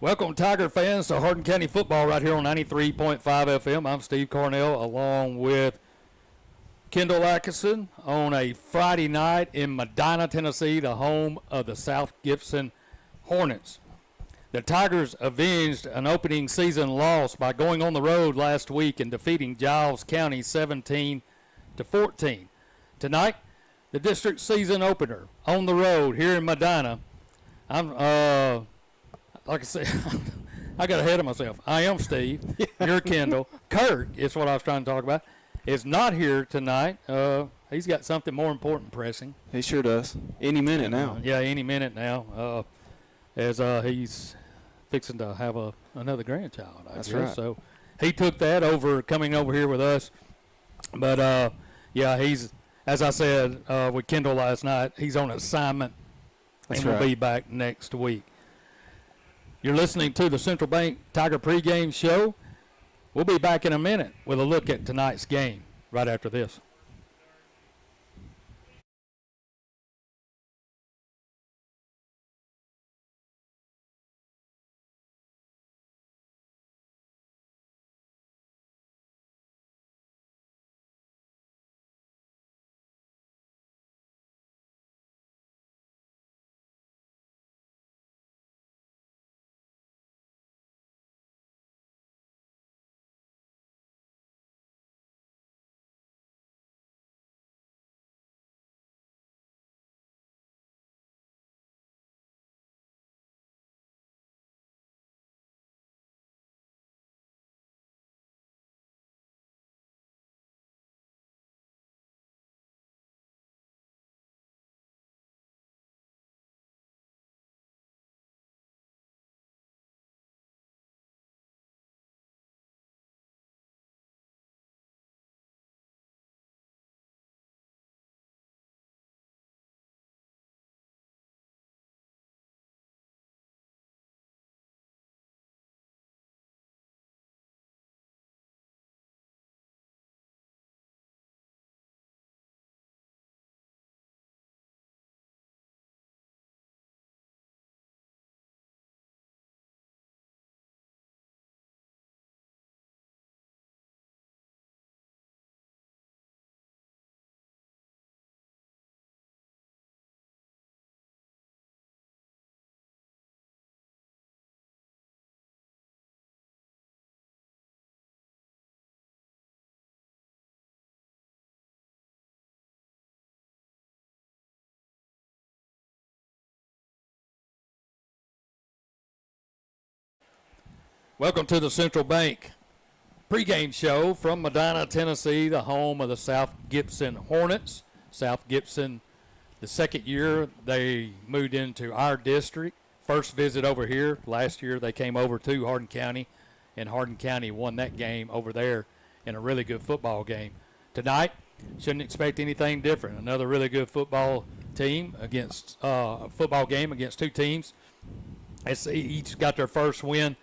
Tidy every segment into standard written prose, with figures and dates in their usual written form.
Welcome, Tiger fans, to Hardin County football right here on 93.5 FM. I'm Steve Carnell, along with Kendall Atkinson, on a Friday night in Medina, Tennessee, the home of the South Gibson Hornets. The Tigers avenged an opening season loss by going on the road last week and defeating Giles County 17-14. Tonight, the district season opener on the road here in Medina. Like I said, I got ahead of myself. I am Steve. You're Kendall. Kurt is what I was trying to talk about. Is not here tonight. He's got something more important pressing. He sure does. Any minute now. Yeah, any minute now. As he's fixing to have another grandchild. That's right. So he took that over, coming over here with us. But yeah, he's, as I said with Kendall last night, he's on assignment. That's and right. We'll be back next week. You're listening to the Central Bank Tiger Pregame Show. We'll be back in a minute with a look at tonight's game right after this. Welcome to the Central Bank Pregame Show from Medina, Tennessee, the home of the South Gibson Hornets. South Gibson, the second year they moved into our district. First visit over here. Last year they came over to Hardin County, and Hardin County won that game over there in a really good football game. Tonight, shouldn't expect anything different. Another really good football team against football game against two teams. Each got their first win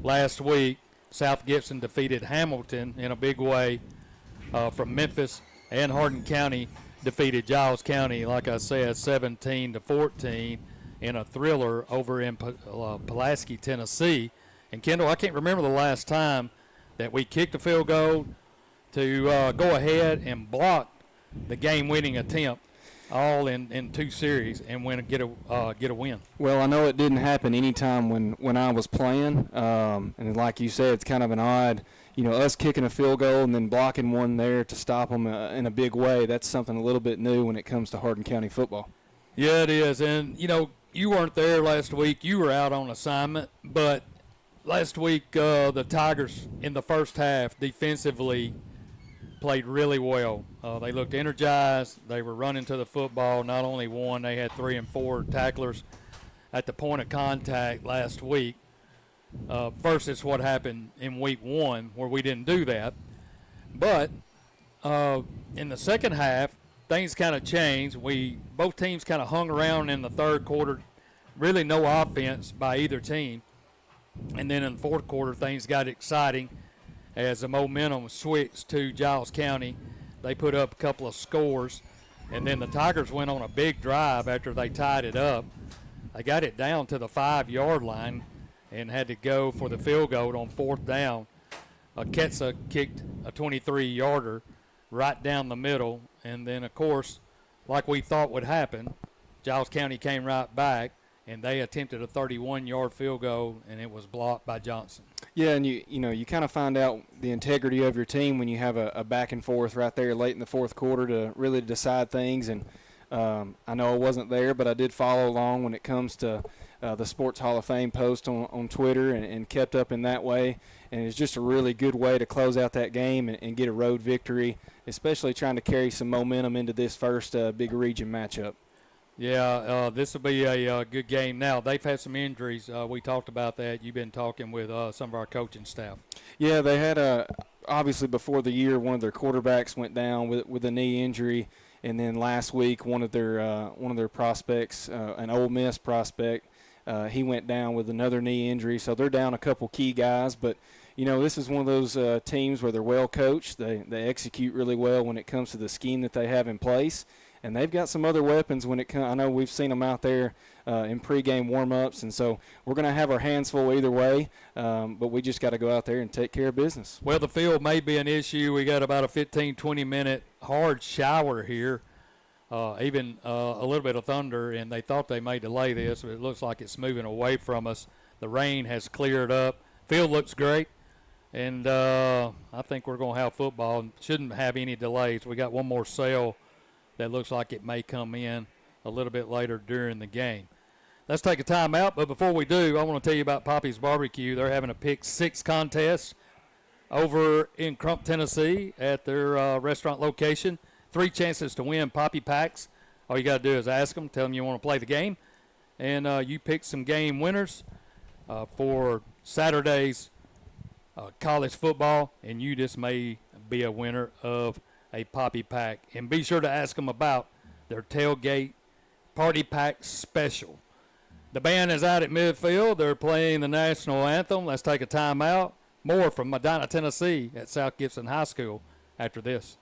last week. South Gibson defeated Hamilton in a big way from Memphis, and Hardin County defeated Giles County, like I said, 17-14 in a thriller over in Pulaski, Tennessee. And Kendall, I can't remember the last time that we kicked a field goal to go ahead and block the game-winning attempt all in two series and get a win. Well, I know it didn't happen any time when I was playing, and like you said, it's kind of an odd, us kicking a field goal and then blocking one there to stop them in a big way. That's something a little bit new when it comes to Hardin County football. Yeah, it is. And, you weren't there last week. You were out on assignment. But last week, the Tigers in the first half defensively played really well. They looked energized. They were running to the football. Not only one, they had 3 and 4 tacklers at the point of contact last week. First, it's what happened in week 1 where we didn't do that. But in the second half, things kind of changed. Both teams kind of hung around in the third quarter. Really no offense by either team. And then in the fourth quarter, things got exciting as the momentum switched to Giles County. They put up a couple of scores, and then the Tigers went on a big drive after they tied it up. They got it down to the 5-yard line, and had to go for the field goal on 4th down. Ketsa kicked a 23-yarder right down the middle, and then, of course, like we thought would happen, Giles County came right back, and they attempted a 31-yard field goal, and it was blocked by Johnson. Yeah, and you kind of find out the integrity of your team when you have a back and forth right there late in the fourth quarter to really decide things. And I know I wasn't there, but I did follow along when it comes to the Sports Hall of Fame post on Twitter and kept up in that way. And it's just a really good way to close out that game and get a road victory, especially trying to carry some momentum into this first big region matchup. Yeah, this will be a good game. Now, they've had some injuries. We talked about that. You've been talking with some of our coaching staff. Yeah, they had obviously before the year, one of their quarterbacks went down with a knee injury, and then last week one of their prospects, an Ole Miss prospect, he went down with another knee injury. So they're down a couple key guys, but this is one of those teams where they're well coached. They execute really well when it comes to the scheme that they have in place. And they've got some other weapons when it comes. I know we've seen them out there in pregame warm-ups, and so we're going to have our hands full either way, but we just got to go out there and take care of business. Well, the field may be an issue. We got about a 15, 20-minute hard shower here, even a little bit of thunder, and they thought they may delay this, but it looks like it's moving away from us. The rain has cleared up. Field looks great, and I think we're going to have football. Shouldn't have any delays. We got one more cell that looks like it may come in a little bit later during the game. Let's take a timeout, but before we do, I want to tell you about Poppy's Barbecue. They're having a Pick 6 contest over in Crump, Tennessee at their restaurant location. 3 chances to win Poppy packs. All you got to do is ask them, tell them you want to play the game, and you pick some game winners for Saturday's college football, and you just may be a winner of a Poppy pack. And be sure to ask them about their tailgate party pack special. The band is out at midfield. They're playing the national anthem. Let's take a timeout. More from Medina, Tennessee at South Gibson High School after this.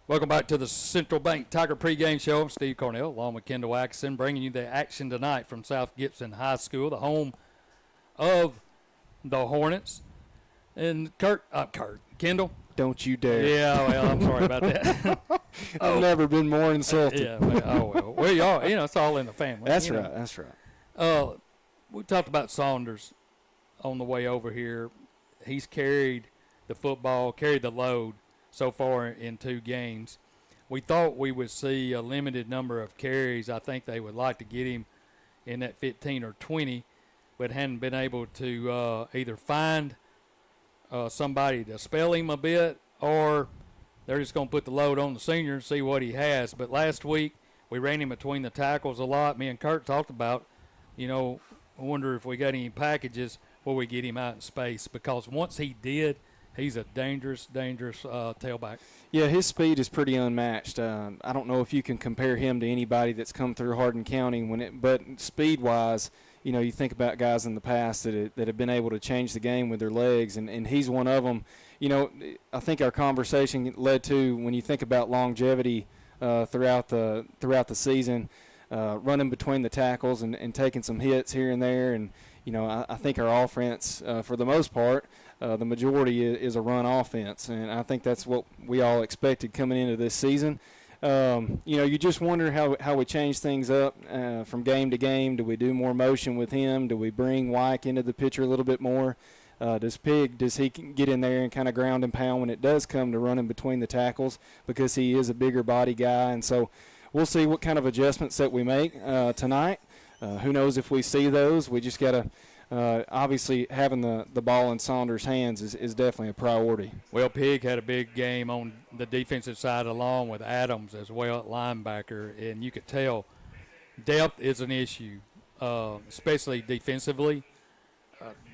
Welcome back to the Central Bank Tiger pregame show. I'm Steve Cornell, along with Kendall Atkinson, bringing you the action tonight from South Gibson High School, the home of the Hornets. And Kendall. Don't you dare. Yeah, well, I'm sorry about that. I've never been more insulted. Yeah, well, y'all, it's all in the family. That's right. We talked about Saunders on the way over here. He's carried the football, carried the load so far in 2 games. We thought we would see a limited number of carries. I think they would like to get him in that 15 or 20, but hadn't been able to either find somebody to spell him a bit, or they're just going to put the load on the senior and see what he has. But last week we ran him between the tackles a lot. Me and Kurt talked about, I wonder if we got any packages where we get him out in space, because once he did, he's a dangerous tailback. Yeah, his speed is pretty unmatched. I don't know if you can compare him to anybody that's come through Hardin County, but speed-wise, you think about guys in the past that have been able to change the game with their legs, and he's one of them. I think our conversation led to, when you think about longevity throughout the season, running between the tackles and taking some hits here and there, and I think our offense, for the most part, the majority is a run offense, and I think that's what we all expected coming into this season. You just wonder how we change things up from game to game. Do we do more motion with him? Do we bring Wyke into the picture a little bit more? Does he get in there and kind of ground and pound when it does come to running between the tackles, because he is a bigger body guy? And so we'll see what kind of adjustments that we make tonight. Who knows if we see those? We just got to obviously having the ball in Saunders' hands is definitely a priority. Well, Pig had a big game on the defensive side along with Adams as well at linebacker, and you could tell depth is an issue, especially defensively.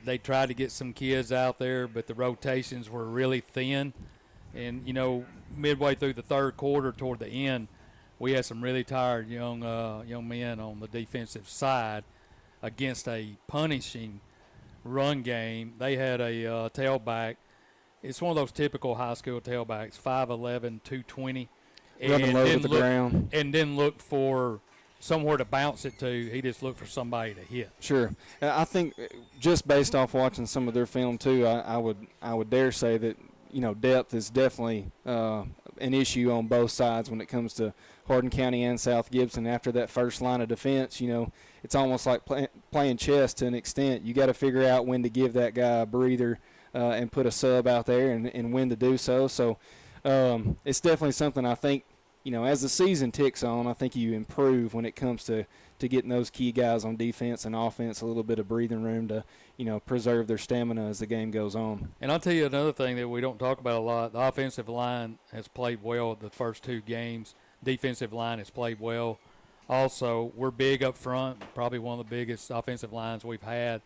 They tried to get some kids out there, but the rotations were really thin. And, midway through the third quarter toward the end, we had some really tired young men on the defensive side against a punishing run game. They had a tailback. It's one of those typical high school tailbacks, 5'11", 220. Running low to the ground. And then look for somewhere to bounce it to. He just looked for somebody to hit. Sure. I think just based off watching some of their film too, I would dare say that, depth is definitely an issue on both sides when it comes to Hardin County and South Gibson. After that first line of defense, it's almost like playing chess to an extent. You got to figure out when to give that guy a breather and put a sub out there and when to do so. So it's definitely something I think, as the season ticks on, I think you improve when it comes to getting those key guys on defense and offense a little bit of breathing room to, preserve their stamina as the game goes on. And I'll tell you another thing that we don't talk about a lot. The offensive line has played well the first two games. Defensive line has played well. Also, we're big up front, probably one of the biggest offensive lines we've had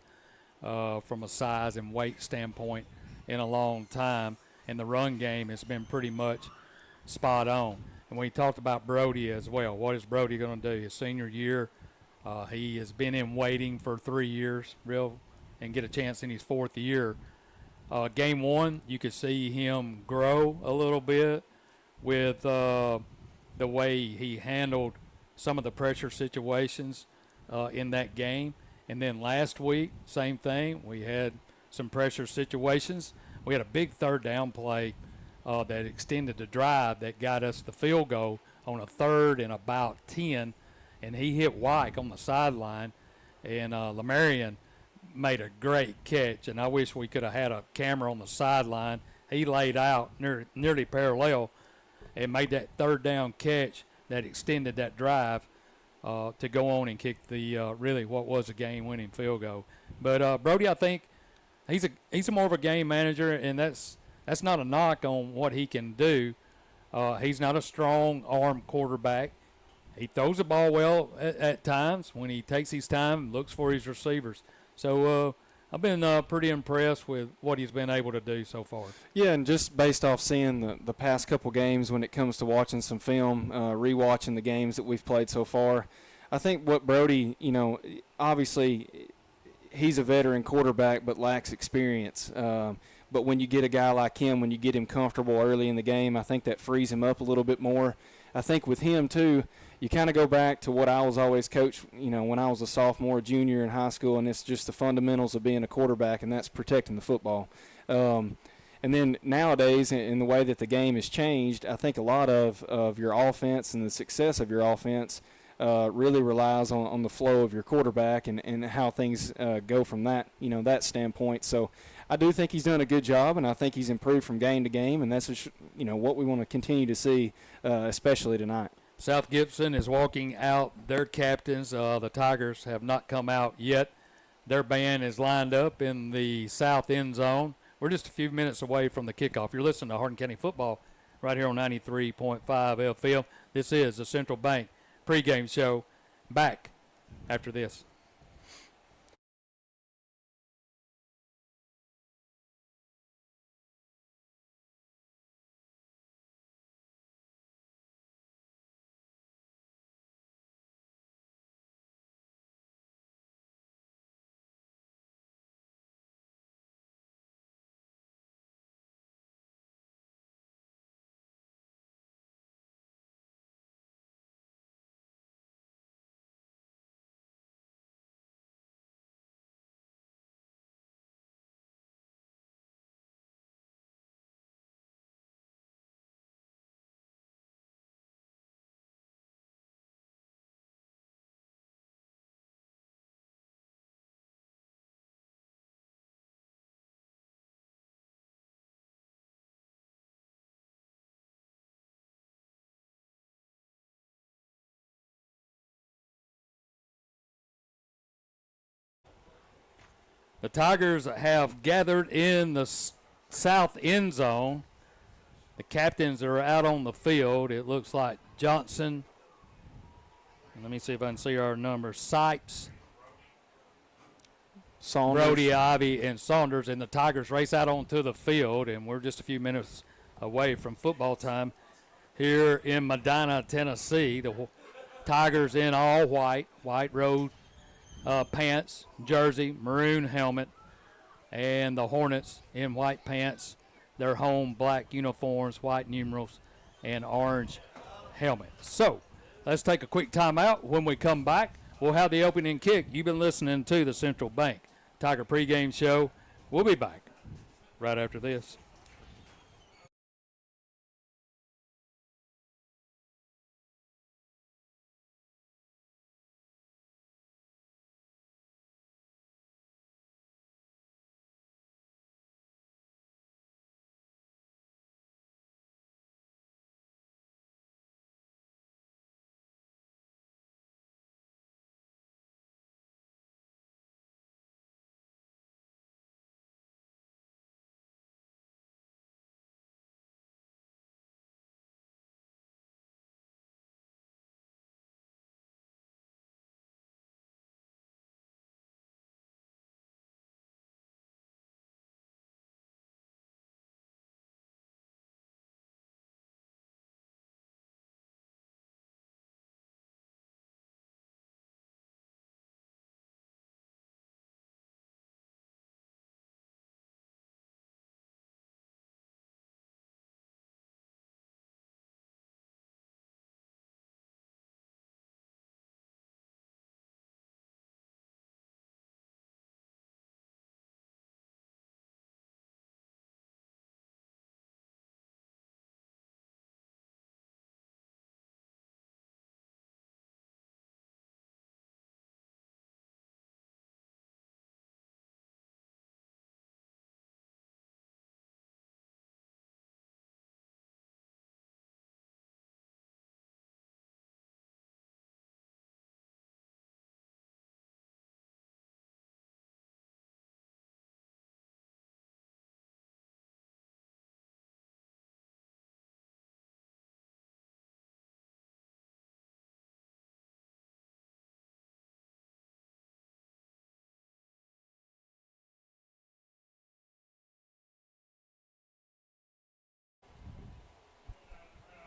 from a size and weight standpoint in a long time. And the run game has been pretty much spot on. And we talked about Brody as well. What is Brody going to do? His senior year, he has been in waiting for 3 years, and get a chance in his fourth year. Game one, you could see him grow a little bit with the way he handled some of the pressure situations in that game. And then last week, same thing. We had some pressure situations. We had a big third down play that extended the drive that got us the field goal on a 3rd and about 10, and he hit Wyke on the sideline, and Lamarion made a great catch, and I wish we could have had a camera on the sideline. He laid out nearly parallel and made that third down catch that extended that drive to go on and kick the really what was a game-winning field goal. But Brody, I think he's a more of a game manager, and that's not a knock on what he can do. He's not a strong arm quarterback. He throws the ball well at times when he takes his time, looks for his receivers. So I've been pretty impressed with what he's been able to do so far. Yeah, and just based off seeing the past couple games when it comes to watching some film, rewatching the games that we've played so far, I think what Brody, obviously he's a veteran quarterback but lacks experience. But when you get a guy like him, when you get him comfortable early in the game, I think that frees him up a little bit more. I think with him, too, you kind of go back to what I was always coached, when I was a sophomore, junior in high school, and it's just the fundamentals of being a quarterback, and that's protecting the football. And then nowadays, in the way that the game has changed, I think a lot of your offense and the success of your offense really relies on the flow of your quarterback and how things go from that, that standpoint. So I do think he's done a good job, and I think he's improved from game to game, and that's what we want to continue to see, especially tonight. South Gibson is walking out their captains. The Tigers have not come out yet. Their band is lined up in the south end zone. We're just a few minutes away from the kickoff. You're listening to Hardin County Football right here on 93.5 FM. This is the Central Bank pregame show. Back after this. The Tigers have gathered in the south end zone. The captains are out on the field. It looks like Johnson. Let me see if I can see our numbers. Sipes, Saunders. Brody, Ivy, and Saunders. And the Tigers race out onto the field. And we're just a few minutes away from football time here in Medina, Tennessee. The Tigers in all white road pants, jersey, maroon helmet, and the Hornets in white pants, their home black uniforms, white numerals, and orange helmets. So let's take a quick timeout. When we come back, we'll have the opening kick. You've been listening to the Central Bank Tiger pregame show. We'll be back right after this.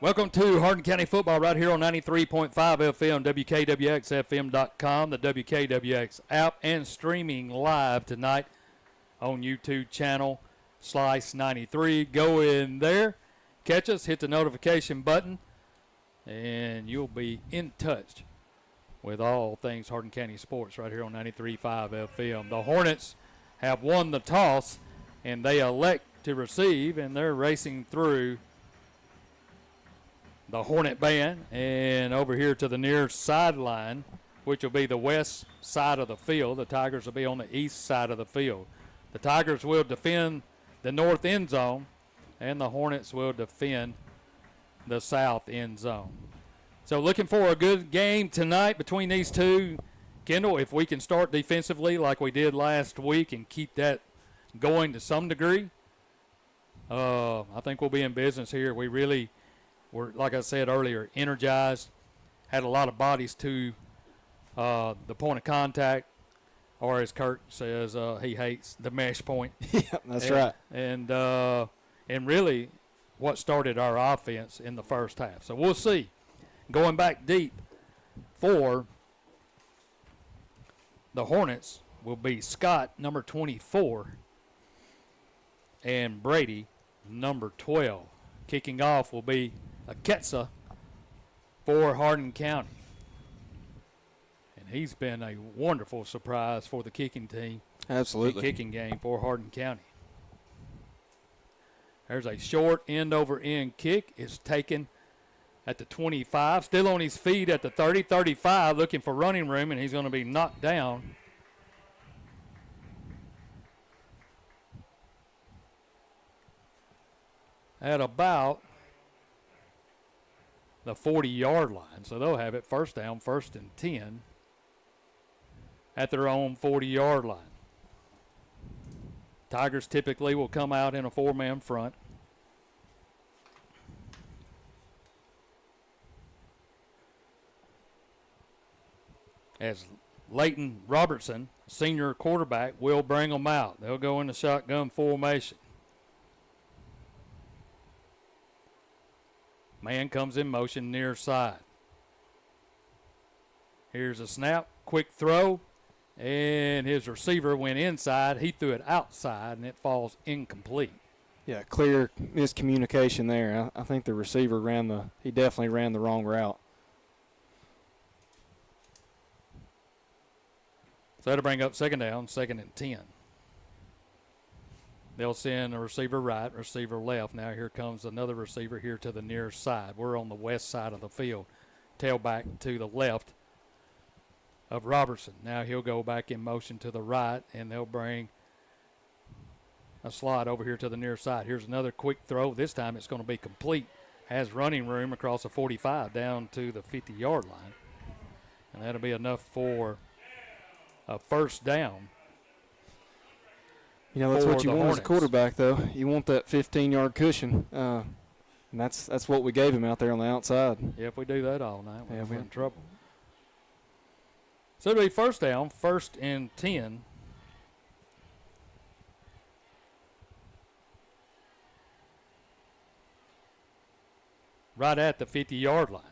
Welcome to Hardin County Football right here on 93.5 FM, WKWXFM.com, the WKWX app, and streaming live tonight on YouTube channel Slice 93. Go in there, catch us, hit the notification button, and you'll be in touch with all things Hardin County sports right here on 93.5 FM. The Hornets have won the toss, and they elect to receive, and they're racing through the Hornet band and over here to the near sideline, which will be the west side of the field. The Tigers will be on the east side of the field. The Tigers will defend the north end zone, and the Hornets will defend the south end zone. So looking for a good game tonight between these two. Kendall, if we can start defensively like we did last week and keep that going to some degree, I think we'll be in business here. We really were, like I said earlier, energized, had a lot of bodies to the point of contact, or as Kurt says, he hates the mesh point. Yeah, that's right. And really what started our offense in the first half. So we'll see. Going back deep for the Hornets will be Scott, number 24, and Brady, number 12. Kicking off will be Aketsa for Hardin County. And he's been a wonderful surprise for the kicking team. Absolutely. The kicking game for Hardin County. There's a short end-over-end kick. It's taken at the 25. Still on his feet at the 30, 35, looking for running room, and he's going to be knocked down. At about the 40-yard line. So they'll have it first down, 1st and 10 at their own 40-yard line. Tigers typically will come out in a 4-man front. As Leighton Robertson, senior quarterback, will bring them out. They'll go into shotgun formation. Man comes in motion near side. Here's a snap, quick throw, and his receiver went inside. He threw it outside, and it falls incomplete. Yeah, clear miscommunication there. I think the receiver he definitely ran the wrong route. So that'll bring up second down, 2nd and 10. They'll send a receiver right, receiver left. Now here comes another receiver here to the near side. We're on the west side of the field. Tailback to the left of Robertson. Now he'll go back in motion to the right, and they'll bring a slot over here to the near side. Here's another quick throw. This time it's going to be complete. Has running room across the 45 down to the 50-yard line. And that'll be enough for a first down. You know, that's what you want as a quarterback, though. You want that 15-yard cushion, and that's what we gave him out there on the outside. Yeah, if we do that all night, we'll be in trouble. So it'll be first down, 1st and 10. Right at the 50-yard line.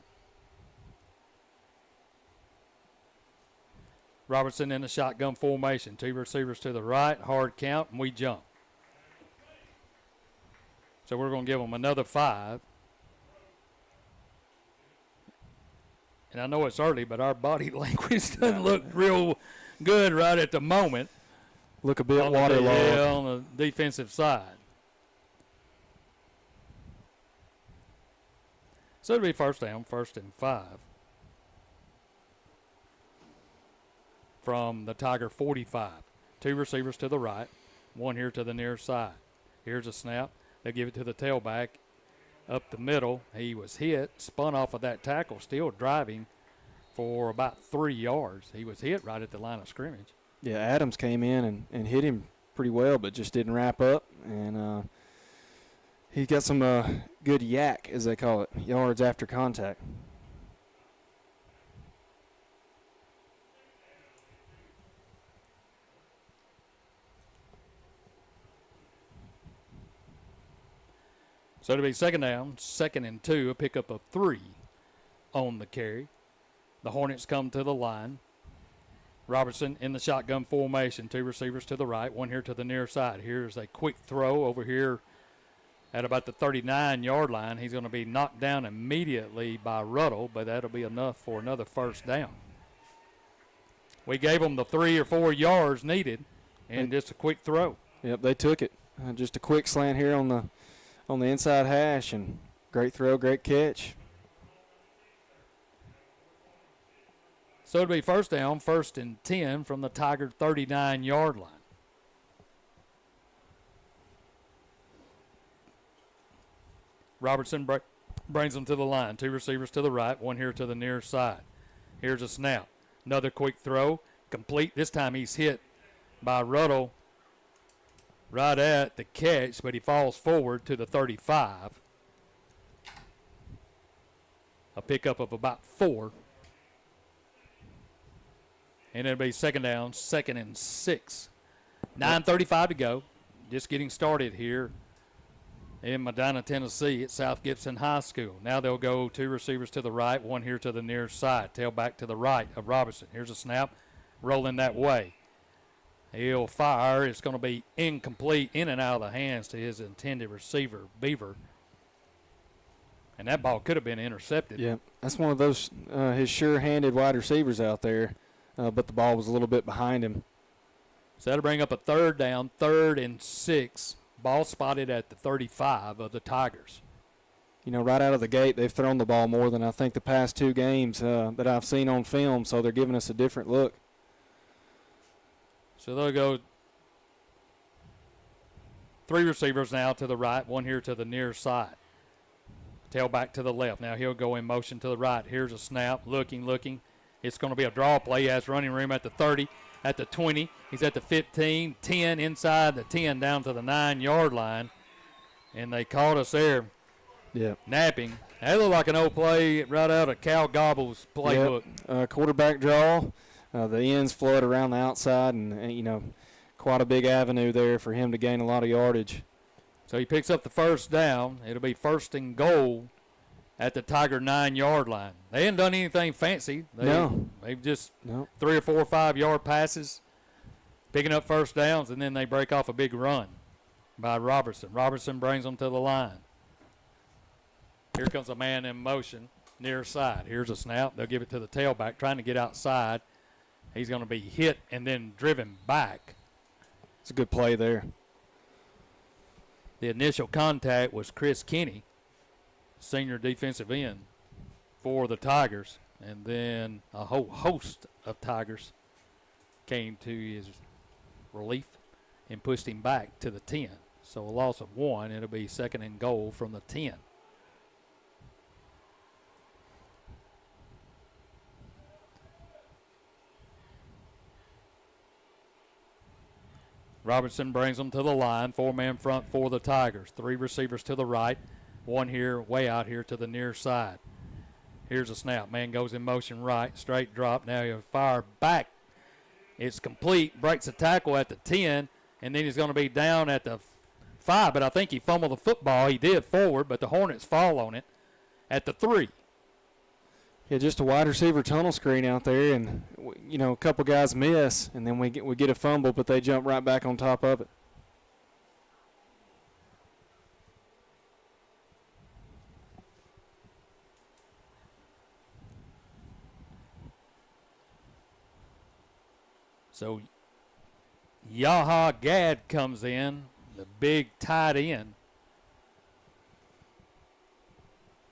Robertson in the shotgun formation. 2 receivers to the right, hard count, and we jump. So we're going to give them another 5. And I know it's early, but our body language doesn't look real good right at the moment. Look a bit waterlogged. Yeah, on the defensive side. So it'll be first down, 1st and 5. From the Tiger 45. 2 receivers to the right, 1 here to the near side. Here's a snap. They give it to the tailback up the middle. He was hit, spun off of that tackle, still driving for about 3 yards. He was hit right at the line of scrimmage. Yeah, Adams came in and hit him pretty well, but just didn't wrap up. And he got some good yak, as they call it, yards after contact. So it'll be second down, 2nd and 2, a pickup of 3 on the carry. The Hornets come to the line. Robertson in the shotgun formation, 2 receivers to the right, 1 here to the near side. Here's a quick throw over here at about the 39-yard line. He's going to be knocked down immediately by Ruddle, but that'll be enough for another first down. We gave them the 3 or 4 yards needed, and just a quick throw. Yep, they took it. Just a quick slant here on the inside hash, and great throw, great catch. So it'll be first down, 1st and 10 from the Tiger 39-yard line. Robertson brings them to the line. 2 receivers to the right, 1 here to the near side. Here's a snap. Another quick throw, complete. This time he's hit by Ruddle right at the catch, but he falls forward to the 35. A pickup of about 4. And it'll be second down, 2nd and 6. 9:35 to go. Just getting started here in Medina, Tennessee at South Gibson High School. Now they'll go 2 receivers to the right, 1 here to the near side. Tailback to the right of Robertson. Here's a snap, rolling that way. He'll fire. It's going to be incomplete, in and out of the hands to his intended receiver, Beaver. And that ball could have been intercepted. Yeah, that's one of those his sure-handed wide receivers out there, but the ball was a little bit behind him. So that'll bring up a 3rd down, 3rd and 6. Ball spotted at the 35 of the Tigers. You know, right out of the gate, they've thrown the ball more than I think the past 2 games that I've seen on film, so they're giving us a different look. So they'll go 3 receivers now to the right, 1 here to the near side. Tailback to the left. Now he'll go in motion to the right. Here's a snap, looking. It's going to be a draw play. He has running room at the 30. at the 20. He's at the 15, 10 inside the 10 down to the 9-yard line. And they caught us there napping. That looked like an old play right out of Cal Gobble's playbook. Quarterback draw. The ends flood around the outside, and quite a big avenue there for him to gain a lot of yardage. So he picks up the first down. It'll be 1st and goal at the Tiger 9-yard line. They hadn't done anything fancy. They've just 3 or 4 or 5-yard passes, picking up first downs, and then they break off a big run by Robertson. Robertson brings them to the line. Here comes a man in motion near side. Here's a snap. They'll give it to the tailback, trying to get outside. He's going to be hit and then driven back. It's a good play there. The initial contact was Chris Kinney, senior defensive end for the Tigers. And then a whole host of Tigers came to his relief and pushed him back to the 10. So a loss of 1. It'll be 2nd and goal from the 10. Robertson brings them to the line. 4-man front for the Tigers. 3 receivers to the right. 1 here, way out here to the near side. Here's a snap. Man goes in motion right. Straight drop. Now he'll fire back. It's complete. Breaks a tackle at the 10. And then he's going to be down at the 5. But I think he fumbled the football. He did forward, but the Hornets fall on it at the 3. Yeah, just a wide receiver tunnel screen out there, and a couple guys miss, and then we get a fumble, but they jump right back on top of it. So Yaha Gad comes in, the big tight end.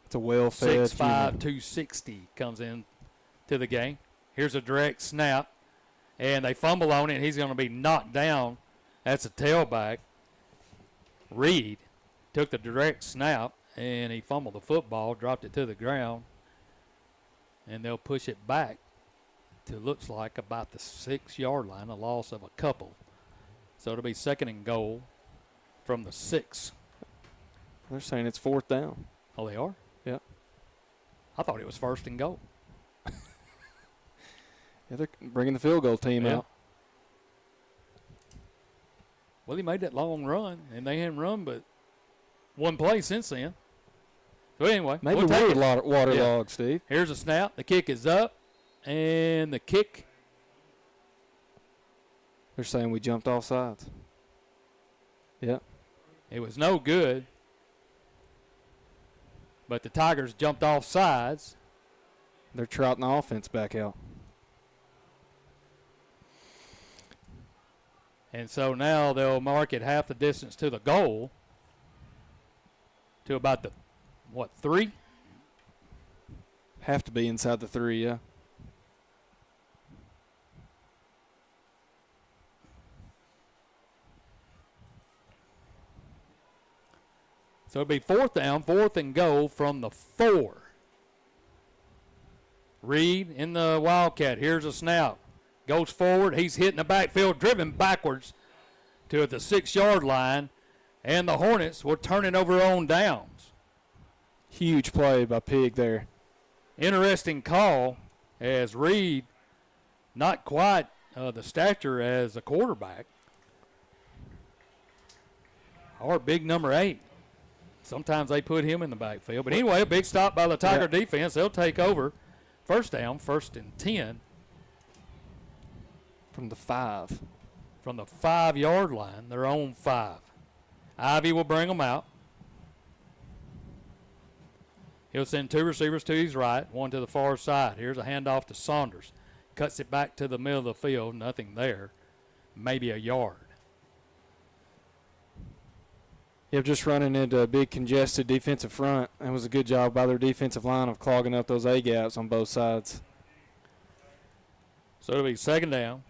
It's a well-fed 6'5", 260 comes in to the game. Here's a direct snap, and they fumble on it. He's going to be knocked down. That's a tailback. Reed took the direct snap, and he fumbled the football, dropped it to the ground, and they'll push it back to looks like about the 6-yard line, a loss of a couple. So it'll be 2nd and goal from the 6. They're saying it's 4th down. Oh, they are? Yeah. I thought it was 1st and goal. Yeah, they're bringing the field goal team out. Well, he made that long run, and they hadn't run but one play since then. So anyway, maybe we're waterlogged, Steve. Here's a snap. The kick is up, and the kick. They're saying we jumped off sides. Yeah. It was no good. But the Tigers jumped off sides. They're trotting the offense back out. And so now they'll mark it half the distance to the goal. To about the, 3? Have to be inside the 3, yeah. So it'll be 4th down, 4th and goal from the 4. Reed in the Wildcat. Here's a snap. Goes forward. He's hitting the backfield, driven backwards to the 6-yard line. And the Hornets will turn it over on downs. Huge play by Pig there. Interesting call as Reed, not quite the stature as a quarterback. Or big number 8. Sometimes they put him in the backfield. But anyway, a big stop by the Tiger defense. They'll take over. 1st down, 1st and 10. From the 5. From the 5-yard line, their own 5. Ivy will bring them out. He'll send 2 receivers to his right, 1 to the far side. Here's a handoff to Saunders. Cuts it back to the middle of the field. Nothing there. Maybe a yard. Yep, just running into a big congested defensive front. That was a good job by their defensive line of clogging up those A-gaps on both sides. So it'll be 2nd down.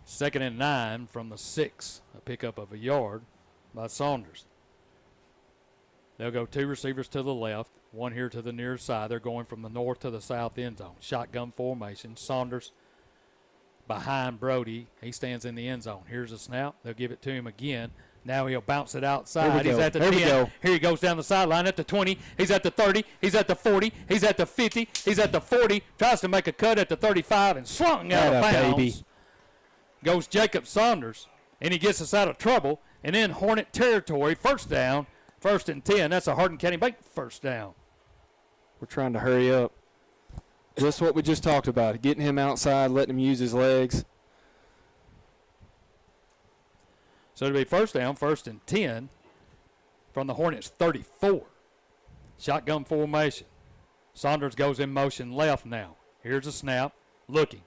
2nd and 9 from the 6. A pickup of a yard by Saunders. They'll go 2 receivers to the left, 1 here to the near side. They're going from the north to the south end zone. Shotgun formation. Saunders behind Brody. He stands in the end zone. Here's a snap. They'll give it to him again. Now he'll bounce it outside. He's at the 10. Here he goes down the sideline at the 20. He's at the 30. He's at the 40. He's at the 50. He's at the 40. Tries to make a cut at the 35 and slung out of bounds. Baby. Goes Jacob Saunders, and he gets us out of trouble. And then Hornet territory, first down, 1st and 10. That's a Hardin County Bank first down. We're trying to hurry up. Just what we just talked about, getting him outside, letting him use his legs. So it'll be first down, 1st and 10 from the Hornets 34. Shotgun formation. Saunders goes in motion left now. Here's a snap. Looking.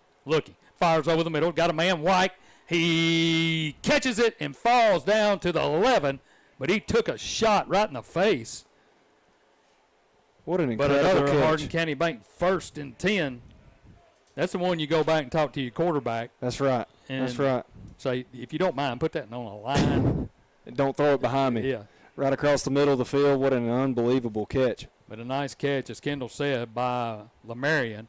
Fires over the middle. Got a man White. He catches it and falls down to the 11, but he took a shot right in the face. What an incredible catch. But another catch. Hardin County Bank 1st and 10. That's the one you go back and talk to your quarterback. That's right. That's right. Say, if you don't mind, put that on a line. And don't throw it behind me. Yeah. Right across the middle of the field. What an unbelievable catch. But a nice catch, as Kendall said, by Lamarion.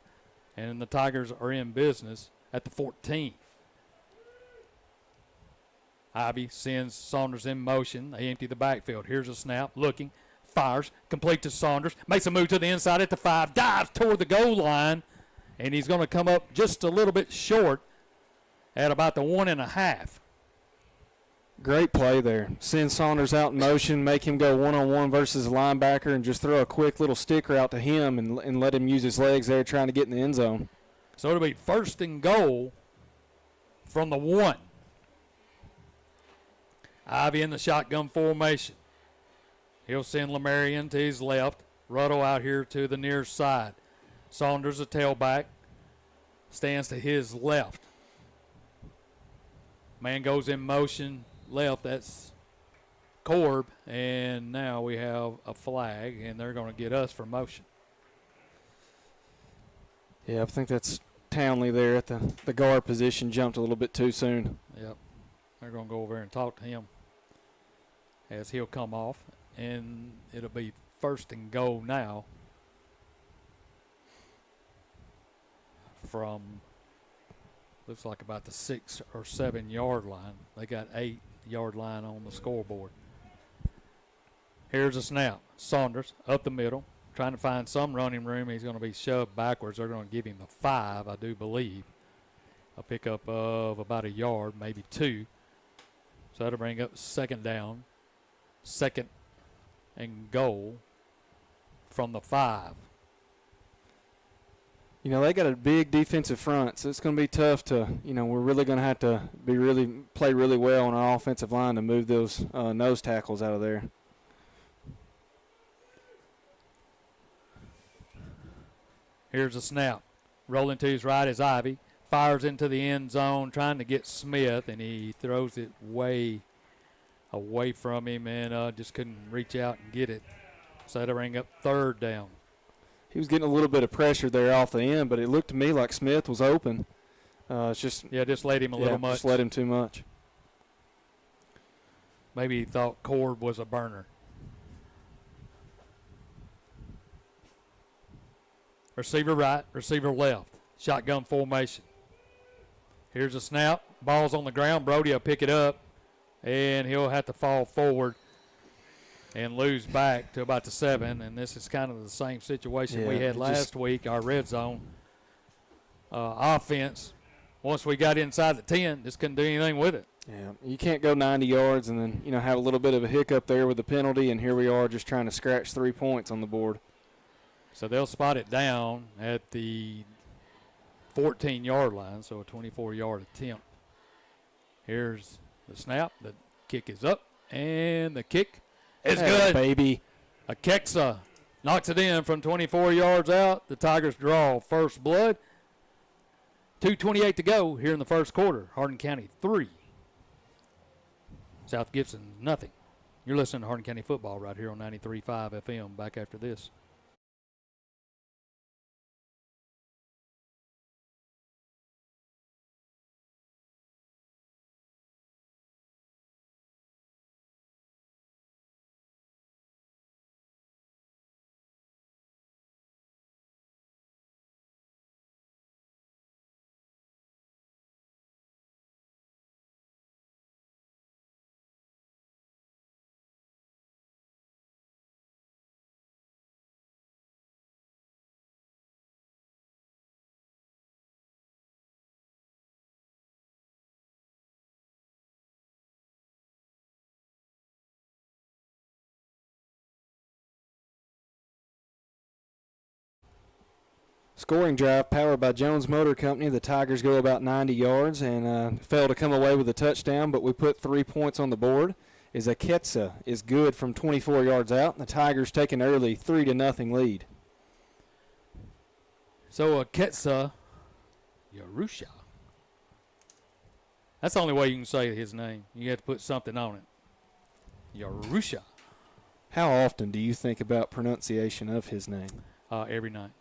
And the Tigers are in business at the 14. Ivy sends Saunders in motion. They empty the backfield. Here's a snap. Looking. Fires. Complete to Saunders. Makes a move to the inside at the 5. Dives toward the goal line. And he's going to come up just a little bit short at about the 1.5. Great play there. Send Saunders out in motion, make him go one-on-one versus a linebacker, and just throw a quick little sticker out to him and let him use his legs there trying to get in the end zone. So it'll be 1st and goal from the 1. Ivy in the shotgun formation. He'll send Lamarion to his left. Ruddle out here to the near side. Saunders, a tailback, stands to his left. Man goes in motion left. That's Korb. And now we have a flag, and they're going to get us for motion. Yeah, I think that's Townley there at the guard position. Jumped a little bit too soon. Yep. They're going to go over there and talk to him as he'll come off. And it'll be 1st and goal now from, looks like about the 6 or 7 yard line. They got 8 yard line on the scoreboard. Here's a snap. Saunders up the middle, trying to find some running room. He's going to be shoved backwards. They're going to give him the 5, I do believe. A pickup of about a yard, maybe 2. So that'll bring up 2nd down. 2nd and goal from the 5. You know, they got a big defensive front, so it's going to be tough to, we're really going to have to play really well on our offensive line to move those nose tackles out of there. Here's a snap. Rolling to his right is Ivy. Fires into the end zone, trying to get Smith, and he throws it way away from him and just couldn't reach out and get it. So that'll bring up 3rd down. He was getting a little bit of pressure there off the end, but it looked to me like Smith was open. It's just let him a little much. Just let him too much. Maybe he thought Korb was a burner. Receiver right, receiver left. Shotgun formation. Here's a snap. Ball's on the ground. Brody will pick it up, and he'll have to fall forward and lose back to about the 7. And this is kind of the same situation we had last week, our red zone offense. Once we got inside the 10, just couldn't do anything with it. Yeah, you can't go 90 yards and then, have a little bit of a hiccup there with the penalty, and here we are just trying to scratch 3 points on the board. So they'll spot it down at the 14-yard line, so a 24-yard attempt. Here's the snap. The kick is up, and the kick is good. Baby. Akexa knocks it in from 24 yards out. The Tigers draw first blood. 2:28 to go here in the first quarter. Hardin County 3. South Gibson nothing. You're listening to Hardin County football right here on 93.5 FM. Back after this. Scoring drive powered by Jones Motor Company. The Tigers go about 90 yards and fail to come away with a touchdown, but we put 3 points on the board. Is Aketsa is good from 24 yards out. The Tigers take an early 3-0 lead. So Aketsa Yarusha. That's the only way you can say his name. You have to put something on it. Yarusha. How often do you think about pronunciation of his name? Every night.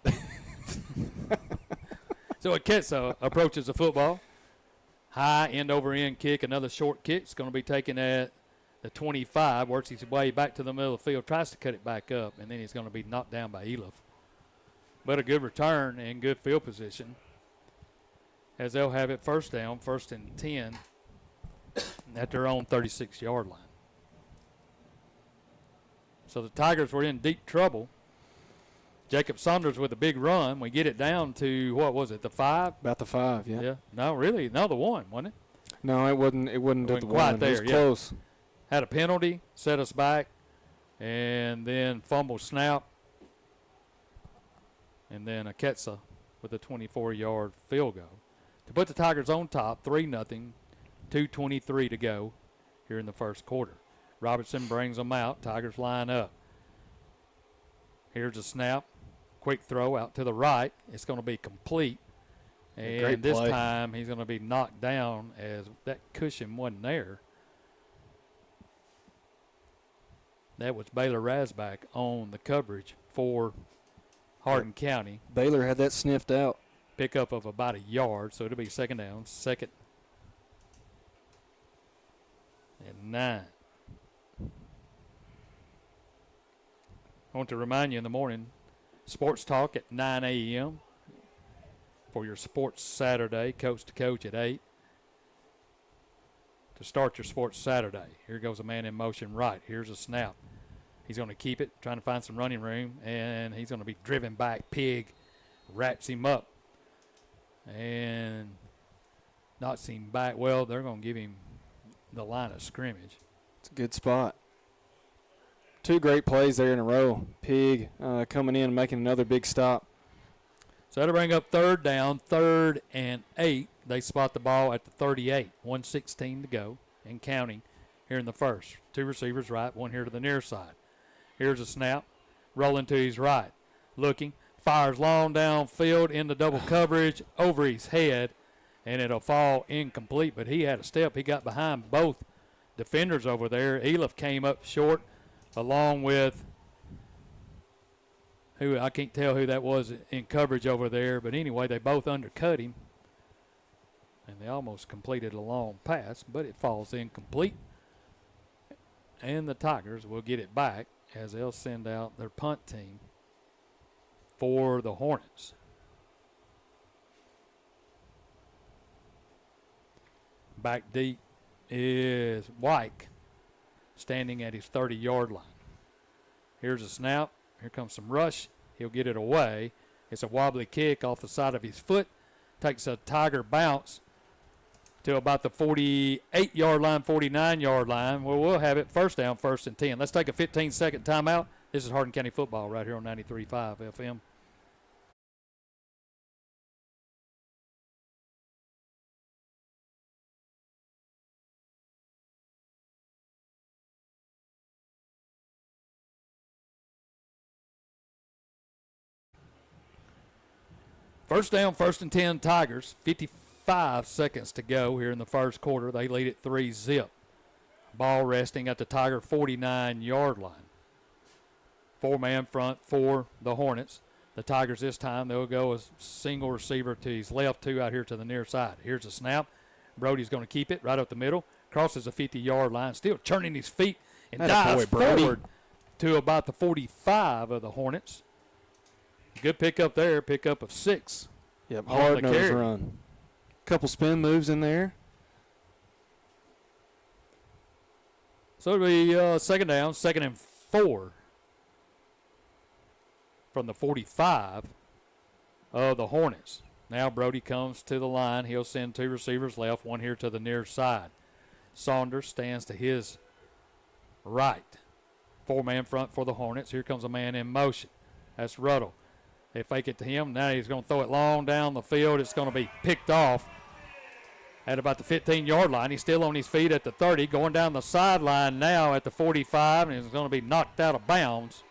So Aketsa approaches the football. High end-over-end kick. Another short kick. It's going to be taken at the 25. Works his way back to the middle of the field. Tries to cut it back up, and then he's going to be knocked down by Elif. But a good return and good field position as they'll have it first down, 1st and 10 at their own 36-yard line. So the Tigers were in deep trouble. Jacob Saunders with a big run. We get it down to, what was it, the 5? About the 5, yeah. Yeah. No, really, no, the 1, wasn't it? No, it wasn't at the quite 1. there, It was yeah. close. Had a penalty, set us back, and then fumble snap. And then Aketsa with a 24-yard field goal to put the Tigers on top, 3-0, 2:23 to go here in the first quarter. Robertson brings them out. Tigers line up. Here's a snap. Quick throw out to the right. It's going to be complete. And this time he's going to be knocked down as that cushion wasn't there. That was Baylor Rasback on the coverage for Hardin County. Baylor had that sniffed out. Pickup of about a yard, so it'll be 2nd down, 2nd and 9. I want to remind you in the morning, Sports Talk at 9 a.m. for your Sports Saturday, Coach to Coach at 8. To start your Sports Saturday, here goes a man in motion right. Here's a snap. He's going to keep it, trying to find some running room, and he's going to be driven back. Pig wraps him up and knocks him back. Well, they're going to give him the line of scrimmage. It's a good spot. 2 great plays there in a row. Pig coming in and making another big stop. So that'll bring up 3rd down, 3rd and 8. They spot the ball at the 38. 1:16 to go and counting here in the first. 2 receivers right, 1 here to the near side. Here's a snap. Rolling to his right. Looking. Fires long downfield into double coverage over his head, and it'll fall incomplete. But he had a step. He got behind both defenders over there. Elif came up short along with who I can't tell who that was in coverage over there. But anyway, they both undercut him, and they almost completed a long pass, but it falls incomplete. And the Tigers will get it back as they'll send out their punt team for the Hornets. Back deep is Wyke, standing at his 30-yard line. Here's a snap. Here comes some rush. He'll get it away. It's a wobbly kick off the side of his foot. Takes a Tiger bounce to about the 48-yard line, 49-yard line. Well, we'll have it 1st down, 1st and 10. Let's take a 15-second timeout. This is Hardin County football right here on 93.5 FM. First down, 1st and 10 Tigers. 55 seconds to go here in the first quarter. They lead it 3-0. Ball resting at the Tiger 49-yard line. 4-man front for the Hornets. The Tigers this time, they'll go a single receiver to his left, 2 out here to the near side. Here's a snap. Brody's going to keep it right up the middle. Crosses the 50-yard line, still churning his feet and dives forward to about the 45 of the Hornets. Good pickup there, pickup of 6. Yep, hard nose run. Couple spin moves in there. So it'll be 2nd down, 2nd and 4 from the 45 of the Hornets. Now Brody comes to the line. He'll send 2 receivers left, 1 here to the near side. Saunders stands to his right. 4-man front for the Hornets. Here comes a man in motion. That's Ruddle. They fake it to him. Now he's going to throw it long down the field. It's going to be picked off at about the 15-yard line. He's still on his feet at the 30, going down the sideline now at the 45, and he's going to be knocked out of bounds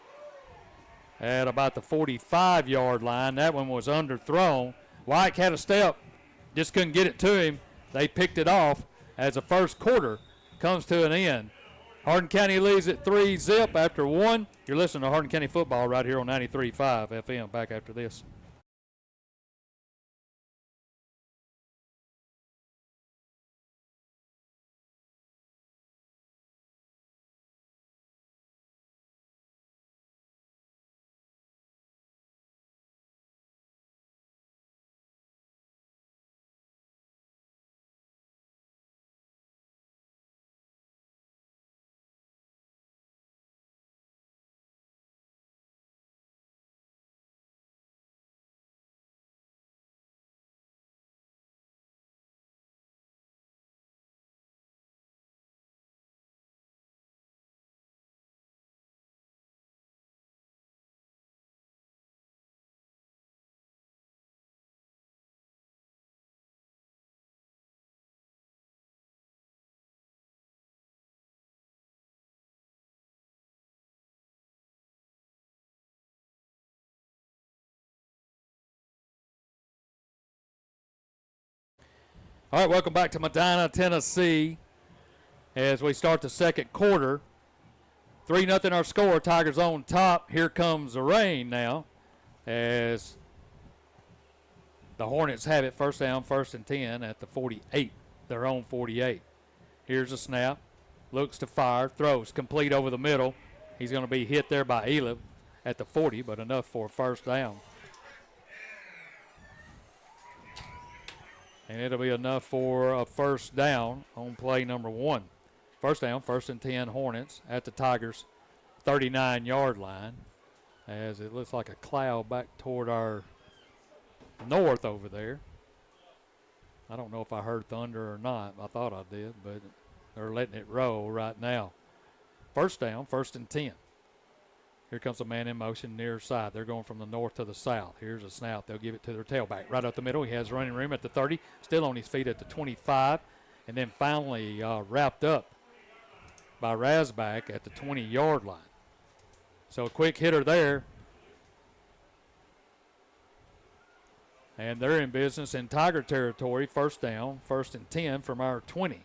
at about the 45-yard line. That one was underthrown. White had a step, just couldn't get it to him. They picked it off as the first quarter comes to an end. Hardin County leads at 3-0 after one. You're listening to Hardin County football right here on 93.5 FM. Back after this. All right, welcome back to Medina, Tennessee, as we start the second quarter. 3-0 our score. Tigers on top. Here comes the rain now as the Hornets have it. First down, 1st and 10 at the 48, their own 48. Here's a snap. Looks to fire. Throws complete over the middle. He's going to be hit there by Elif at the 40, but enough for a first down. And it'll be enough for a first down on play number 1. First down, 1st and 10 Hornets at the Tigers' 39-yard line, as it looks like a cloud back toward our north over there. I don't know if I heard thunder or not. I thought I did, but they're letting it roll right now. First down, 1st and 10. Here comes a man in motion near side. They're going from the north to the south. Here's a snap. They'll give it to their tailback. Right up the middle, he has running room at the 30, still on his feet at the 25, and then finally wrapped up by Rasback at the 20-yard line. So a quick hitter there. And they're in business in Tiger territory. First down, 1st and 10 from our 20.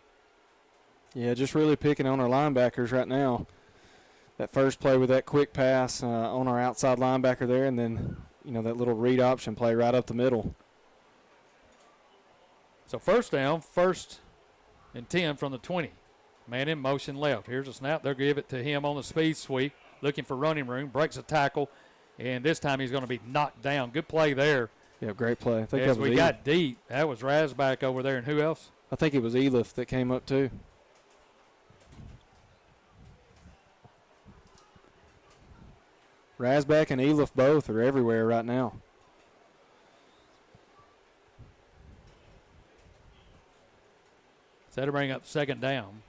Yeah, just really picking on our linebackers right now. That first play with that quick pass on our outside linebacker there, and then, that little read option play right up the middle. So first down, 1st and 10 from the 20. Man in motion left. Here's a snap. They'll give it to him on the speed sweep, looking for running room, breaks a tackle, and this time he's going to be knocked down. Good play there. Yeah, great play. I think as that was we got deep, that was Rasback over there, and who else? I think it was Elif that came up too. Rasback and Elif both are everywhere right now. So that'll bring up 2nd down.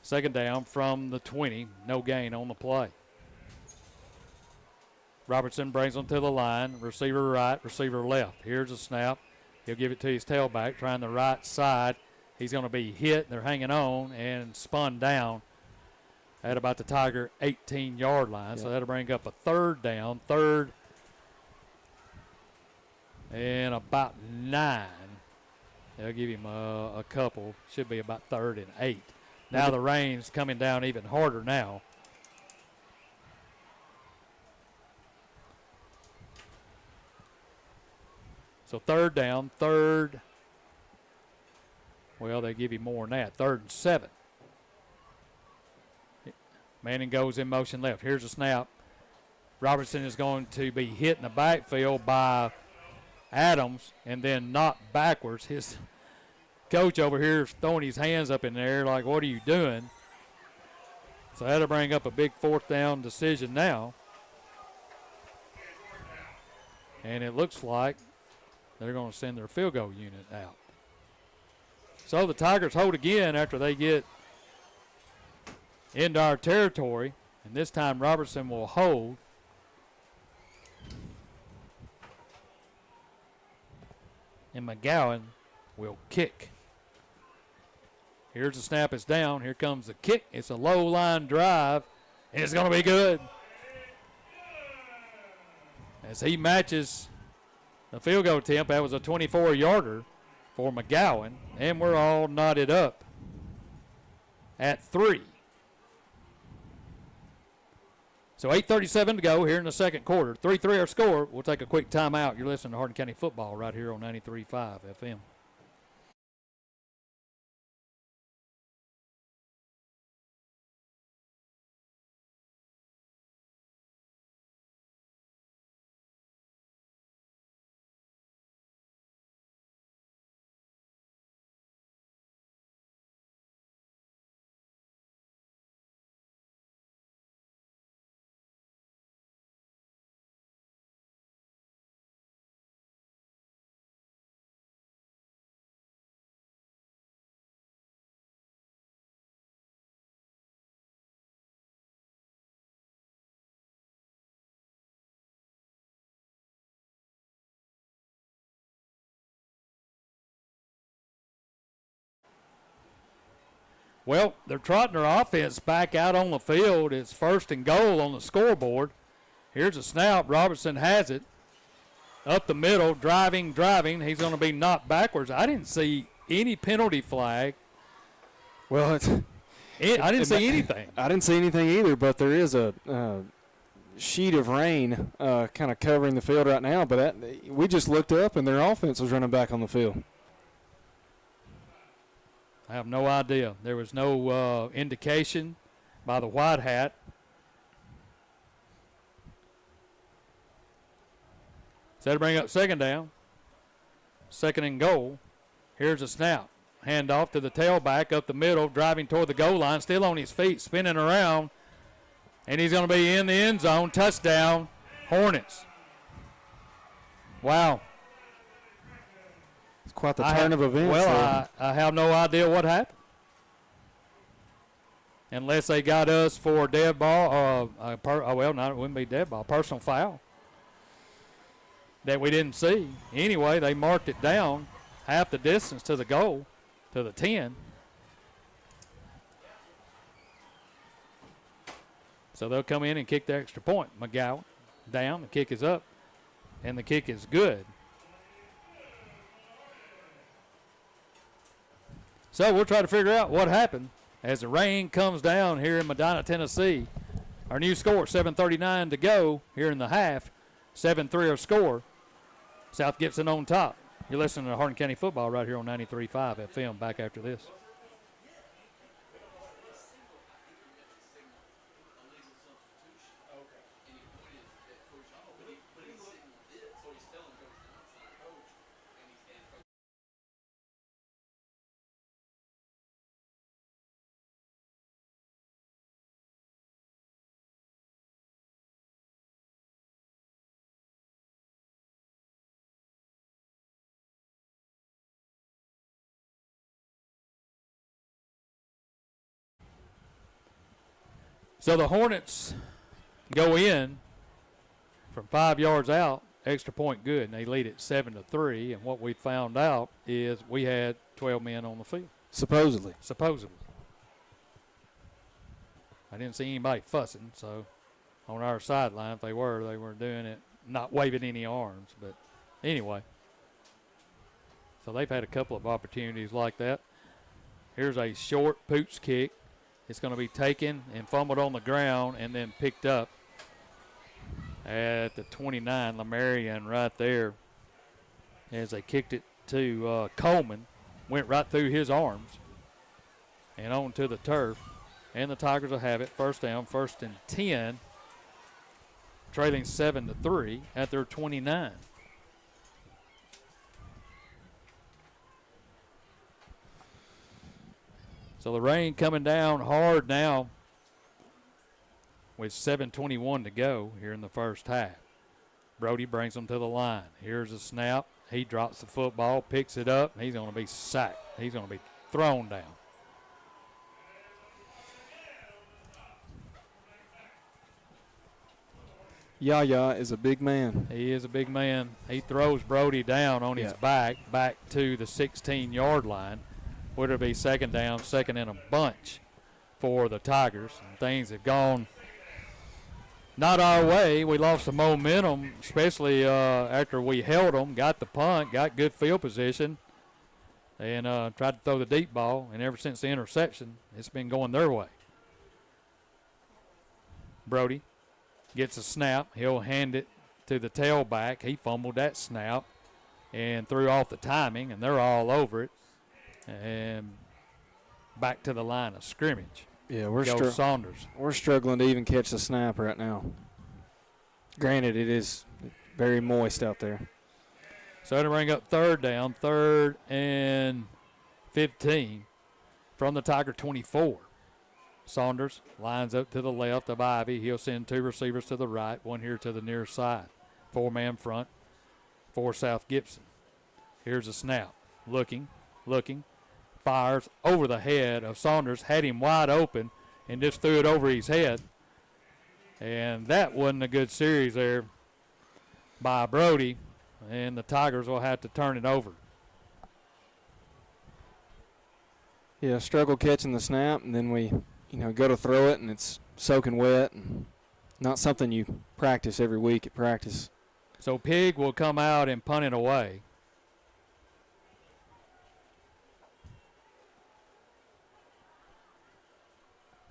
Second down from the 20. No gain on the play. Robertson brings them to the line. Receiver right, receiver left. Here's a snap. He'll give it to his tailback, trying the right side. He's going to be hit. They're hanging on and spun down at about the Tiger 18-yard line. Yep. So that'll bring up a 3rd down. 3rd and about 9. They'll give him a couple. Should be about 3rd and 8. Now the rain's coming down even harder now. So 3rd down, 3rd. Well, they give you more than that. 3rd and 7. Manning goes in motion left. Here's a snap. Robertson is going to be hit in the backfield by Adams and then knocked backwards. His coach over here is throwing his hands up in there like, what are you doing? So that'll bring up a big 4th down decision now. And it looks like they're going to send their field goal unit out. So the Tigers hold again after they get into our territory. And this time Robertson will hold. And McGowan will kick. Here's the snap. It's down. Here comes the kick. It's a low line drive. And it's going to be good. As he matches the field goal attempt, that was a 24-yarder for McGowan. And we're all knotted up at 3. So 8:37 to go here in the second quarter. 3-3 our score. We'll take a quick timeout. You're listening to Hardin County Football right here on 93.5 FM. Well, they're trotting their offense back out on the field. It's 1st and goal on the scoreboard. Here's a snap. Robertson has it. Up the middle, driving. He's going to be knocked backwards. I didn't see any penalty flag. Well, I didn't see anything. I didn't see anything either, but there is a sheet of rain kind of covering the field right now. But we just looked up, and their offense was running back on the field. I have no idea. There was no indication by the white hat. So to bring up second down. 2nd and goal. Here's a snap. Handoff to the tailback up the middle, driving toward the goal line, still on his feet, spinning around. And he's going to be in the end zone. Touchdown, Hornets. Wow. Quite the turn of events. Well, I have no idea what happened. Unless they got us for a dead ball, it wouldn't be dead ball, personal foul that we didn't see. Anyway, they marked it down half the distance to the goal, to the 10. So they'll come in and kick the extra point. McGowan down, the kick is up, and the kick is good. So we'll try to figure out what happened as the rain comes down here in Medina, Tennessee. Our new score, 7:39 to go here in the half. 7-3 our score. South Gibson on top. You're listening to Hardin County Football right here on 93.5 FM. Back after this. So the Hornets go in from 5 yards out, extra point good, and they lead it 7-3. And what we found out is we had 12 men on the field. Supposedly. I didn't see anybody fussing, so on our sideline, if they were doing it, not waving any arms. But anyway, so they've had a couple of opportunities like that. Here's a short pooch kick. It's going to be taken and fumbled on the ground and then picked up at the 29, Lamarian right there. As they kicked it to Coleman, went right through his arms and onto the turf. And the Tigers will have it. First down, 1st and 10, trailing 7-3 at their 29. So the rain coming down hard now with 7:21 to go here in the first half. Brody brings them to the line. Here's a snap. He drops the football, picks it up. He's going to be sacked. He's going to be thrown down. Yaya is a big man. He is a big man. He throws Brody down on his back to the 16-yard line. Would it be second down, second in a bunch for the Tigers? And things have gone not our way. We lost the momentum, especially after we held them, got the punt, got good field position, and tried to throw the deep ball. And ever since the interception, it's been going their way. Brody gets a snap. He'll hand it to the tailback. He fumbled that snap and threw off the timing, and they're all over it. And back to the line of scrimmage. Yeah, Saunders. We're struggling to even catch the snap right now. Granted, it is very moist out there. So to bring up third down, 3rd and 15 from the Tiger 24. Saunders lines up to the left of Ivy. He'll send 2 receivers to the right, 1 here to the near side. 4-man front for South Gibson. Here's a snap. Looking. Fires over the head of Saunders, had him wide open, and just threw it over his head. And that wasn't a good series there by Brody, and the Tigers will have to turn it over. Yeah, struggle catching the snap, and then we, go to throw it, and it's soaking wet, and not something you practice every week at practice. So Pig will come out and punt it away.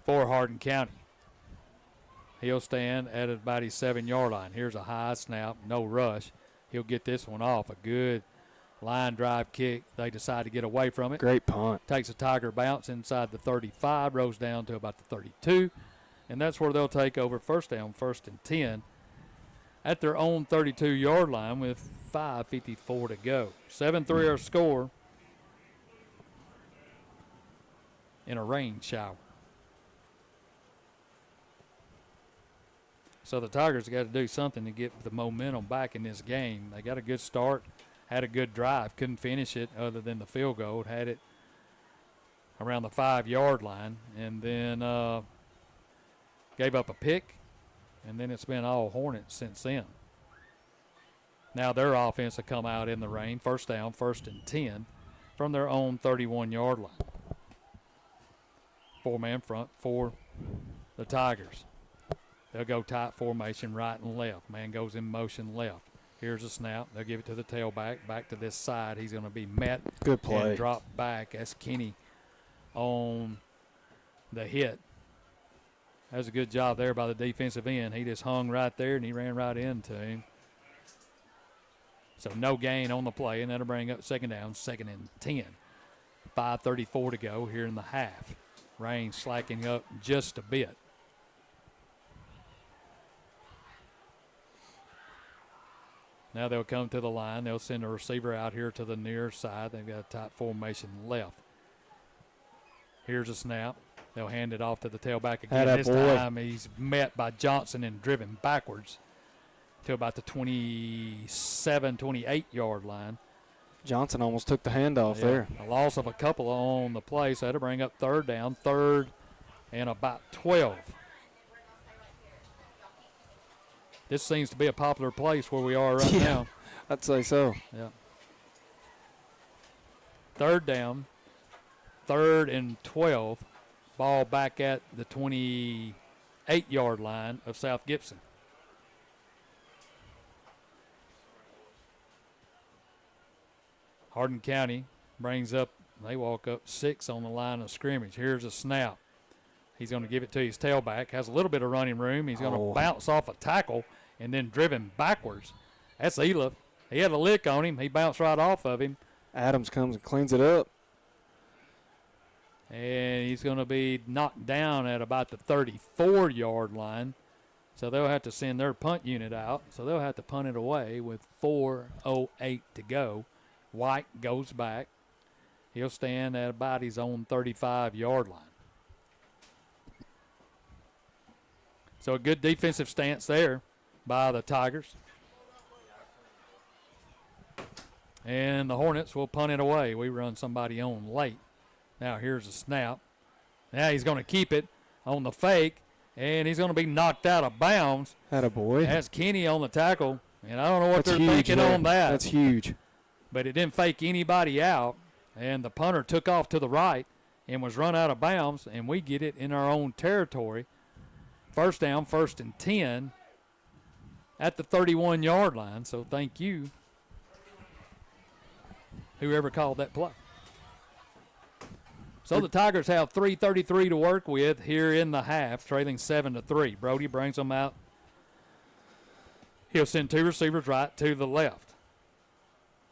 For Hardin County. He'll stand at about his 7-yard line. Here's a high snap, no rush. He'll get this one off. A good line drive kick. They decide to get away from it. Great punt. Takes a Tiger bounce inside the 35, rolls down to about the 32, and that's where they'll take over first down, 1st and 10, at their own 32-yard line with 5:54 to go. 7-3 our score in a rain shower. So the Tigers got to do something to get the momentum back in this game. They got a good start, had a good drive, couldn't finish it other than the field goal, had it around the 5-yard line, and then gave up a pick, and then it's been all Hornets since then. Now their offense will come out in the rain, first down, 1st and 10 from their own 31-yard line. 4-man front for the Tigers. They'll go tight formation right and left. Man goes in motion left. Here's a snap. They'll give it to the tailback. Back to this side. He's going to be met. Good play. And drop back. That's Kenny on the hit. That was a good job there by the defensive end. He just hung right there, and he ran right into him. So no gain on the play, and that'll bring up second down, 2nd and 10. 5:34 to go here in the half. Rain slacking up just a bit. Now they'll come to the line. They'll send a receiver out here to the near side. They've got a tight formation left. Here's a snap. They'll hand it off to the tailback again. This time he's met by Johnson and driven backwards to about the 27, 28-yard line. Johnson almost took the handoff there. A loss of a couple on the play, so that'll bring up 3rd down, 3rd and about 12. This seems to be a popular place where we are right now. I'd say so. Yeah. 3rd down, 3rd and 12. Ball back at the 28-yard line of South Gibson. Hardin County brings up, they walk up 6 on the line of scrimmage. Here's a snap. He's going to give it to his tailback. Has a little bit of running room. He's going to bounce off a tackle and then driven backwards. That's Elif. He had a lick on him. He bounced right off of him. Adams comes and cleans it up. And he's going to be knocked down at about the 34-yard line. So they'll have to send their punt unit out. So they'll have to punt it away with 4:08 to go. White goes back. He'll stand at about his own 35-yard line. So a good defensive stance there by the Tigers. And the Hornets will punt it away. We run somebody on late. Now here's a snap. Now he's going to keep it on the fake, and he's going to be knocked out of bounds. Attaboy. That's Kenny on the tackle, and I don't know what That's they're huge thinking there. on that. That's huge. But it didn't fake anybody out, and the punter took off to the right and was run out of bounds, and we get it in our own territory. First down, 1st and 10 at the 31-yard line, so thank you, whoever called that play. So the Tigers have 3:33 to work with here in the half, trailing 7-3. Brody brings them out. He'll send 2 receivers right to the left.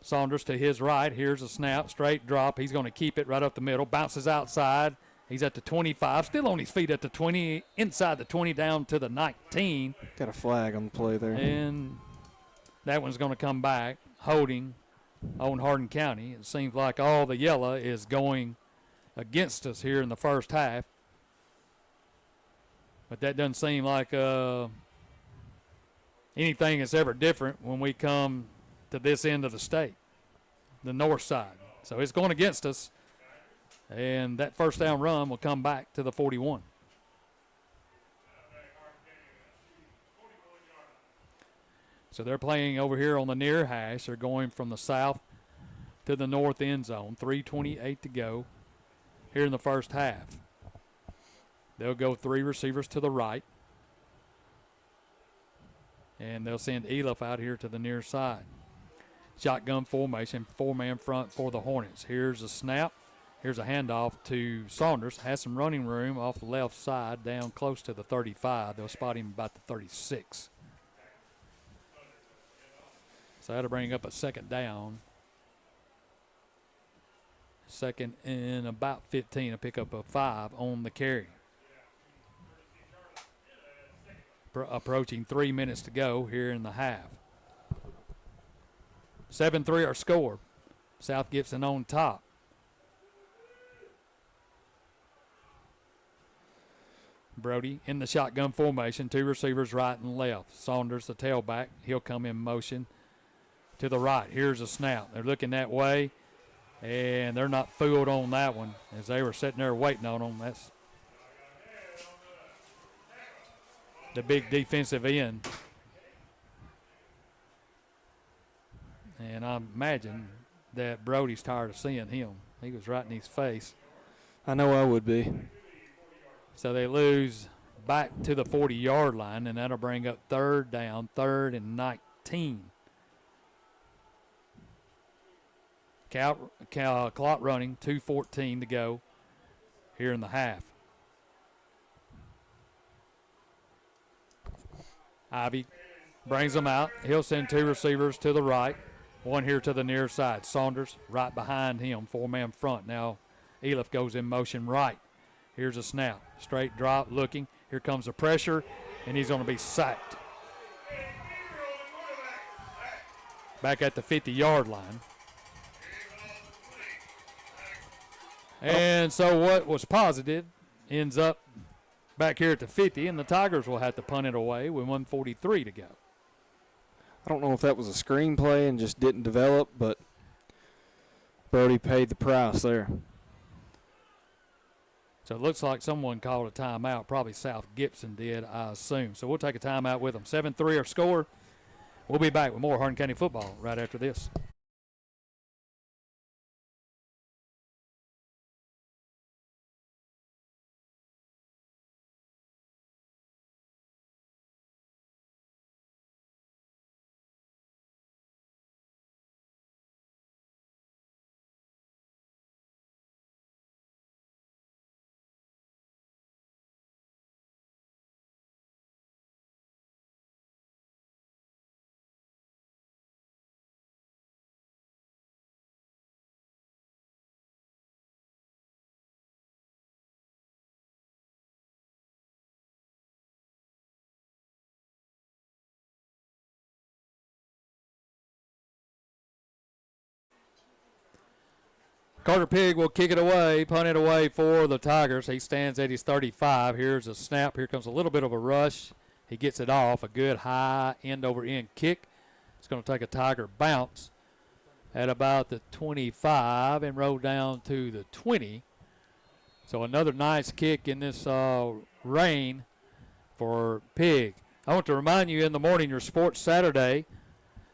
Saunders to his right. Here's a snap, straight drop. He's going to keep it right up the middle. Bounces outside. He's at the 25, still on his feet at the 20, inside the 20 down to the 19. Got a flag on the play there. And that one's going to come back, holding on Hardin County. It seems like all the yellow is going against us here in the first half. But that doesn't seem like anything that's ever different when we come to this end of the state, the north side. So it's going against us, and that first down run will come back to the 41. So they're playing over here on the near hash. They're going from the south to the north end zone. 3:28 to go here in the first half. They'll go 3 receivers to the right. And they'll send Elif out here to the near side. Shotgun formation, 4-man front for the Hornets. Here's a snap. Here's a handoff to Saunders. Has some running room off the left side down close to the 35. They'll spot him about the 36. So that'll bring up a second down. Second and about 15, a pickup of 5 on the carry. Approaching 3 minutes to go here in the half. 7-3 our score. South Gibson on top. Brody in the shotgun formation, 2 receivers right and left. Saunders, the tailback, he'll come in motion to the right. Here's a snap. They're looking that way, and they're not fooled on that one as they were sitting there waiting on them. That's the big defensive end. And I imagine that Brody's tired of seeing him. He was right in his face. I know I would be. So they lose back to the 40-yard line, and that'll bring up 3rd down, 3rd and 19. Clock running, 2:14 to go here in the half. Ivy brings them out. He'll send 2 receivers to the right, 1 here to the near side. Saunders right behind him, 4-man front. Now Elif goes in motion right. Here's a snap. Straight drop, looking. Here comes the pressure, and he's going to be sacked. Back at the 50-yard line. And so what was positive ends up back here at the 50, and the Tigers will have to punt it away with 1:43 to go. I don't know if that was a screenplay and just didn't develop, but Brody paid the price there. So it looks like someone called a timeout. Probably South Gibson did, I assume. So we'll take a timeout with them. 7-3 our score. We'll be back with more Hardin County football right after this. Carter Pigg will kick it away, punt it away for the Tigers. He stands at his 35. Here's a snap. Here comes a little bit of a rush. He gets it off. A good high end-over-end kick. It's going to take a Tiger bounce at about the 25 and roll down to the 20 So another nice kick in this rain for Pig. I want to remind you in the morning, your Sports Saturday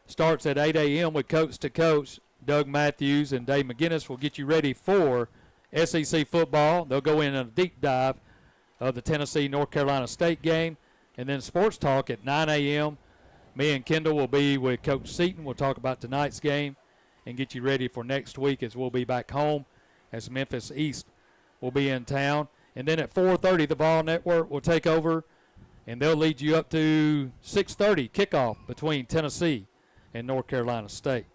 starts at 8 a.m. with Coach to Coach. Doug Matthews and Dave McGinnis will get you ready for SEC football. They'll go in a deep dive of the Tennessee-North Carolina State game. And then Sports Talk at 9 a.m. Me and Kendall will be with Coach Seaton. We'll talk about tonight's game and get you ready for next week as we'll be back home as Memphis East will be in town. And then at 4:30, the Vol Network will take over, and they'll lead you up to 6:30 kickoff between Tennessee and North Carolina State.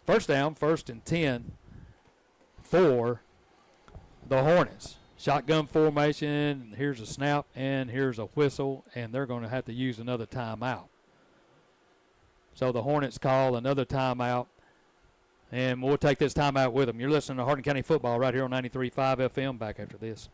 First down, 1st and 10 for the Hornets. Shotgun formation, here's a snap, and here's a whistle, and they're going to have to use another timeout. So the Hornets call another timeout, and we'll take this timeout with them. You're listening to Hardin County Football right here on 93.5 FM. Back after this.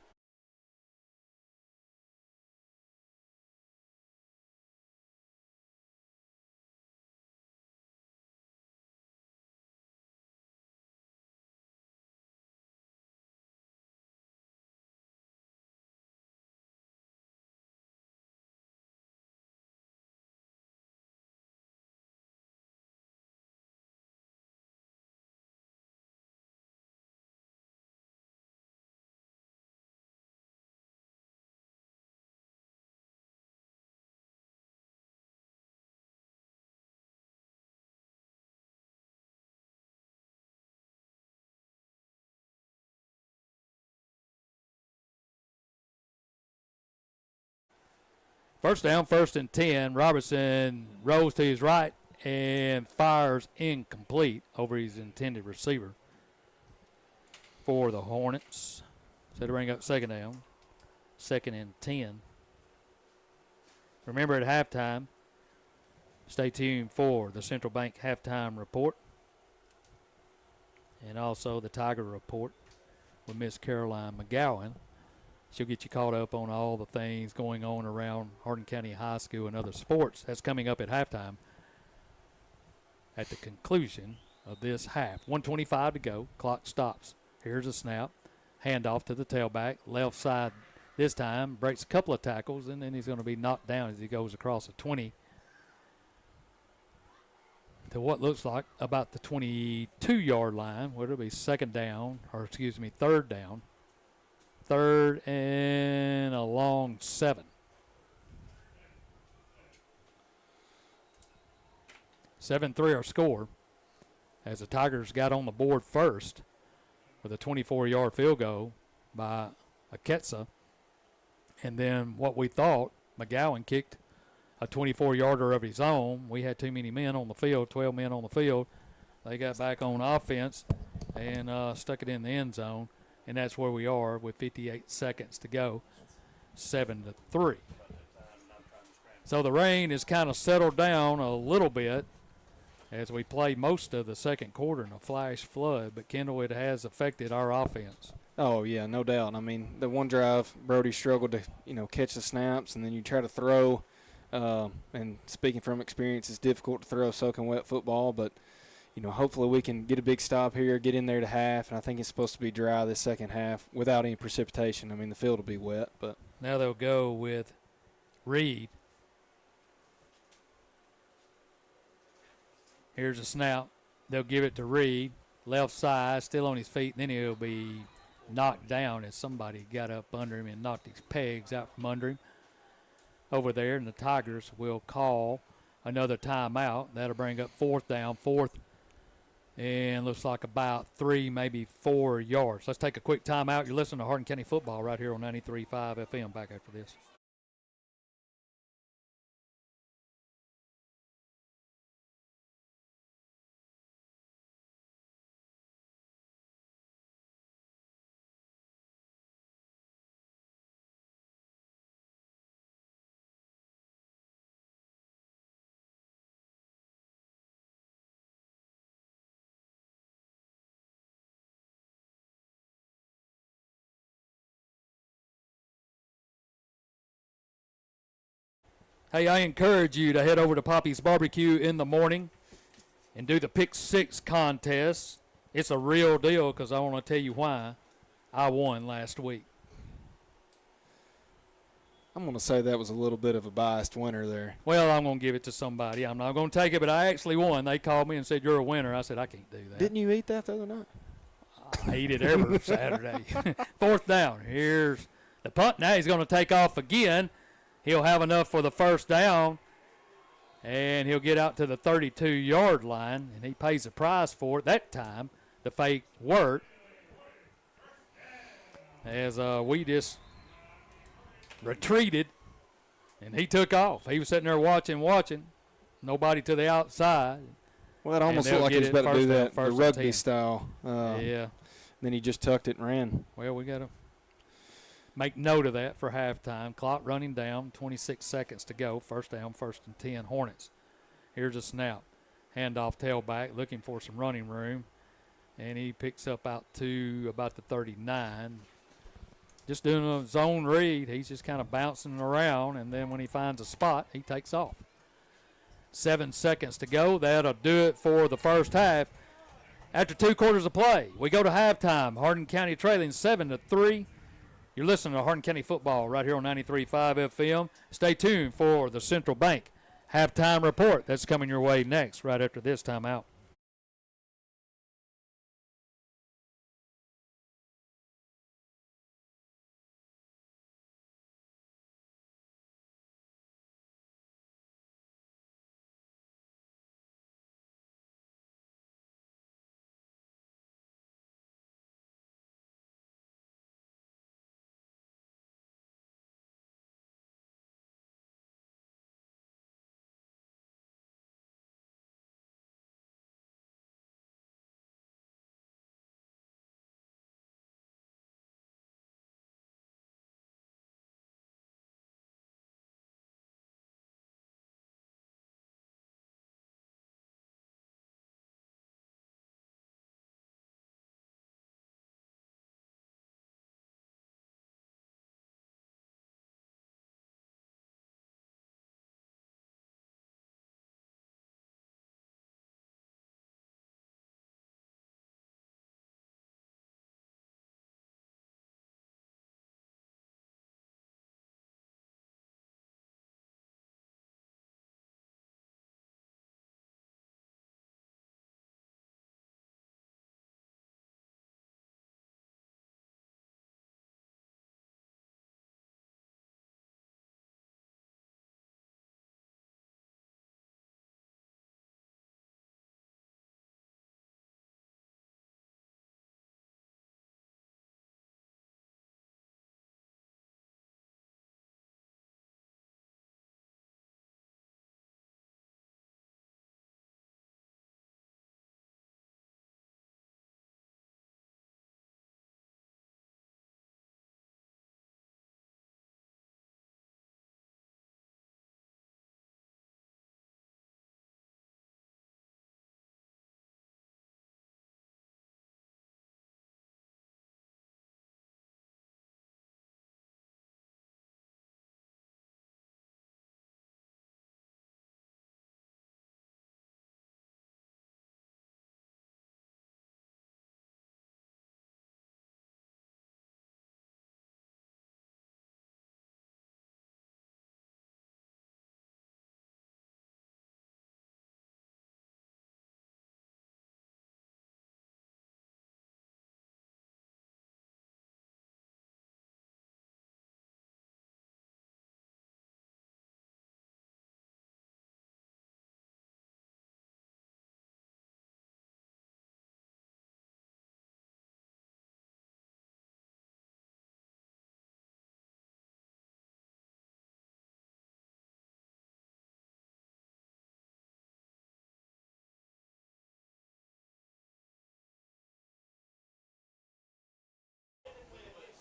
First down, 1st and 10. Robertson rolls to his right and fires incomplete over his intended receiver for the Hornets. So to bring up 2nd down, 2nd and 10. Remember at halftime, stay tuned for the Central Bank halftime report and also the Tiger report with Miss Caroline McGowan. She'll get you caught up on all the things going on around Hardin County High School and other sports. That's coming up at halftime at the conclusion of this half. 1:25 to go. Clock stops. Here's a snap. Handoff to the tailback. Left side this time. Breaks a couple of tackles, and then he's going to be knocked down as he goes across the 20 to what looks like about the 22-yard line, where it'll be 3rd down. 3rd and a long 7. 7-3 our score as the Tigers got on the board first with a 24-yard field goal by Aketsa. And then what we thought, McGowan kicked a 24-yarder of his own. We had too many men on the field, 12 men on the field. They got back on offense and stuck it in the end zone. And that's where we are with 58 seconds to go, 7-3. So the rain has kind of settled down a little bit as we play most of the second quarter in a flash flood. But, Kendall, it has affected our offense. Oh, yeah, no doubt. I mean, the one drive, Brody struggled to, catch the snaps, and then you try to throw. And speaking from experience, it's difficult to throw soaking wet football, but hopefully we can get a big stop here, get in there to half, and I think it's supposed to be dry this second half without any precipitation. I mean, the field will be wet, but. Now they'll go with Reed. Here's a snap. They'll give it to Reed. Left side, still on his feet, and then he'll be knocked down as somebody got up under him and knocked his pegs out from under him over there, and the Tigers will call another timeout. That'll bring up 4th down, 4th. And looks like about 3, maybe 4 yards. Let's take a quick timeout. You're listening to Hardin County Football right here on 93.5 FM. Back after this. Hey, I encourage you to head over to Poppy's Barbecue in the morning and do the Pick 6 contest. It's a real deal because I want to tell you why I won last week. I'm going to say that was a little bit of a biased winner there. Well, I'm going to give it to somebody. I'm not going to take it, but I actually won. They called me and said, you're a winner. I said, I can't do that. Didn't you eat that the other night? I eat it every Saturday. 4th down. Here's the punt. Now he's going to take off again. He'll have enough for the first down, and he'll get out to the 32-yard line, and he pays the price for it that time. The fake worked as we just retreated, and he took off. He was sitting there watching. Nobody to the outside. Well, it almost looked like he was about to do that, the rugby style. Yeah. Then he just tucked it and ran. Well, we got to make note of that for halftime. Clock running down, 26 seconds to go. First down, 1st and 10, Hornets. Here's a snap. Handoff tailback, looking for some running room. And he picks up out to about the 39. Just doing a zone read. He's just kind of bouncing around, and then when he finds a spot, he takes off. 7 seconds to go. That'll do it for the first half. After 2 quarters of play, we go to halftime. Hardin County trailing 7-3. You're listening to Hardin County football right here on 93.5 FM. Stay tuned for the Central Bank halftime report. That's coming your way next, right after this timeout.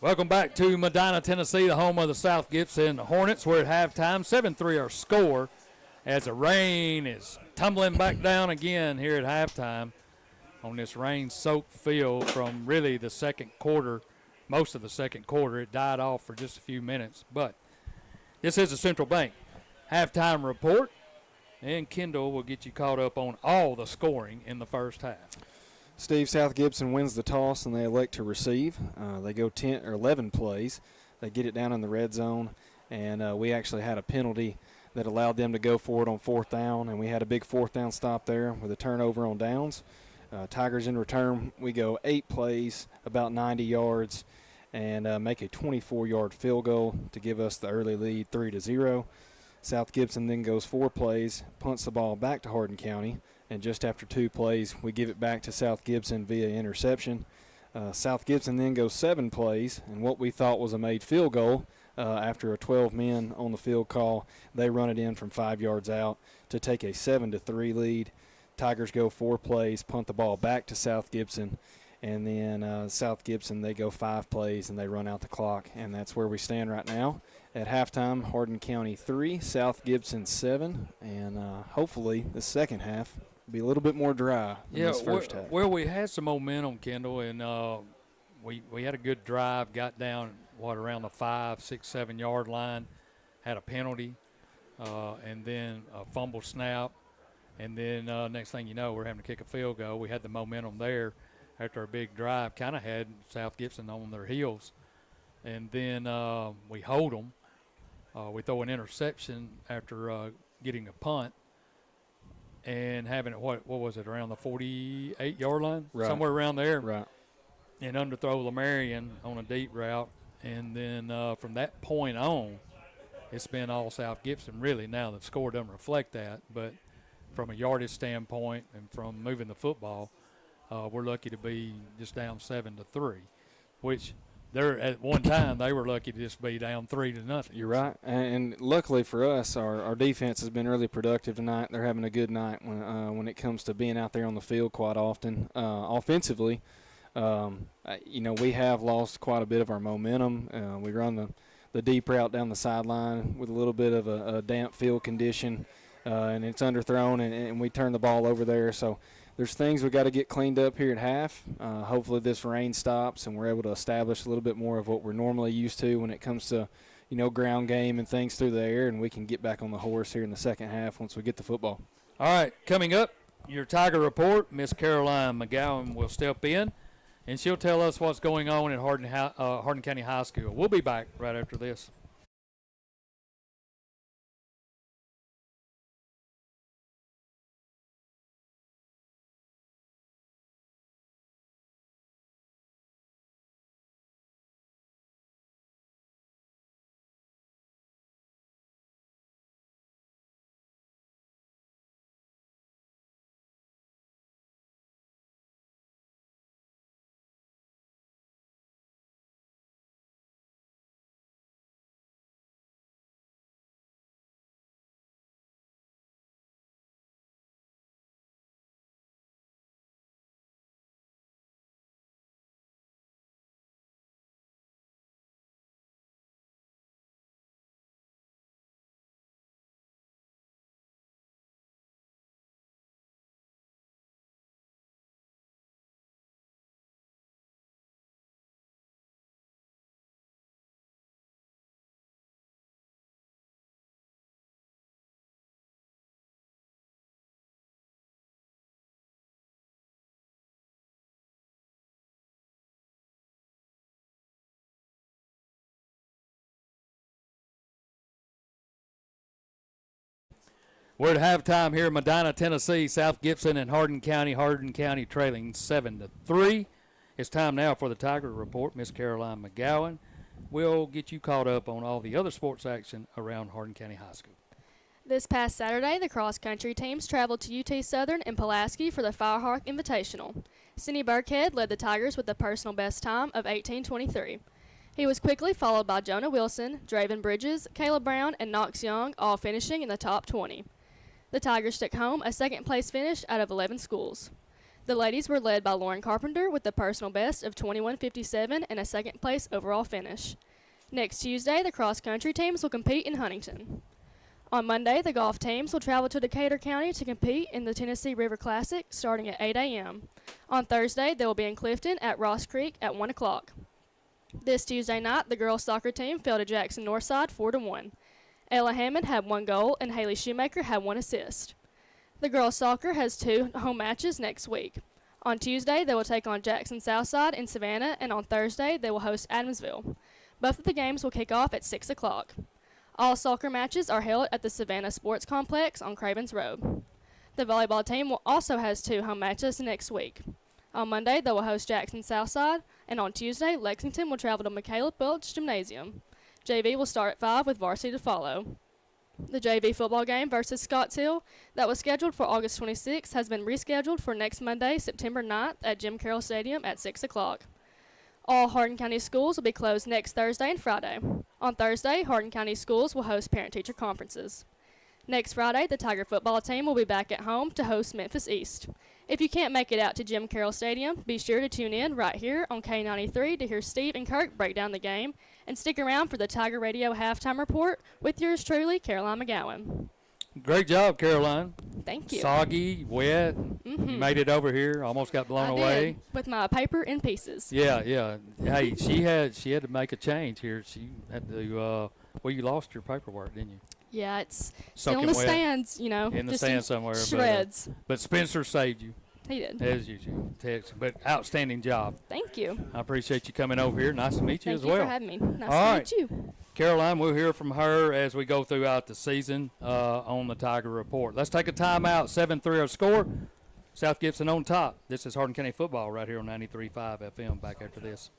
Welcome back to Medina, Tennessee, the home of the South Gibson Hornets. We're at halftime, 7-3 our score, as the rain is tumbling back down again here at halftime on this rain-soaked field from really the second quarter, most of the second quarter. It died off for just a few minutes, but this is the Central Bank halftime report, and Kendall will get you caught up on all the scoring in the first half. Steve, South Gibson wins the toss and they elect to receive. They go 10 or 11 plays. They get it down in the red zone. and we actually had a penalty that allowed them to go for it on 4th down, and we had a big 4th down stop there with a turnover on downs. Tigers in return, we go 8 plays, about 90 yards, and make a 24-yard field goal to give us the early lead 3-0. South Gibson then goes 4 plays, punts the ball back to Hardin County, and just after 2 plays, we give it back to South Gibson via interception. South Gibson then goes 7 plays, and what we thought was a made field goal, after a 12 men on the field call, they run it in from 5 yards out to take a 7-3 lead. Tigers go 4 plays, punt the ball back to South Gibson, and then South Gibson, they go 5 plays and they run out the clock, and that's where we stand right now. At halftime, Hardin County 3, South Gibson 7, and hopefully the second half will be a little bit more dry than this first half. Well, we had some momentum, Kendall, and we had a good drive, got down, around the 5, 6, 7 yard line, had a penalty, and then a fumble snap, and then next thing you know, we're having to kick a field goal. We had the momentum there after a big drive, kind of had South Gibson on their heels, and then we hold them. We throw an interception after getting a punt and having it, what was it, around the 48-yard line? Right. Somewhere around there. Right. And underthrow Lamarion on a deep route. And then from that point on, it's been all South Gibson, really. Now the score doesn't reflect that, but from a yardage standpoint and from moving the football, we're lucky to be just down 7-3, which they're at one time they were lucky to just be down 3-0. You're right, and luckily for us, our defense has been really productive tonight. They're having a good night when it comes to being out there on the field quite often. Offensively, we have lost quite a bit of our momentum. We run the deep route down the sideline with a little bit of a damp field condition, and it's underthrown, and we turn the ball over there. So there's things we got to get cleaned up here at half. Hopefully this rain stops and we're able to establish a little bit more of what we're normally used to when it comes to, ground game and things through the air, and we can get back on the horse here in the second half once we get the football. All right, coming up, your Tiger Report, Miss Caroline McGowan will step in, and she'll tell us what's going on at Hardin County High School. We'll be back right after this. We're at halftime here in Medina, Tennessee. South Gibson and Hardin County trailing 7-3. It's time now for the Tiger Report. Miss Caroline McGowan will get you caught up on all the other sports action around Hardin County High School. This past Saturday, the cross-country teams traveled to UT Southern in Pulaski for the Firehawk Invitational. Cindy Burkhead led the Tigers with a personal best time of 18:23. He was quickly followed by Jonah Wilson, Draven Bridges, Caleb Brown, and Knox Young, all finishing in the top 20. The Tigers took home a second-place finish out of 11 schools. The ladies were led by Lauren Carpenter with a personal best of 21:57 and a second-place overall finish. Next Tuesday, the cross-country teams will compete in Huntington. On Monday, the golf teams will travel to Decatur County to compete in the Tennessee River Classic starting at 8 a.m. On Thursday, they will be in Clifton at Ross Creek at 1 o'clock. This Tuesday night, the girls' soccer team fell to Jackson Northside 4-1. Ella Hammond had 1 goal and Haley Shoemaker had 1 assist. The girls' soccer has 2 home matches next week. On Tuesday, they will take on Jackson Southside in Savannah, and on Thursday, they will host Adamsville. Both of the games will kick off at 6 o'clock. All soccer matches are held at the Savannah Sports Complex on Cravens Road. The volleyball team also has 2 home matches next week. On Monday, they will host Jackson Southside, and on Tuesday, Lexington will travel to Michaela Welch Gymnasium. JV will start at 5 with varsity to follow. The JV football game versus Scotts Hill that was scheduled for August 26 has been rescheduled for next Monday, September 9th at Jim Carroll Stadium at 6 o'clock. All Hardin County schools will be closed next Thursday and Friday. On Thursday, Hardin County schools will host parent-teacher conferences. Next Friday, the Tiger football team will be back at home to host Memphis East. If you can't make it out to Jim Carroll Stadium, be sure to tune in right here on K93 to hear Steve and Kirk break down the game, and stick around for the Tiger Radio halftime report with yours truly, Caroline McGowan. Great job, Caroline. Thank you. Soggy, wet. You made it over here. Almost got blown away. Did, with my paper in pieces. Yeah, yeah. Hey, she had to make a change here. She had to. Well, you lost your paperwork, didn't you? Yeah, it's still Soaking in the wet. stands, you know. In the just stands somewhere. Shreds. But Spencer saved you, He did. as usual. But outstanding job. Thank you. I appreciate you coming over here. Nice to meet you Thank as you well. for having me. Nice All to right. meet you. Caroline, we'll hear from her as we go throughout the season on the Tiger Report. Let's take a timeout. 7-3 score. South Gibson on top. This is Hardin County football right here on 93.5 FM. Back after this.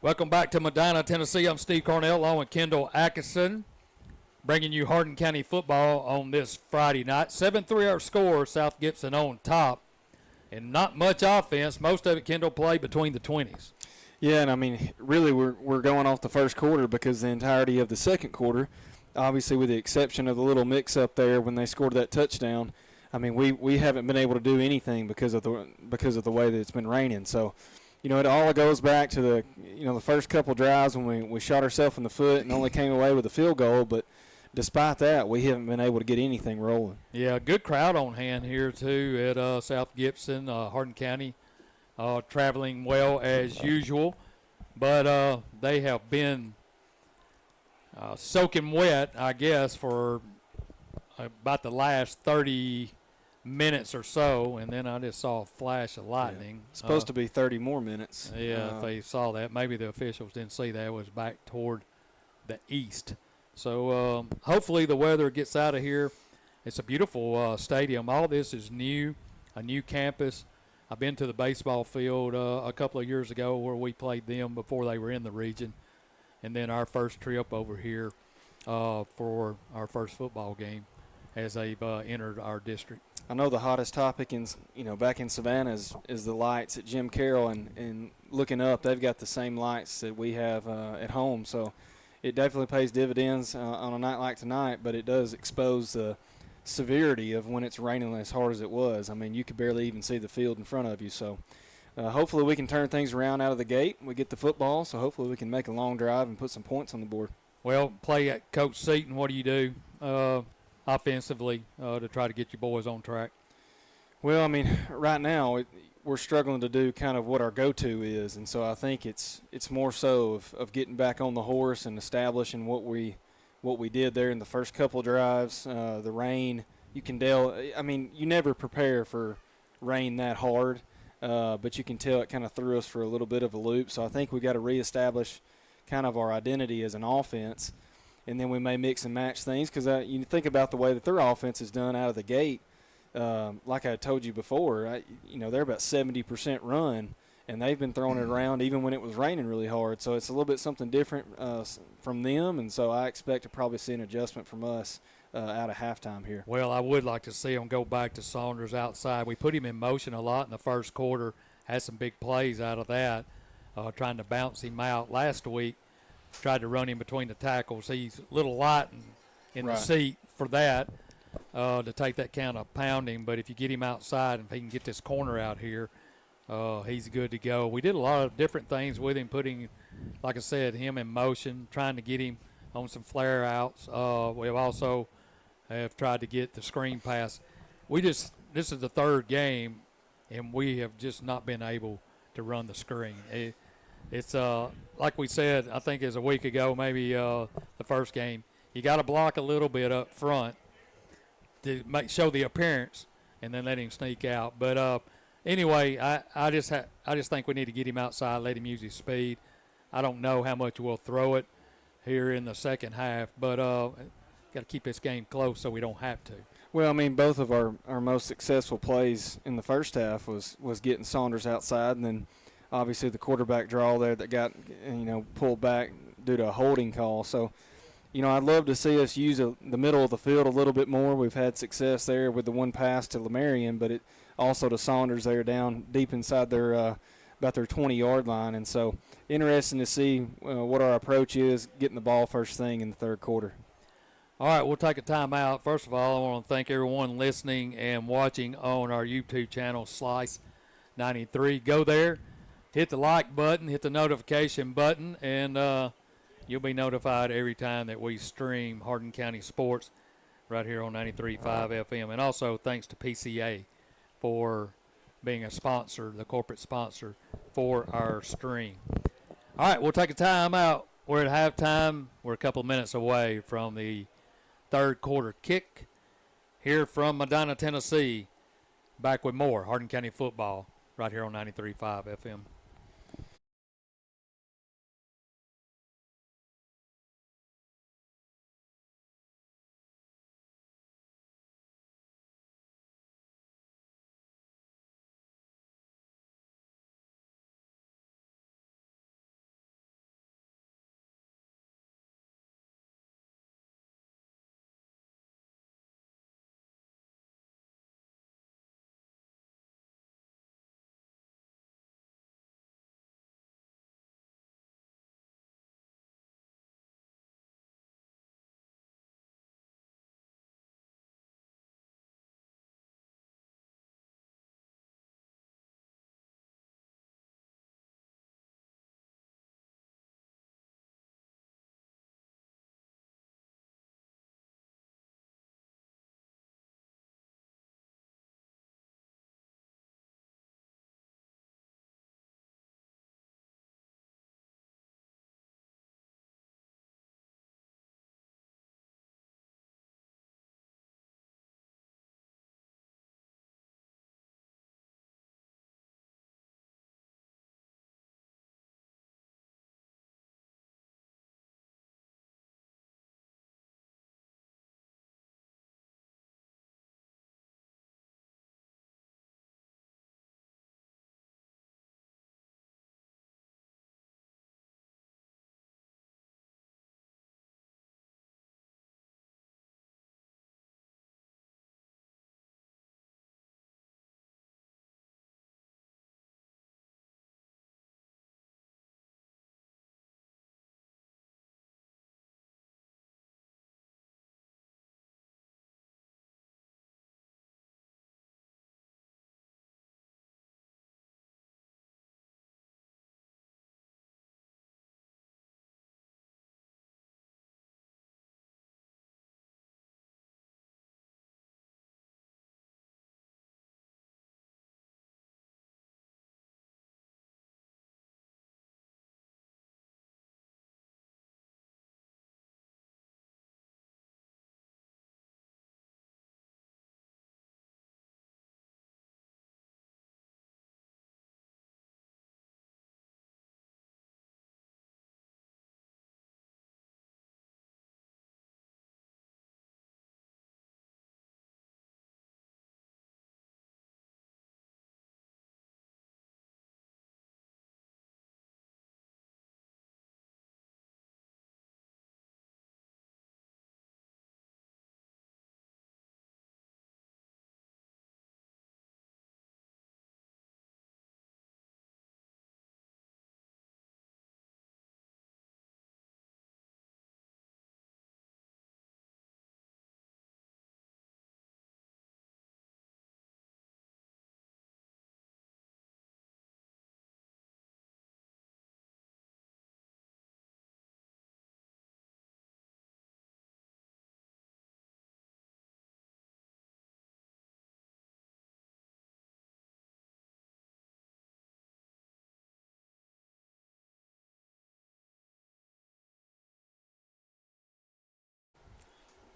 Welcome back to Medina, Tennessee. I'm Steve Cornell along with Kendall Atkinson, bringing you Hardin County football on this Friday night. 7-3 our score, South Gibson on top. And not much offense. Most of it, Kendall, played between the 20s. Yeah, and I mean, really we're going off the first quarter because the entirety of the second quarter, obviously with the exception of the little mix-up there when they scored that touchdown, I mean, we haven't been able to do anything because of the way that it's been raining. So, you know, it all goes back to the first couple drives when we shot ourselves in the foot and only came away with a field goal. But despite that, we haven't been able to get anything rolling. Yeah, good crowd on hand here too at South Gibson, Hardin County, traveling well as usual. But they have been soaking wet, I guess, for about the last 30 minutes or so, and then I just saw a flash of lightning. Yeah. Supposed to be 30 more minutes. Yeah, if they saw that. Maybe the officials didn't see that. It was back toward the east. So hopefully the weather gets out of here. It's a beautiful stadium. All this is new, a new campus. I've been to the baseball field a couple of years ago where we played them before they were in the region, and then our first trip over here for our first football game as they've entered our district. I know the hottest topic back in Savannah is the lights at Jim Carroll, and looking up, they've got the same lights that we have at home. So it definitely pays dividends on a night like tonight, but it does expose the severity of when it's raining as hard as it was. I mean, you could barely even see the field in front of you. So hopefully we can turn things around out of the gate. We get the football, so hopefully we can make a long drive and put some points on the board. Well, play at Coach Seaton. What do you do offensively to try to get your boys on track? Well, I mean, right now we're struggling to do kind of what our go-to is, and so I think it's more so of getting back on the horse and establishing what we did there in the first couple drives. The rain, you can tell. I mean, you never prepare for rain that hard, but you can tell it kind of threw us for a little bit of a loop. So I think we got to reestablish kind of our identity as an offense. And then we may mix and match things because you think about the way that their offense is done out of the gate. Like I told you before, they're about 70% run, and they've been throwing it around even when it was raining really hard. So it's a little bit something different from them, and so I expect to probably see an adjustment from us out of halftime here. Well, I would like to see them go back to Saunders outside. We put him in motion a lot in the first quarter, had some big plays out of that, trying to bounce him out last week. Tried to run him between the tackles. He's a little light in the seat for that, to take that kind of pounding. But if you get him outside and if he can get this corner out here, he's good to go. We did a lot of different things with him, putting, like I said, him in motion, trying to get him on some flare outs. We've also have tried to get the screen pass. This is the third game, and we have just not been able to run the screen. It's like we said, I think it was a week ago, maybe the first game. You got to block a little bit up front to show the appearance, and then let him sneak out. But anyway, I just think we need to get him outside, let him use his speed. I don't know how much we'll throw it here in the second half, but got to keep this game close so we don't have to. Well, I mean, both of our most successful plays in the first half was getting Saunders outside, and then obviously the quarterback draw there that got pulled back due to a holding call. So, I'd love to see us use the middle of the field a little bit more. We've had success there with the one pass to Lamarion, but it also to Saunders there down deep inside their about their 20-yard line. And so interesting to see what our approach is, getting the ball first thing in the third quarter. All right, we'll take a timeout. First of all, I want to thank everyone listening and watching on our YouTube channel, Slice 93. Go there. Hit the like button, hit the notification button, and you'll be notified every time that we stream Hardin County Sports right here on 93.5 FM. And also thanks to PCA for being a sponsor, the corporate sponsor for our stream. All right, we'll take a time out. We're at halftime. We're a couple of minutes away from the third quarter kick here from Medina, Tennessee. Back with more Hardin County football right here on 93.5 FM.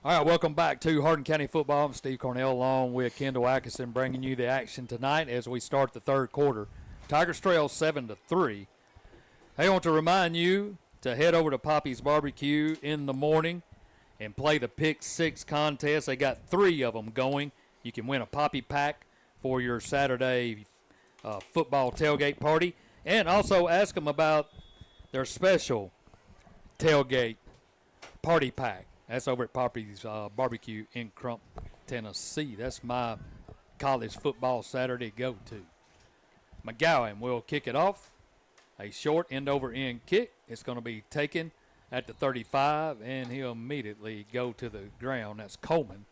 All right, welcome back to Hardin County Football. I'm Steve Cornell along with Kendall Atkinson bringing you the action tonight as we start the third quarter. Tigers trail 7-3. I want to remind you to head over to Poppy's Barbecue in the morning and play the Pick 6 contest. They got 3 of them going. You can win a Poppy pack for your Saturday football tailgate party. And also ask them about their special tailgate party pack. That's over at Poppy's Barbecue in Crump, Tennessee. That's my college football Saturday go-to. McGowan will kick it off. A short end-over-end kick. It's going to be taken at the 35, and he'll immediately go to the ground. That's Coleman.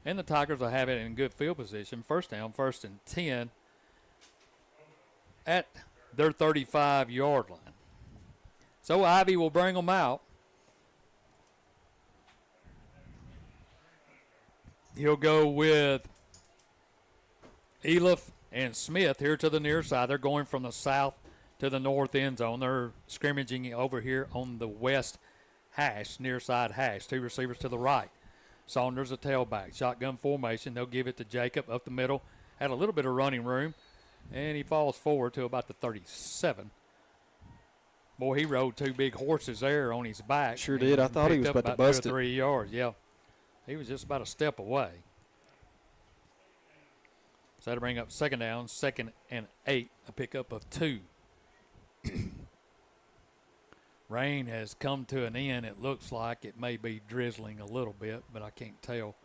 And the Tigers will have it in good field position. First down, 1st and 10 at their 35-yard line. So Ivy will bring them out. He'll go with Eliff and Smith here to the near side. They're going from the south to the north end zone. They're scrimmaging over here on the west hash, near side hash. 2 receivers to the right. Saunders a tailback. Shotgun formation. They'll give it to Jacob up the middle. Had a little bit of running room, and he falls forward to about the 37. Boy, he rode 2 big horses there on his back. Sure did. I thought he was about to bust it. 3 yards, yeah. He was just about a step away. So that'll bring up 2nd down, 2nd and 8, a pickup of 2. Rain has come to an end. It looks like it may be drizzling a little bit, but I can't tell.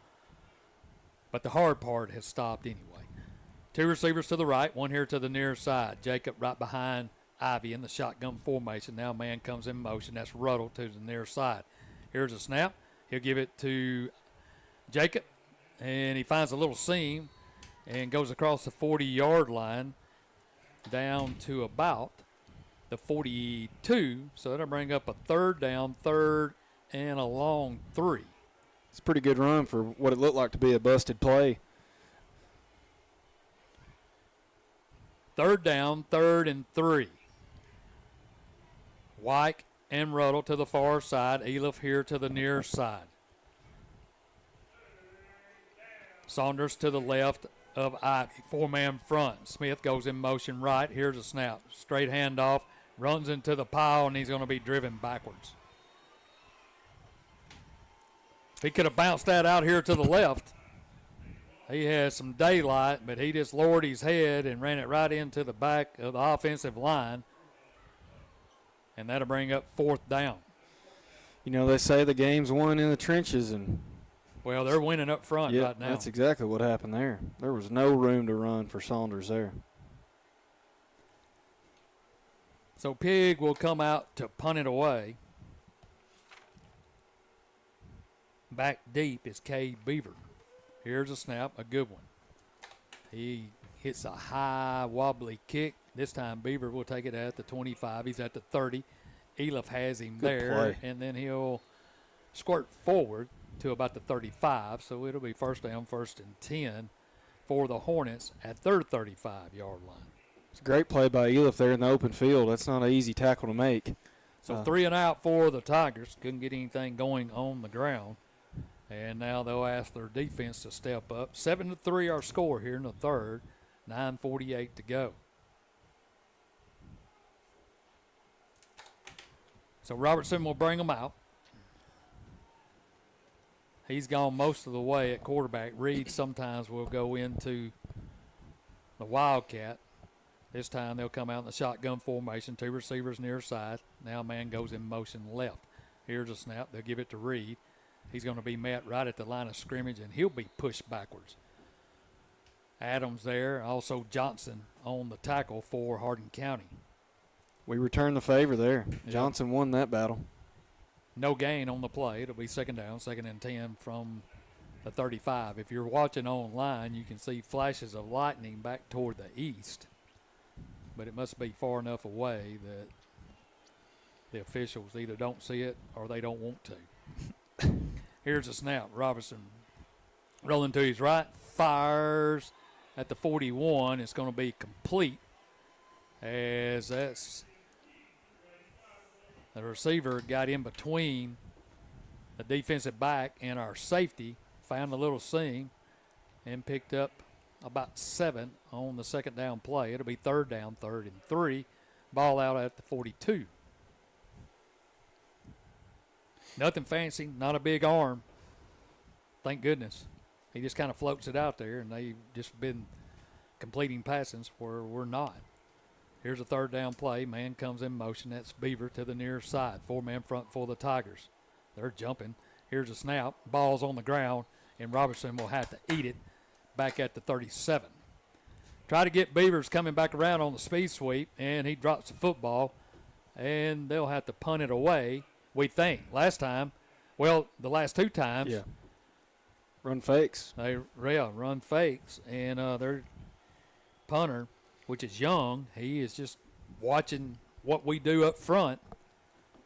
But the hard part has stopped anyway. 2 receivers to the right, 1 here to the near side. Jacob right behind Ivy in the shotgun formation. Now man comes in motion. That's Ruddle to the near side. Here's a snap. He'll give it to Jacob, and he finds a little seam and goes across the 40-yard line down to about the 42. So that'll bring up a 3rd down, 3rd and a long 3. It's a pretty good run for what it looked like to be a busted play. 3rd down, 3rd and 3. Wyke and Ruddle to the far side. Eliff here to the near side. Saunders to the left of Ivy. 4-man front. Smith goes in motion right. Here's a snap. Straight handoff. Runs into the pile, and he's going to be driven backwards. He could have bounced that out here to the left. He has some daylight, but he just lowered his head and ran it right into the back of the offensive line. And that'll bring up 4th down. You know, they say the game's won in the trenches, and well, they're winning up front right now. That's exactly what happened there. There was no room to run for Saunders there. So Pig will come out to punt it away. Back deep is Cade Beaver. Here's a snap, a good one. He hits a high, wobbly kick. This time Beaver will take it at the 25. He's at the 30. Eliff has him there, play. And then he'll squirt forward to about the 35. So it'll be 1st down, 1st and 10 for the Hornets at their 35-yard line. It's a great play by Eliff there in the open field. That's not an easy tackle to make. So 3 and out for the Tigers. Couldn't get anything going on the ground. And now they'll ask their defense to step up. 7-3 our score here in the 3rd. 9:48 to go. So Robertson will bring them out. He's gone most of the way at quarterback. Reed sometimes will go into the Wildcat. This time they'll come out in the shotgun formation. 2 receivers near side. Now man goes in motion left. Here's a snap. They'll give it to Reed. He's going to be met right at the line of scrimmage, and he'll be pushed backwards. Adams there. Also Johnson on the tackle for Hardin County. We return the favor there. Yep. Johnson won that battle. No gain on the play. It'll be 2nd down, 2nd and 10 from the 35. If you're watching online, you can see flashes of lightning back toward the east. But it must be far enough away that the officials either don't see it or they don't want to. Here's a snap. Robertson rolling to his right, fires at the 41. It's going to be complete, as that's the receiver got in between The defensive back and our safety found a little seam and picked up about 7 on the second down play. It'll be third down, 3rd and 3. Ball out at the 42. Nothing fancy, not a big arm. Thank goodness. He just kind of floats it out there, and they've just been completing passes where we're not. Here's a third down play. Man comes in motion. That's Beaver to the near side. 4-man front for the Tigers. They're jumping. Here's a snap. Ball's on the ground, and Robertson will have to eat it back at the 37. Try to get Beavers coming back around on the speed sweep, and he drops the football, and they'll have to punt it away, we think. Last time, well, the last 2 times. Yeah. Run fakes. They run fakes, and their punter, which is Young, he is just watching what we do up front.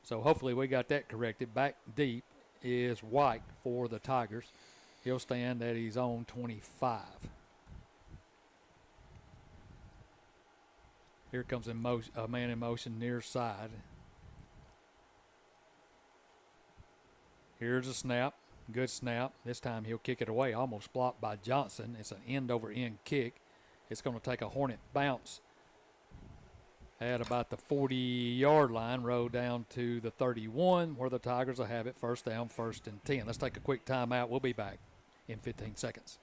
So hopefully we got that corrected. Back deep is White for the Tigers. He'll stand at his own 25. Here comes a man in motion near side. Here's a snap. Good snap. This time he'll kick it away. Almost blocked by Johnson. It's an end-over-end kick. It's going to take a Hornet bounce at about the 40-yard line, roll down to the 31, where the Tigers will have it first down, 1st and 10. Let's take a quick timeout. We'll be back in 15 seconds.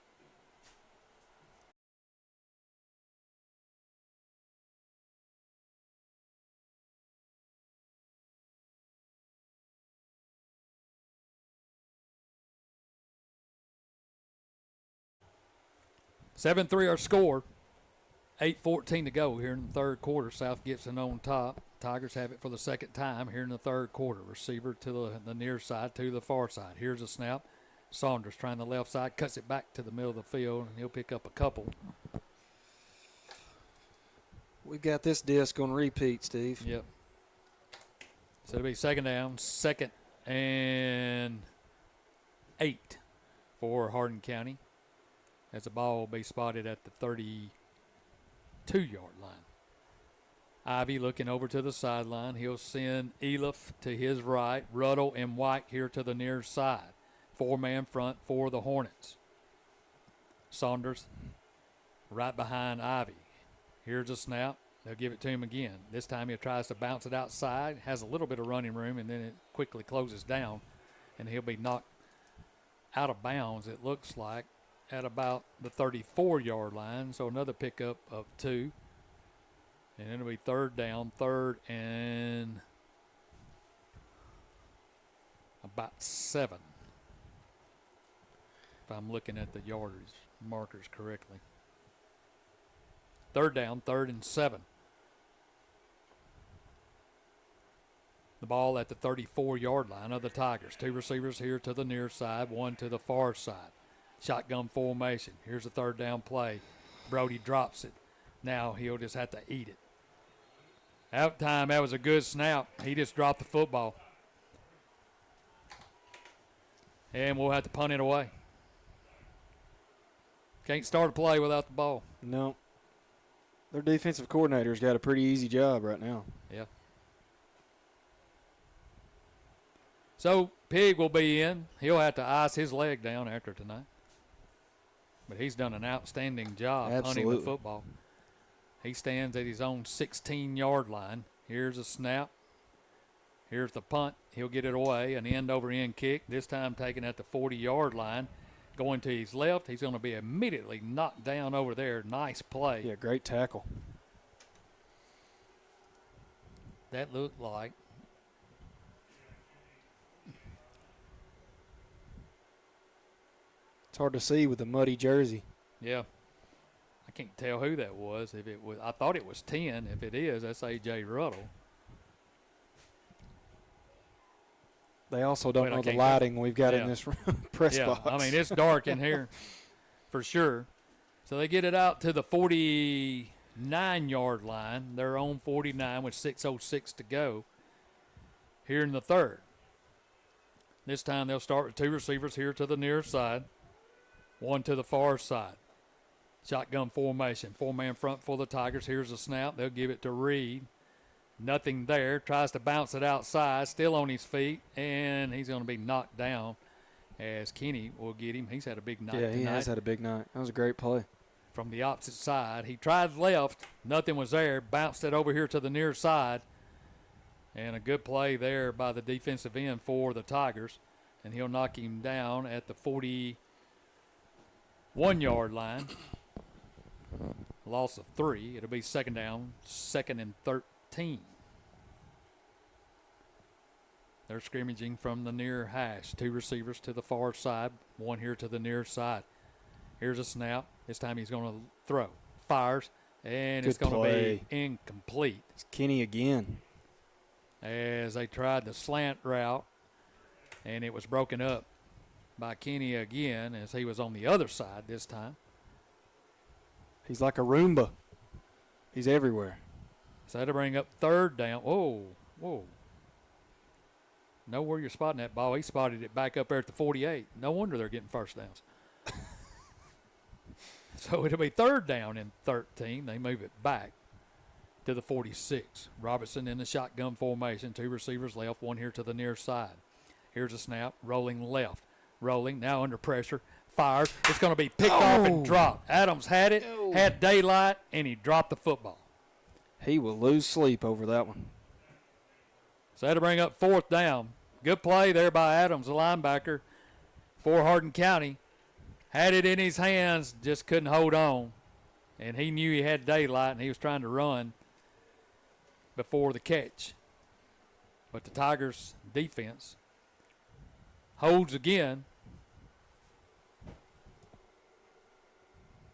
Seven 3 our score. 8:14 to go here in the third quarter. South Gibson on top. Tigers have it for the second time here in the third quarter. Receiver to the near side, to the far side. Here's a snap. Saunders trying the left side, cuts it back to the middle of the field, and he'll pick up a couple. We've got this disc on repeat, Steve. Yep. So it'll be second down, 2nd and 8 for Hardin County, as the ball will be spotted at the 32-yard line. Ivy looking over to the sideline. He'll send Eliff to his right. Ruddle and White here to the near side. 4-man front for the Hornets. Saunders right behind Ivy. Here's a snap. They'll give it to him again. This time he tries to bounce it outside. Has a little bit of running room, and then it quickly closes down, and he'll be knocked out of bounds, it looks like, at about the 34-yard line. So another pickup of 2. And it'll be third down, 3rd and about 7. If I'm looking at the yardage markers correctly. Third down, 3rd and 7. The ball at the 34-yard line of the Tigers. 2 receivers here to the near side, 1 to the far side. Shotgun formation. Here's a third down play. Brody drops it. Now he'll just have to eat it. That time, that was a good snap. He just dropped the football. And we'll have to punt it away. Can't start a play without the ball. No. Their defensive coordinator's got a pretty easy job right now. Yeah. So Pig will be in. He'll have to ice his leg down after tonight. But he's done an outstanding job hunting the football. He stands at his own 16-yard line. Here's a snap. Here's the punt. He'll get it away. An end-over-end kick, this time taken at the 40-yard line. Going to his left. He's going to be immediately knocked down over there. Nice play. Yeah, great tackle. That looked like it's hard to see with a muddy jersey. Yeah. I can't tell who that was. If it was, I thought it was 10. If it is, that's A.J. Ruddle. They also don't know the lighting we've got in this press box. I mean, it's dark in here for sure. So they get it out to the 49-yard line, their own 49 with 6:06 to go here in the third. This time they'll start with 2 receivers here to the near side, 1 to the far side. Shotgun formation, 4-man front for the Tigers. Here's a snap. They'll give it to Reed. Nothing there. Tries to bounce it outside. Still on his feet. And he's going to be knocked down as Kenny will get him. He's had a big night tonight. Yeah, he has had a big night. That was a great play. From the opposite side. He tried left. Nothing was there. Bounced it over here to the near side. And a good play there by the defensive end for the Tigers. And he'll knock him down at the 41-yard line. Loss of 3. It'll be second down, 2nd and 13. They're scrimmaging from the near hash. 2 receivers to the far side, 1 here to the near side. Here's a snap. This time he's going to throw. Fires, and Good it's going to play. be incomplete. It's Kenny again. As they tried the slant route, and it was broken up by Kenny again as he was on the other side this time. He's like a Roomba. He's everywhere. So that'll bring up third down. Whoa. Know where you're spotting that ball. He spotted it back up there at the 48. No wonder they're getting first downs. So it'll be third down and 13. They move it back to the 46. Robertson in the shotgun formation. 2 receivers left, 1 here to the near side. Here's a snap, rolling left. Rolling, now under pressure. Fires. It's going to be picked off and dropped. Adams had it, had daylight, and he dropped the football. He will lose sleep over that one. So that'll bring up 4th down. Good play there by Adams, the linebacker for Hardin County. Had it in his hands, just couldn't hold on. And he knew he had daylight, and he was trying to run before the catch. But the Tigers' defense holds again.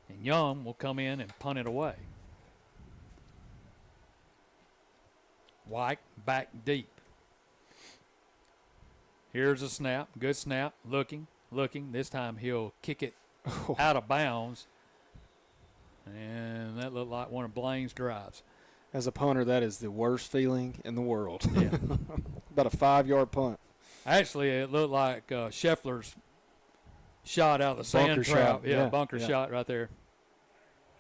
And Young will come in and punt it away. White back deep. Here's a snap. Good snap. Looking. This time he'll kick it out of bounds. And that looked like one of Blaine's drives. As a punter, that is the worst feeling in the world. Yeah. About a 5-yard punt. Actually, it looked like Scheffler's shot out of the sand Bunker trap. shot. Yeah, Yeah, bunker yeah. shot right there.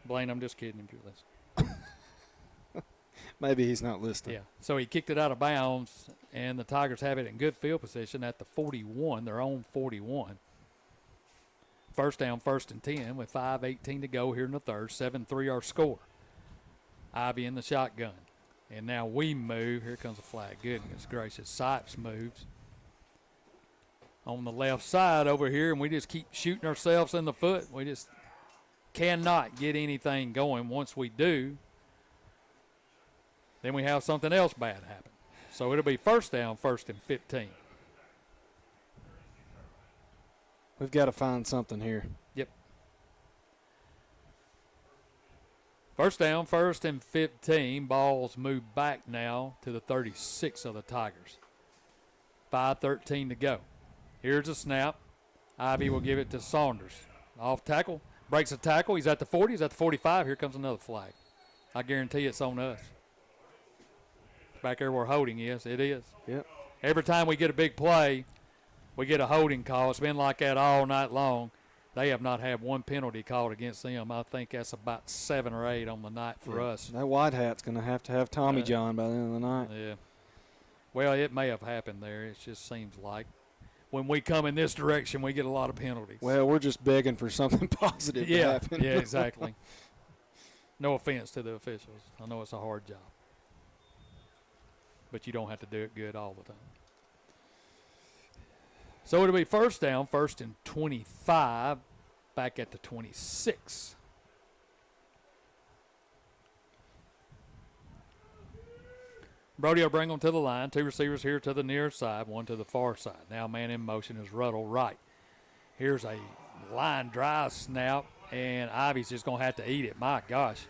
Blaine, I'm just kidding if you're listening. Maybe he's not listening. Yeah. So he kicked it out of bounds, and the Tigers have it in good field position at the 41, their own 41. First down, 1st and 10 with 5:18 to go here in the third. 7-3 our score. Ivy in the shotgun. And now we move. Here comes a flag. Goodness gracious. Sipes moves on the left side over here, and we just keep shooting ourselves in the foot. We just cannot get anything going. Once we do, then we have something else bad happen. So it'll be first down, 1st and 15. We've got to find something here. Yep. First down, 1st and 15. Balls move back now to the 36 of the Tigers. 5:13 to go. Here's a snap. Ivy will give it to Saunders. Off tackle. Breaks a tackle. He's at the 40. He's at the 45. Here comes another flag. I guarantee it's on us. Back there where holding is. It is. Yep. Every time we get a big play, we get a holding call. It's been like that all night long. They have not had one penalty called against them. I think that's about 7 or 8 on the night for us. That white hat's going to have Tommy John by the end of the night. Yeah. Well, it may have happened there. It just seems like when we come in this direction, we get a lot of penalties. Well, we're just begging for something positive to happen. Yeah, exactly. No offense to the officials. I know it's a hard job. But you don't have to do it good all the time. So it'll be first down, 1st and 25, back at the 26. Brody will bring them to the line. 2 receivers here to the near side, 1 to the far side. Now man in motion is Ruddle right. Here's a line drive snap, and Ivy's just going to have to eat it. My gosh.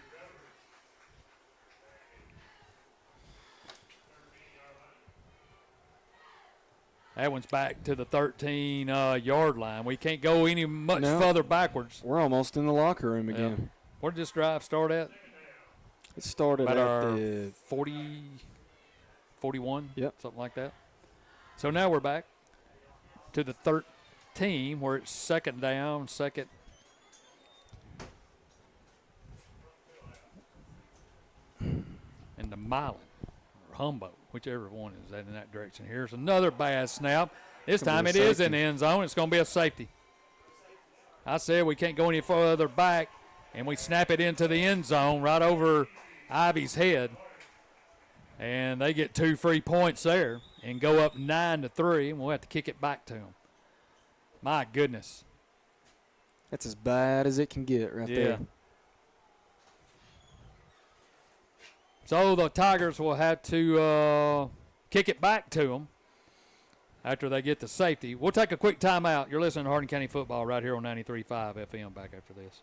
That one's back to the 13-yard line. We can't go any much further backwards. We're almost in the locker room again. Yeah. Where did this drive start at? It started About at our the 40, 41, Yep. something like that. So now we're back to the 13, where it's second down, second. And the Milan. Humboldt, whichever one is that in that direction. Here's another bad snap. This Gonna time be it a is in the safety. end zone. It's going to be a safety. I said we can't go any further back, and we snap it into the end zone right over Ivy's head. And they get 2 free points there and go up 9-3, and we'll have to kick it back to them. My goodness. That's as bad as it can get right there. So the Tigers will have to kick it back to them after they get the safety. We'll take a quick timeout. You're listening to Hardin County Football right here on 93.5 FM. Back after this.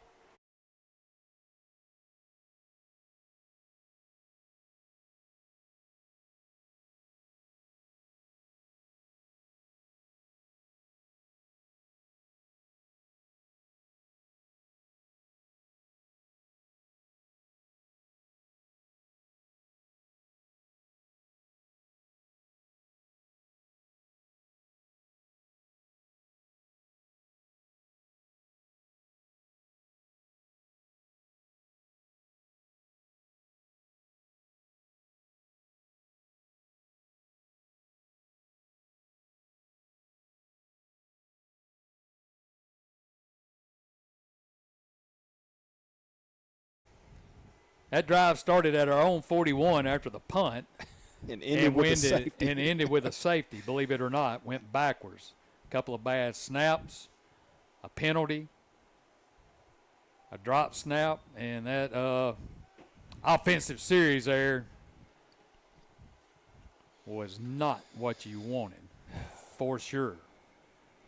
That drive started at our own 41 after the punt. And ended with a safety. And ended with a safety, believe it or not. Went backwards. A couple of bad snaps, a penalty, a drop snap, and that offensive series there was not what you wanted, for sure.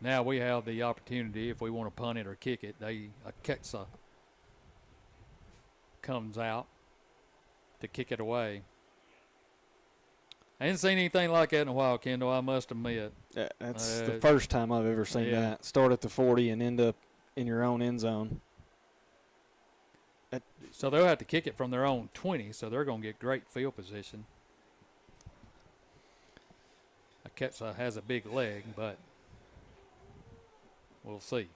Now we have the opportunity, if we want to punt it or kick it, a Ketsa comes out to kick it away. I ain't seen anything like that in a while, Kendall, I must admit. Yeah, that's the first time I've ever seen that. Start at the 40 and end up in your own end zone. So they'll have to kick it from their own 20, so they're going to get great field position. Ketsa has a big leg, but we'll see.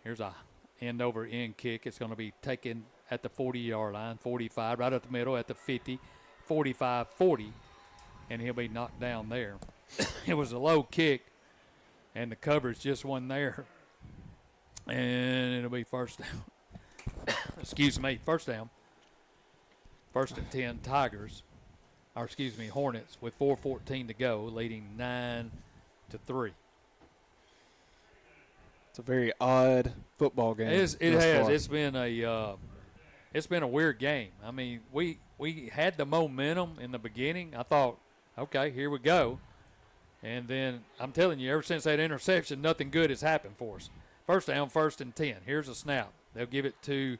Here's a end over end kick. It's going to be taken at the 40-yard line, 45, right up the middle at the 50, 45, 40, and he'll be knocked down there. It was a low kick, and the coverage just wasn't there. And it'll be first down. Excuse me, first down. 1st and 10 Tigers, or excuse me, Hornets with 4:14 to go, leading 9-3. It's a very odd football game. It thus has. far. It's been a weird game. I mean, we had the momentum in the beginning. I thought, okay, here we go. And then I'm telling you, ever since that interception, nothing good has happened for us. First down, 1st and 10. Here's a snap. They'll give it to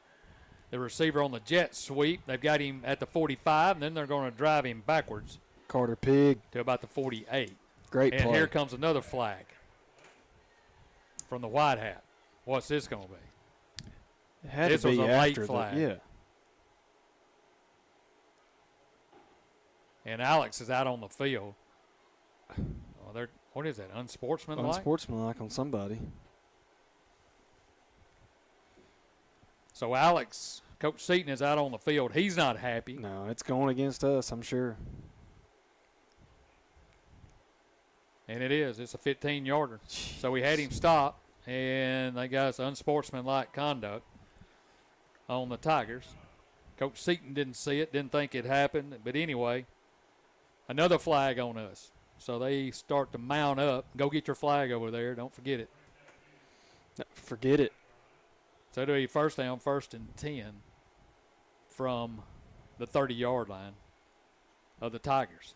the receiver on the jet sweep. They've got him at the 45, and then they're going to drive him backwards Carter Pig. to about the 48. Great And play. here comes another flag from the white hat. What's this going to be? It had This to be was a late after flag. Yeah. And Alex is out on the field. Oh, what is that, unsportsmanlike? Unsportsmanlike on somebody. So Alex, Coach Seaton is out on the field. He's not happy. No, it's going against us, I'm sure. And it is. It's a 15-yarder. So we had him stop, and they got us unsportsmanlike conduct on the Tigers. Coach Seaton didn't see it, didn't think it happened. But anyway, another flag on us. So they start to mount up. Go get your flag over there. Don't forget it. Forget it. So it'll be first down, 1st and 10 from the 30-yard line of the Tigers.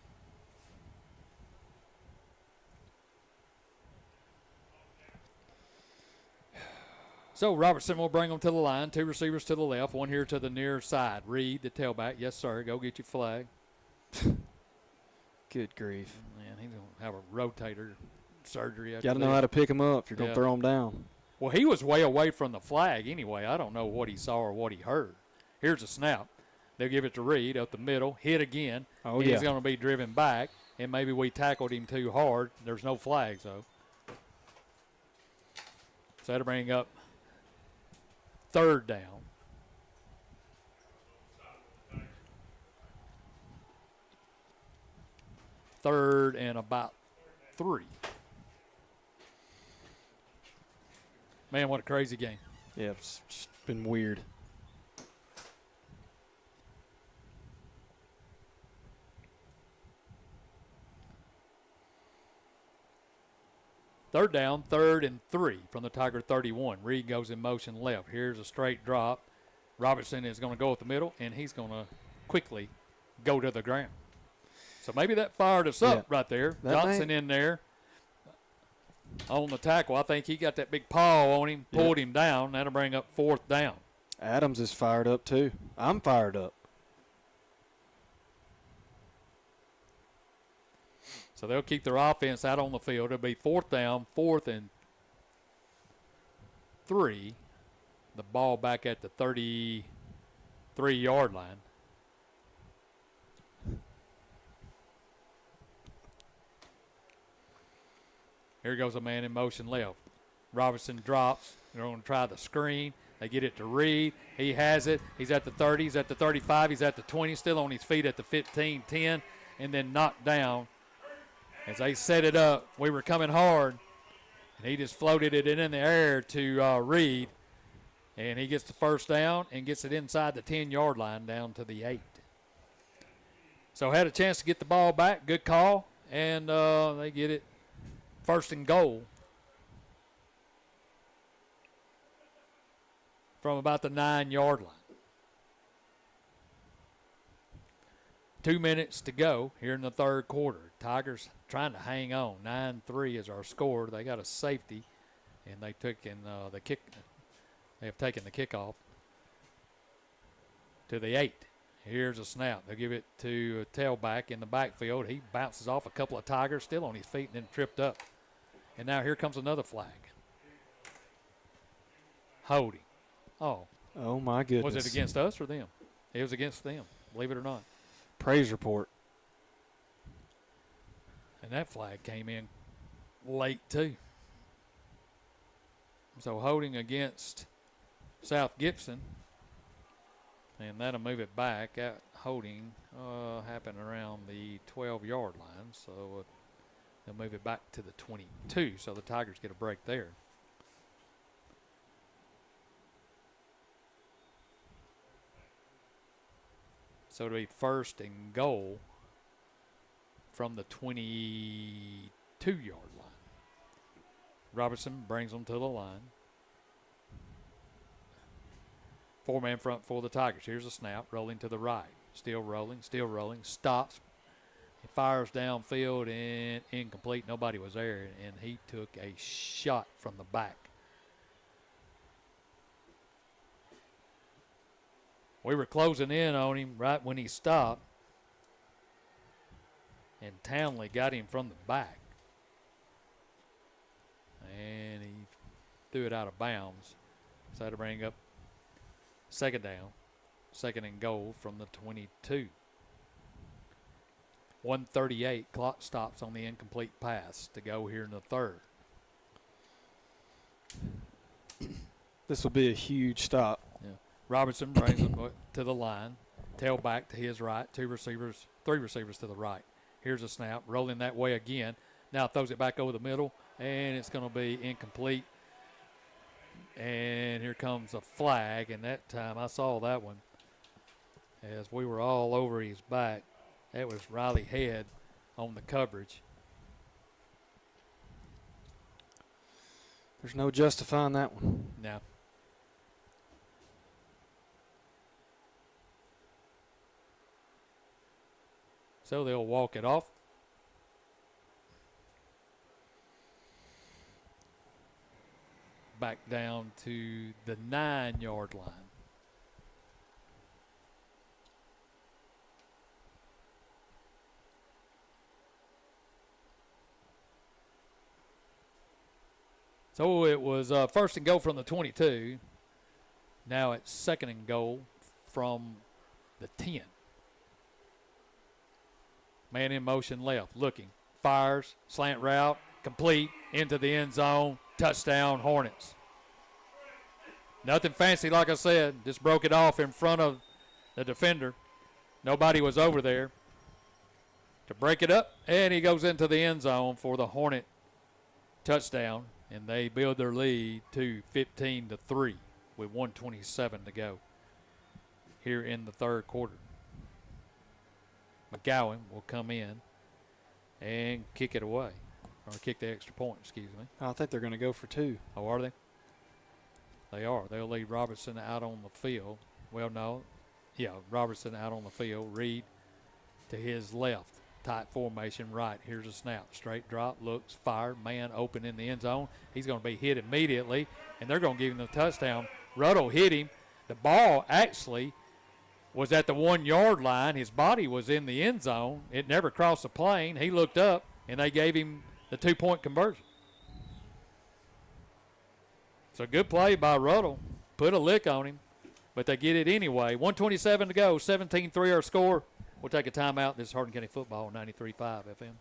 So Robertson will bring them to the line. 2 receivers to the left, 1 here to the near side. Reed, the tailback. Yes, sir. Go get your flag. Good grief. Man, he's going to have a rotator surgery. Got to know how to pick them up if you're going to throw them down. Well, he was way away from the flag anyway. I don't know what he saw or what he heard. Here's a snap. They'll give it to Reed up the middle. Hit again. Oh, He's yeah. going to be driven back, and maybe we tackled him too hard. There's no flags, though. So that'll bring up 3rd down. 3rd and about 3. Man, what a crazy game. Yeah, it's just been weird. Third down, 3rd and 3 from the Tiger 31. Reed goes in motion left. Here's a straight drop. Robertson is going to go with the middle, and he's going to quickly go to the ground. So maybe that fired us up right there. Johnson in there on the tackle. I think he got that big paw on him, pulled him down. That'll bring up 4th down. Adams is fired up too. I'm fired up. So they'll keep their offense out on the field. It'll be 4th down, 4th and 3. The ball back at the 33-yard line. Here goes a man in motion left. Robertson drops. They're going to try the screen. They get it to Reed. He has it. He's at the 30. He's at the 35. He's at the 20. Still on his feet at the 15, 10, and then knocked down. As they set it up, we were coming hard, and he just floated it in the air to Reed, and he gets the 1st down and gets it inside the 10-yard line down to the 8. So had a chance to get the ball back. Good call, and they get it 1st and goal from about the 9-yard line. 2 minutes to go here in the 3rd quarter. Tigers trying to hang on. 9-3 is our score. They got a safety, and they took in the kick. They have taken the kickoff to the 8. Here's a snap. They'll give it to a tailback in the backfield. He bounces off a couple of Tigers, still on his feet, and then tripped up. And now here comes another flag. Holding. Oh, my goodness. was it against us or them? It was against them, believe it or not. Praise report. And that flag came in late, too. So holding against South Gibson. And that'll move it back. That holding happened around the 12-yard line. So they'll move it back to the 22. So the Tigers get a break there. So it'll be 1st and goal from the 22-yard line. Robertson brings them to the line. 4-man front for the Tigers. Here's a snap, rolling to the right. Still rolling, stops. He fires downfield and incomplete. Nobody was there, and he took a shot from the back. We were closing in on him right when he stopped, and Townley got him from the back. And he threw it out of bounds. So that'll bring up 2nd down, 2nd and goal from the 22. 1:38, clock stops on the incomplete pass to go here in the 3rd. This will be a huge stop. Yeah. Robertson brings him to the line, tailback to his right, 3 receivers to the right. Here's a snap, rolling that way again. Now throws it back over the middle, and it's going to be incomplete. And here comes a flag, and that time I saw that one as we were all over his back. That was Riley Head on the coverage. There's no justifying that one. Now, so they'll walk it off. Back down to the 9-yard line. So it was 1st and goal from the 22. Now it's 2nd and goal from the 10. Man in motion left, looking, fires, slant route, complete, into the end zone, touchdown Hornets. Nothing fancy, like I said, just broke it off in front of the defender. Nobody was over there. to break it up, and he goes into the end zone for the Hornet touchdown, and they build their lead to 15-3 with 1:27 to go here in the third quarter. McGowan will come in and kick it away, or kick the extra point, excuse me. I think they're going to go for 2. Oh, are they? They are. They'll leave Robertson out on the field. Well, no. Yeah, Robertson out on the field. Reed to his left. Tight formation right. Here's a snap. Straight drop. Looks. Fired. Man open in the end zone. He's going to be hit immediately, and they're going to give him the touchdown. Ruddle hit him. The ball actually was at the 1 yard line. His body was in the end zone. It never crossed the plane. He looked up, and they gave him the 2-point conversion. So good play by Ruddle. Put a lick on him, but they get it anyway. 1:27 to go. 17-3 our score. We'll take a timeout. This is Hardin County Football, 93.5 FM.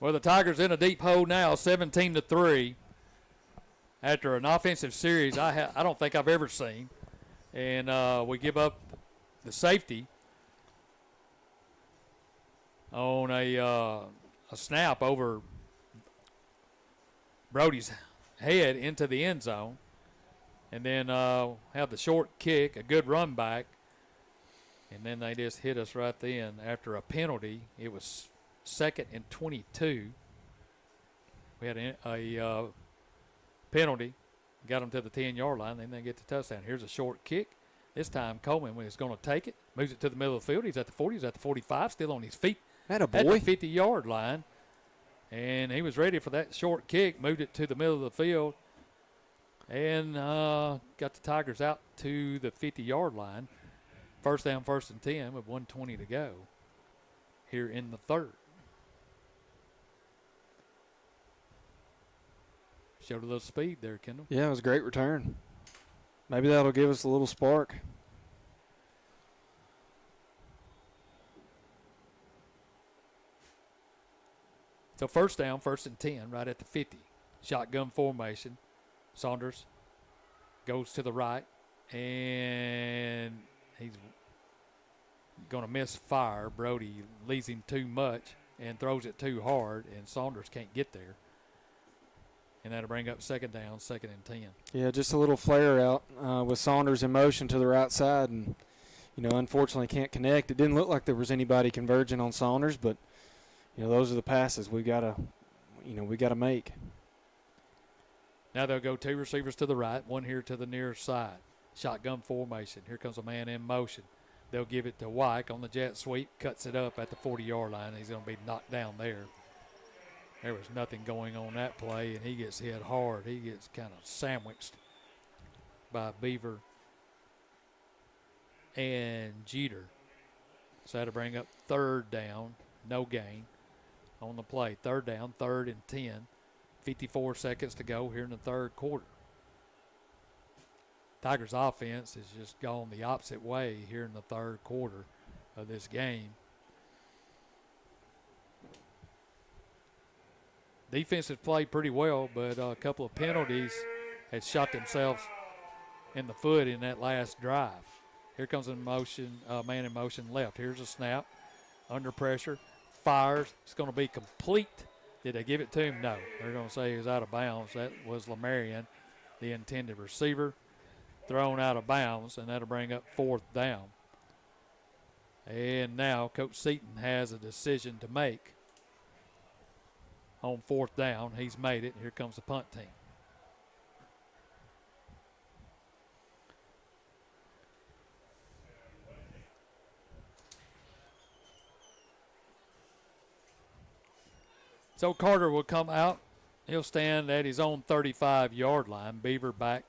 Well, the Tigers in a deep hole now, 17-3, after an offensive series I don't think I've ever seen. And we give up the safety on a snap over Brody's head into the end zone. And then have the short kick, a good run back. And then they just hit us right then after a penalty. It was 2nd and 22. We had a penalty, got them to the 10-yard line, then they get the touchdown. Here's a short kick. This time Coleman is going to take it, moves it to the middle of the field. He's at the 40, he's at the 45, still on his feet That a at boy. the 50-yard line. And he was ready for that short kick, moved it to the middle of the field, and got the Tigers out to the 50-yard line. First down, 1st and 10 with 1:20 to go here in the third. Showed a little speed there, Kendall. Yeah, it was a great return. Maybe that'll give us a little spark. So first down, 1st and 10, right at the 50. Shotgun formation. Saunders goes to the right, and he's going to miss fire. Brody leaves him too much and throws it too hard, and Saunders can't get there. And that'll bring up 2nd down, 2nd and 10. Yeah, just a little flare out with Saunders in motion to the right side, and unfortunately can't connect. It didn't look like there was anybody converging on Saunders, but those are the passes we gotta make. Now they'll go 2 receivers to the right, 1 here to the near side. Shotgun formation. Here comes a man in motion. They'll give it to Wyke on the jet sweep, cuts it up at the 40-yard line. He's going to be knocked down there. There was nothing going on that play, and he gets hit hard. He gets kind of sandwiched by Beaver and Jeter. So that'll bring up 3rd down, no gain on the play. 3rd down, 3rd and 10. 54 seconds to go here in the third quarter. Tigers offense has just gone the opposite way here in the third quarter of this game. Defense has played pretty well, but a couple of penalties has shot themselves in the foot in that last drive. Here comes a man in motion left. Here's a snap, under pressure, fires. It's going to be complete. Did they give it to him? No. They're going to say he was out of bounds. That was Lamarian, the intended receiver, thrown out of bounds, and that'll bring up 4th down. And now Coach Seaton has a decision to make. On 4th down, he's made it. Here comes the punt team. So Carter will come out. He'll stand at his own 35-yard line. Beaver back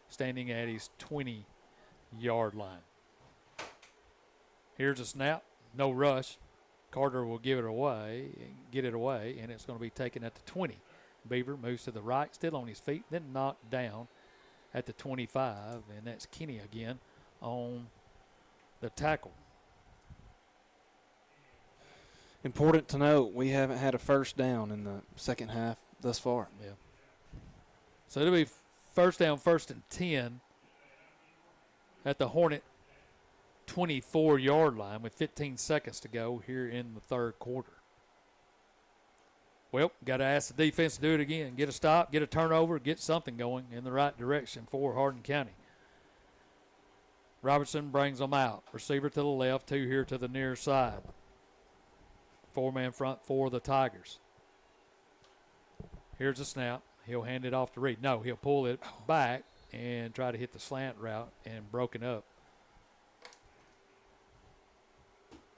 standing at his 20-yard line. Here's a snap. No rush. Carter will get it away, and it's going to be taken at the 20. Beaver moves to the right, still on his feet, then knocked down at the 25, and that's Kenny again on the tackle. Important to note, we haven't had a first down in the second half thus far. Yeah. So it'll be first down, 1st and 10 at the Hornet 24-yard line with 15 seconds to go here in the third quarter. Well, got to ask the defense to do it again. Get a stop, get a turnover, get something going in the right direction for Hardin County. Robertson brings them out. Receiver to the left, 2 here to the near side. 4-man front for the Tigers. Here's a snap. He'll hand it off to Reed. No, he'll pull it back and try to hit the slant route and broken up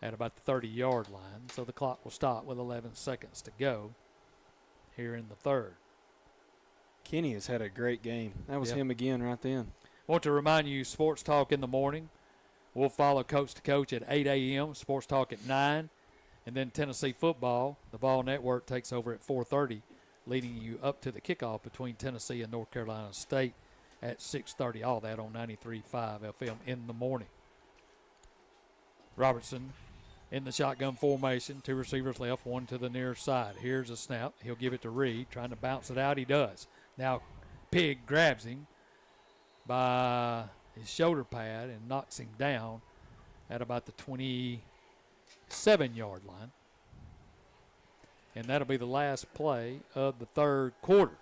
at about the 30-yard line. So the clock will stop with 11 seconds to go here in the third. Kenny has had a great game. That was him again right then. Want to remind you, Sports Talk in the morning. We'll follow Coach to Coach at 8 a.m., Sports Talk at 9, and then Tennessee football. The Ball Network takes over at 4:30, leading you up to the kickoff between Tennessee and North Carolina State at 6:30. All that on 93.5 FM in the morning. Robertson in the shotgun formation. 2 receivers left, 1 to the near side. Here's a snap. He'll give it to Reed, trying to bounce it out. He does. Now Pig grabs him by his shoulder pad and knocks him down at about the 27-yard line. And that'll be the last play of the third quarter.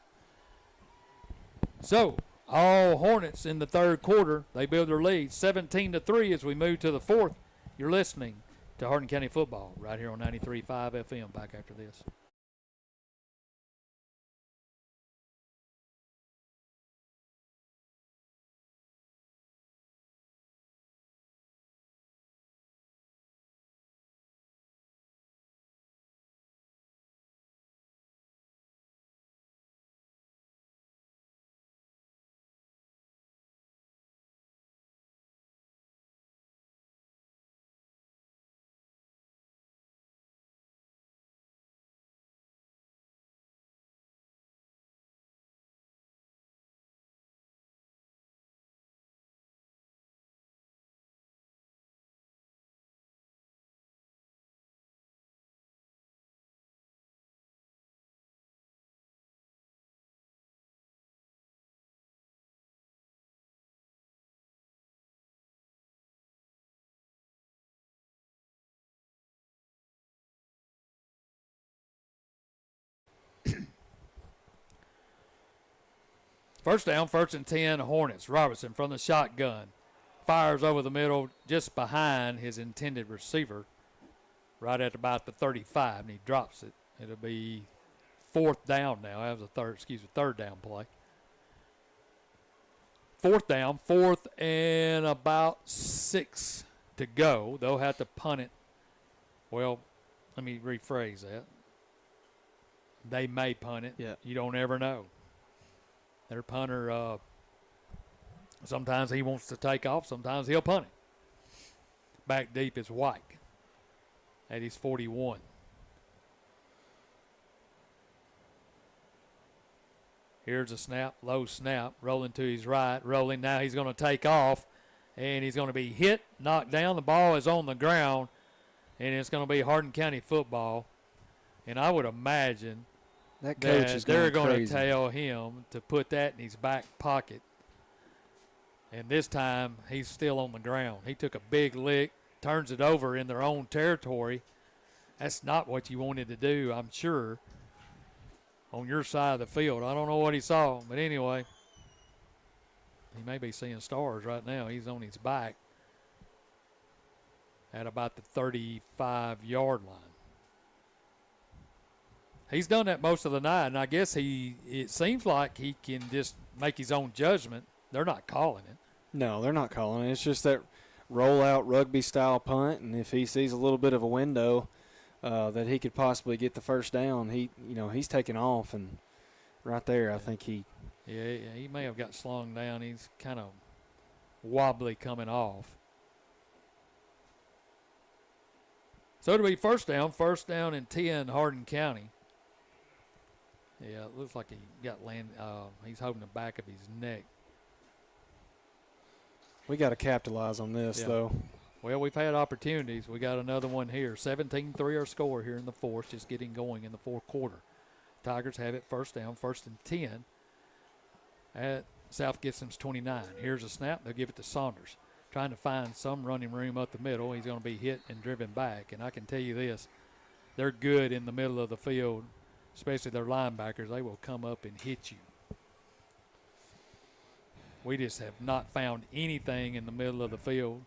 So, all Hornets in the third quarter. They build their lead 17-3 as we move to the fourth. You're listening to Hardin County football right here on 93.5 FM. Back after this. First down, 1st and 10, Hornets. Robertson from the shotgun. Fires over the middle just behind his intended receiver right at about the 35, and he drops it. It'll be 4th down now. That was a third down play. 4th down, 4th and about 6 to go. They'll have to punt it. Well, let me rephrase that. They may punt it. Yeah. You don't ever know. Their punter, sometimes he wants to take off, sometimes he'll punt it. Back deep is White at his 41. Here's a snap, low snap, rolling to his right, rolling. Now he's going to take off, and he's going to be hit, knocked down. The ball is on the ground, and it's going to be Hardin County football. And I would imagine that coach is they're going to crazy. tell him to put that in his back pocket. And this time he's still on the ground. He took a big lick, turns it over in their own territory. That's not what you wanted to do, I'm sure, on your side of the field. I don't know what he saw, but anyway, he may be seeing stars right now. He's on his back at about the 35-yard line. He's done that most of the night, and I guess it seems like he can just make his own judgment. They're not calling it. No, they're not calling it. It's just that roll-out rugby-style punt, and if he sees a little bit of a window that he could possibly get the first down, he's taking off, and right there, I think he may have got slung down. He's kind of wobbly coming off. So it'll be first down and 10, Hardin County. Yeah, it looks like he got he's holding the back of his neck. We got to capitalize on this, though. Well, we've had opportunities. We got another one here. 17-3 our score here in the fourth, just getting going in the fourth quarter. Tigers have it first down, 1st and 10 at South Gibson's 29. Here's a snap. They'll give it to Saunders. Trying to find some running room up the middle. He's going to be hit and driven back. And I can tell you this, they're good in the middle of the field, especially their linebackers. They will come up and hit you. We just have not found anything in the middle of the field.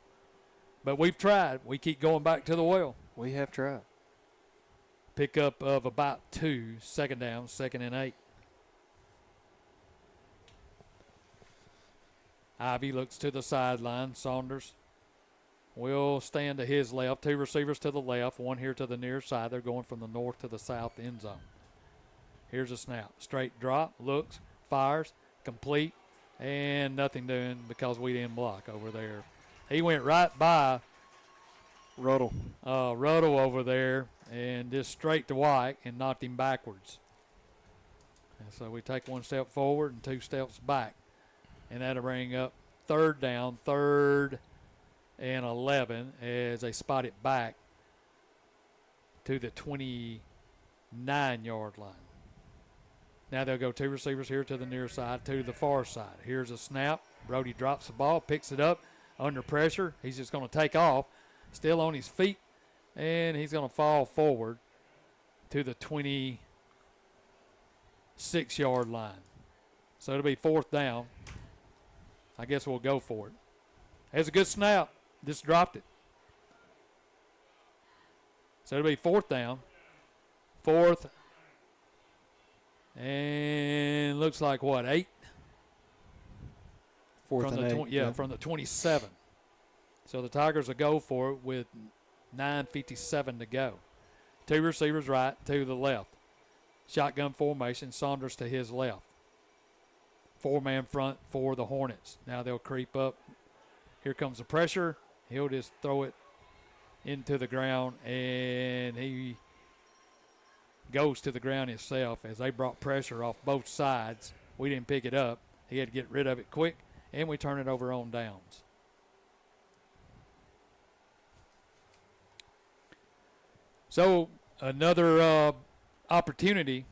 But we've tried. We keep going back to the well. We have tried. Pickup of about 2, 2nd down, 2nd and 8. Ivy looks to the sideline. Saunders will stand to his left. 2 receivers to the left, 1 here to the near side. They're going from the north to the south end zone. Here's a snap. Straight drop, looks, fires, complete, and nothing doing because we didn't block over there. He went right by Ruddle over there and just straight to White and knocked him backwards. And so we take 1 step forward and 2 steps back. And that'll bring up 3rd down, 3rd and 11 as they spot it back to the 29-yard line. Now they'll go 2 receivers here to the near side, 2 to the far side. Here's a snap. Brody drops the ball, picks it up under pressure. He's just going to take off, still on his feet, and he's going to fall forward to the 26-yard line. So it'll be 4th down. I guess we'll go for it. Has a good snap. Just dropped it. So it'll be 4th down. 4th. And looks like what, 8? 4th and 8. From the 27. So the Tigers will go for it with 9:57 to go. 2 receivers right, 2 to the left. Shotgun formation, Saunders to his left. 4-man front for the Hornets. Now they'll creep up. Here comes the pressure. He'll just throw it into the ground, and he goes to the ground himself as they brought pressure off both sides. We didn't pick it up. He had to get rid of it quick, and we turn it over on downs. So another opportunity,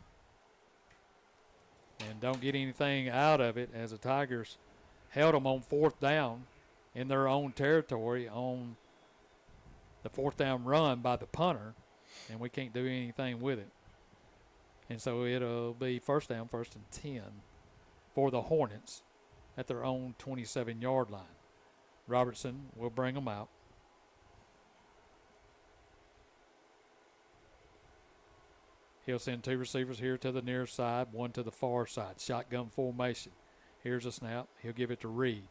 and don't get anything out of it as the Tigers held them on 4th down in their own territory on the 4th down run by the punter, and we can't do anything with it. And so it'll be 1st down, 1st and 10 for the Hornets at their own 27-yard line. Robertson will bring them out. He'll send 2 receivers here to the near side, 1 to the far side. Shotgun formation. Here's a snap. He'll give it to Reed.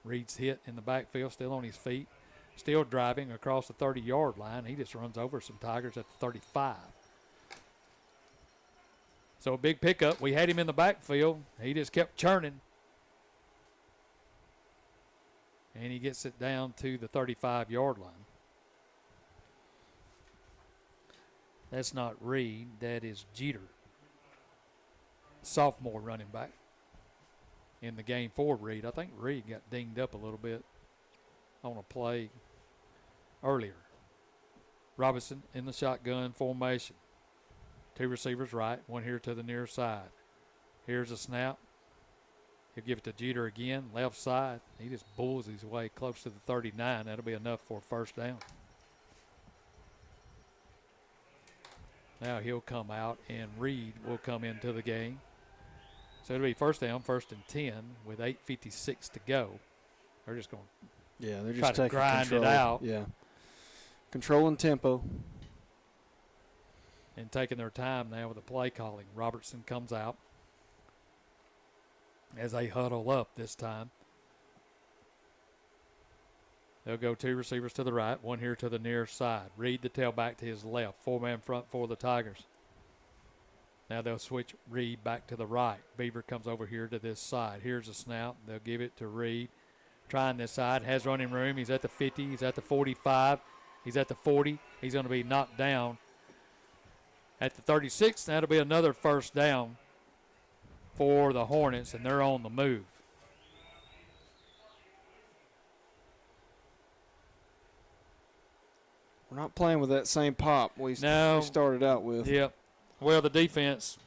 Reed's hit in the backfield, still on his feet, still driving across the 30-yard line. He just runs over some Tigers at the 35. So a big pickup. We had him in the backfield. He just kept churning. And he gets it down to the 35-yard line. That's not Reed. That is Jeter. Sophomore running back in the game for Reed. I think Reed got dinged up a little bit on a play earlier. Robinson in the shotgun formation. 2 receivers right, 1 here to the near side. Here's a snap. He'll give it to Jeter again, left side. He just bulls his way close to the 39. That'll be enough for a 1st down. Now he'll come out, and Reed will come into the game. So it'll be 1st down, 1st and 10 with 8:56 to go. They're just going they're just try to taking grind control. it out. Yeah. Controlling tempo. And taking their time now with the play calling. Robertson comes out as they huddle up this time. They'll go 2 receivers to the right, 1 here to the near side. Reed the tailback to his left. 4-man front for the Tigers. Now they'll switch Reed back to the right. Beaver comes over here to this side. Here's a snap. They'll give it to Reed. Trying this side. Has running room. He's at the 50. He's at the 45. He's at the 40. He's going to be knocked down at the 36. That'll be another first down for the Hornets, and they're on the move. We're not playing with that same pop we started out with. Yep. Well, the defense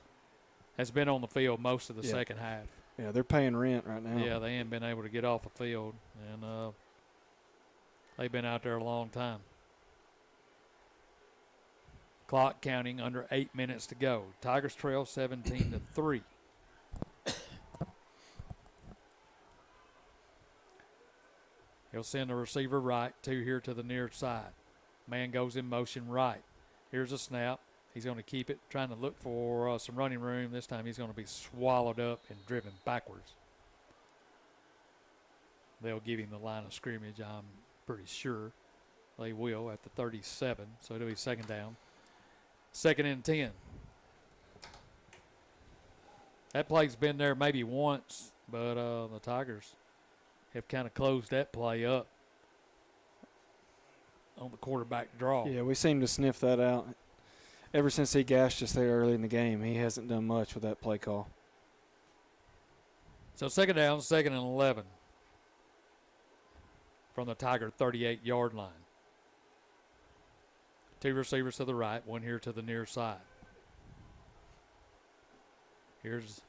has been on the field most of the second half. Yeah, they're paying rent right now. Yeah, they ain't been able to get off the field, and they've been out there a long time. Clock counting, under 8 minutes to go. Tigers trail 17-3. He'll send the receiver right, 2 here to the near side. Man goes in motion right. Here's a snap. He's going to keep it, trying to look for some running room. This time he's going to be swallowed up and driven backwards. They'll give him the line of scrimmage, I'm pretty sure. They will at the 37, so it'll be second down. 2nd and 10. That play's been there maybe once, but the Tigers have kind of closed that play up on the quarterback draw. Yeah, we seem to sniff that out. Ever since he gashed us there early in the game, he hasn't done much with that play call. So second down, 2nd and 11 from the Tiger 38-yard line. 2 receivers to the right, 1 here to the near side. Here's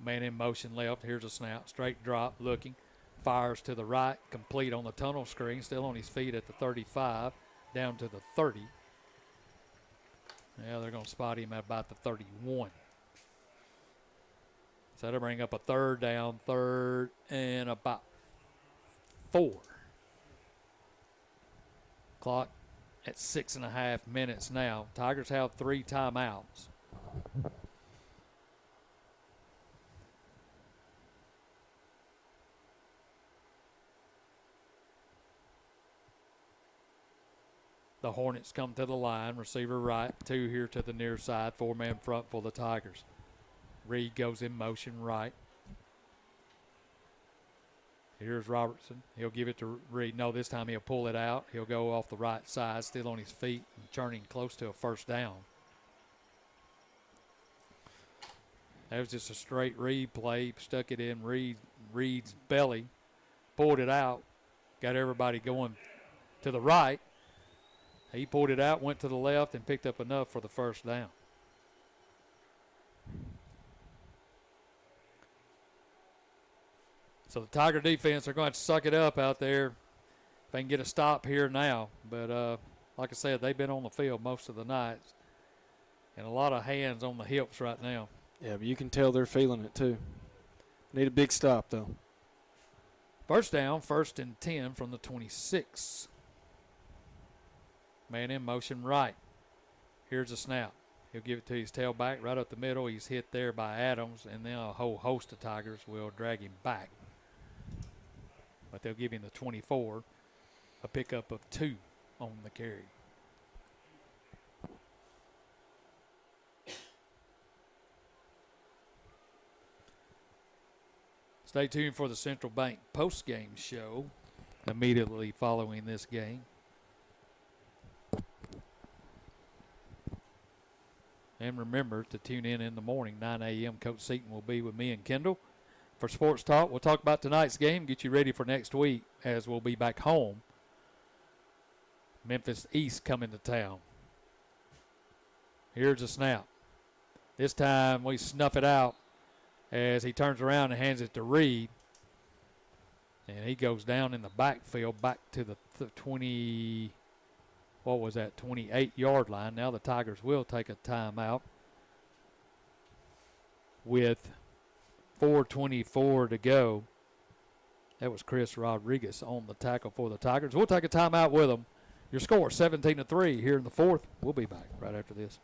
man in motion left. Here's a snap. Straight drop, looking. Fires to the right, complete on the tunnel screen. Still on his feet at the 35, down to the 30. Yeah, they're going to spot him at about the 31. So that'll bring up a 3rd down, 3rd and about 4. Clock at 6.5 minutes now. Tigers have 3 timeouts. The Hornets come to the line. Receiver right, 2 here to the near side. 4-man front for the Tigers. Reed goes in motion right. Here's Robertson. He'll give it to Reed. No, this time he'll pull it out. He'll go off the right side, still on his feet, and churning close to a first down. That was just a straight Reed play. Stuck it in Reed's belly. Pulled it out. Got everybody going to the right. He pulled it out, went to the left, and picked up enough for the first down. So the Tiger defense are going to suck it up out there if they can get a stop here now. But like I said, they've been on the field most of the night. And a lot of hands on the hips right now. Yeah, but you can tell they're feeling it too. Need a big stop, though. First down, 1st and 10 from the 26. Man in motion right. Here's a snap. He'll give it to his tailback right up the middle. He's hit there by Adams, and then a whole host of Tigers will drag him back. But they'll give him the 24, a pickup of 2 on the carry. Stay tuned for the Central Bank post-game show immediately following this game. And remember to tune in the morning, 9 a.m. Coach Seaton will be with me and Kendall for Sports Talk. We'll talk about tonight's game, get you ready for next week as we'll be back home. Memphis East coming to town. Here's a snap. This time we snuff it out as he turns around and hands it to Reed. And he goes down in the backfield back to the 28-yard line. Now the Tigers will take a timeout with 4:24 to go. That was Chris Rodriguez on the tackle for the Tigers. We'll take a timeout with them. Your score, 17-3 here in the 4th. We'll be back right after this.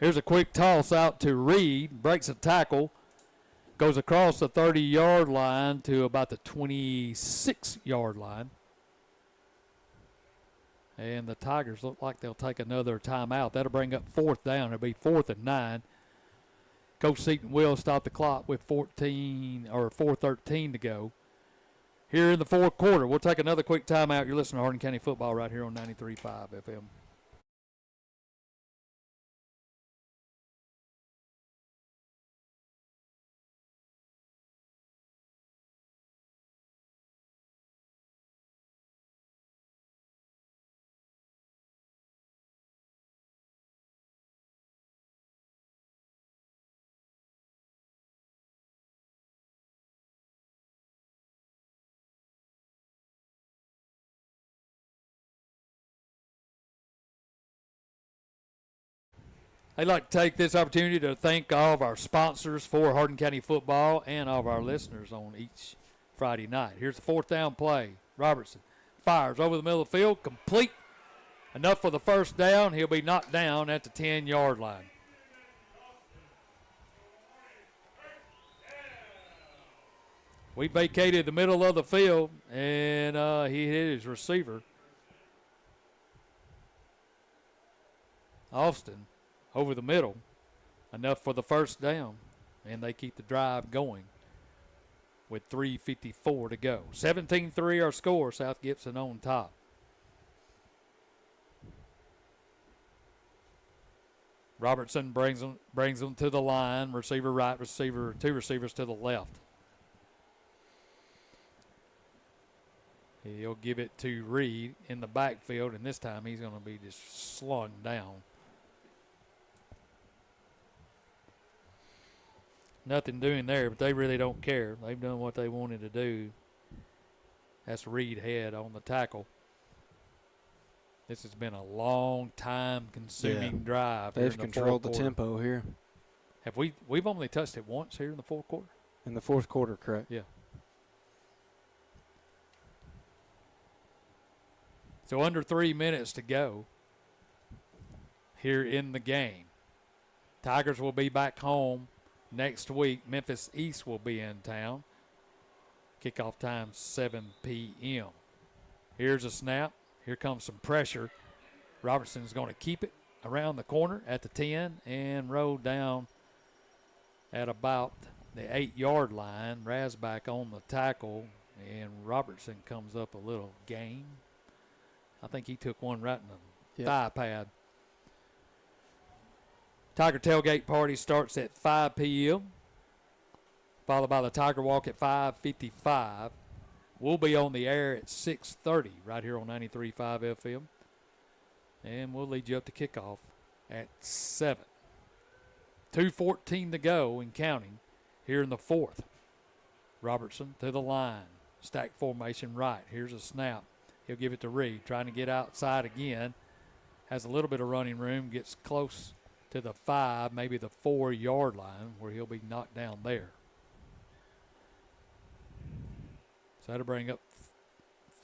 Here's a quick toss out to Reed. Breaks a tackle. Goes across the 30-yard line to about the 26-yard line. And the Tigers look like they'll take another timeout. That'll bring up 4th down. It'll be 4th and 9. Coach Seaton will stop the clock with 4:13 to go. Here in the fourth quarter, we'll take another quick timeout. You're listening to Hardin County Football right here on 93.5 FM. I'd like to take this opportunity to thank all of our sponsors for Hardin County Football and all of our listeners on each Friday night. Here's the 4th down play. Robertson fires over the middle of the field, complete. Enough for the first down. He'll be knocked down at the 10-yard line. We vacated the middle of the field, and he hit his receiver, Austin, over the middle. Enough for the first down, and they keep the drive going with 3:54 to go. 17-3 our score. South Gibson on top. Robertson brings them to the line. Receiver right, receiver, 2 receivers to the left. He'll give it to Reed in the backfield, and this time he's going to be just slung down. Nothing doing there, but they really don't care. They've done what they wanted to do. That's Reed head on the tackle. This has been a long time consuming drive. They've controlled the tempo here. We've only touched it once here in the fourth quarter? In the fourth quarter, correct. Yeah. So under 3 minutes to go here in the game. Tigers will be back home next week. Memphis East will be in town. Kickoff time 7 p.m. Here's a snap. Here comes some pressure. Robertson's going to keep it around the corner at the 10 and roll down at about the 8-yard line. Rasback on the tackle, and Robertson comes up a little game. I think he took one right in the thigh pad. Tiger tailgate party starts at 5 p.m., followed by the Tiger Walk at 5:55. We'll be on the air at 6:30 right here on 93.5 FM, and we'll lead you up to kickoff at 7. 2:14 to go and counting here in the fourth. Robertson to the line. Stack formation right. Here's a snap. He'll give it to Reed, trying to get outside again. Has a little bit of running room, gets close to the 5, maybe the 4-yard line, where he'll be knocked down there. So that'll bring up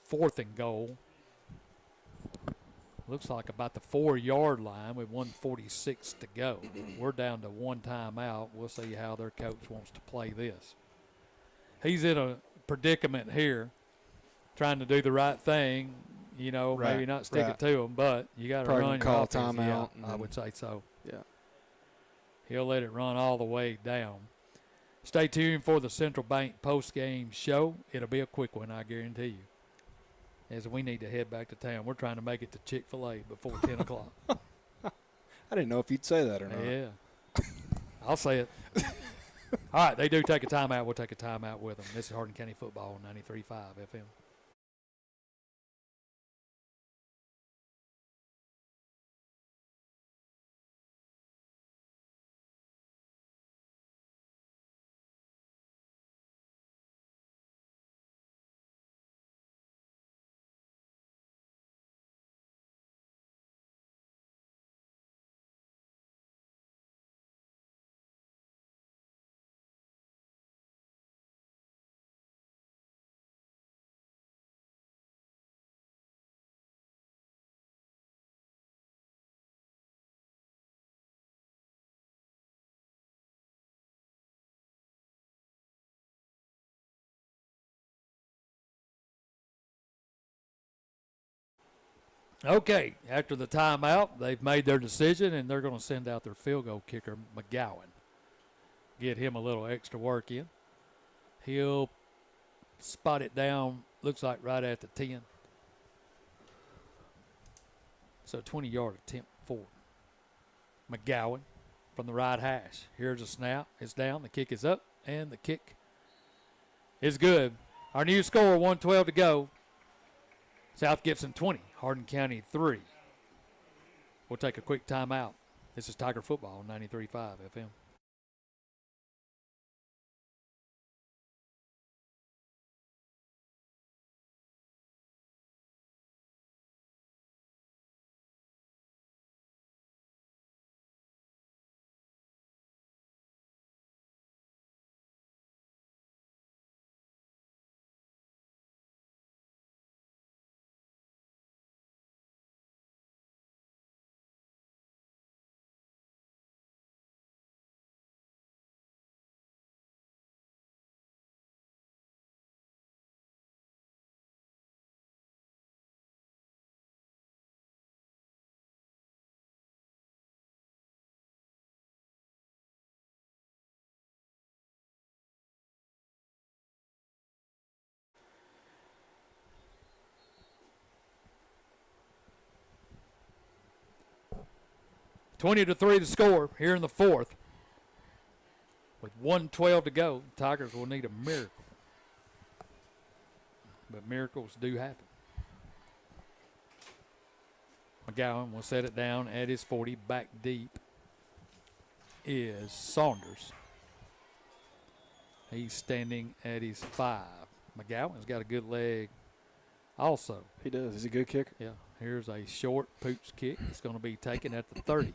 4th and goal. Looks like about the 4-yard line with 1:46 to go. We're down to one timeout. We'll see how their coach wants to play this. He's in a predicament here, trying to do the right thing, maybe not stick it to him, but you got to run your call offense. timeout. Yeah, I would say so. Yeah. He'll let it run all the way down. Stay tuned for the Central Bank post-game show. It'll be a quick one, I guarantee you, as we need to head back to town. We're trying to make it to Chick-fil-A before 10 o'clock. I didn't know if you'd say that or not. Yeah. I'll say it. All right, they do take a timeout. We'll take a timeout with them. This is Hardin County Football on 93.5 FM. Okay, after the timeout, they've made their decision, and they're going to send out their field goal kicker, McGowan. Get him a little extra work in. He'll spot it down, looks like right at the 10. So 20-yard attempt for McGowan from the right hash. Here's a snap. It's down. The kick is up, and the kick is good. Our new score, 1:12 to go. South Gibson 20, Hardin County 3. We'll take a quick timeout. This is Tiger Football, 93.5 FM. (20-3) the score here in the fourth. With 1:12 to go, Tigers will need a miracle. But miracles do happen. McGowan will set it down at his 40. Back deep is Saunders. He's standing at his 5. McGowan's got a good leg also. He does. He's a good kicker. Yeah. Here's a short pooch kick. It's going to be taken at the 30.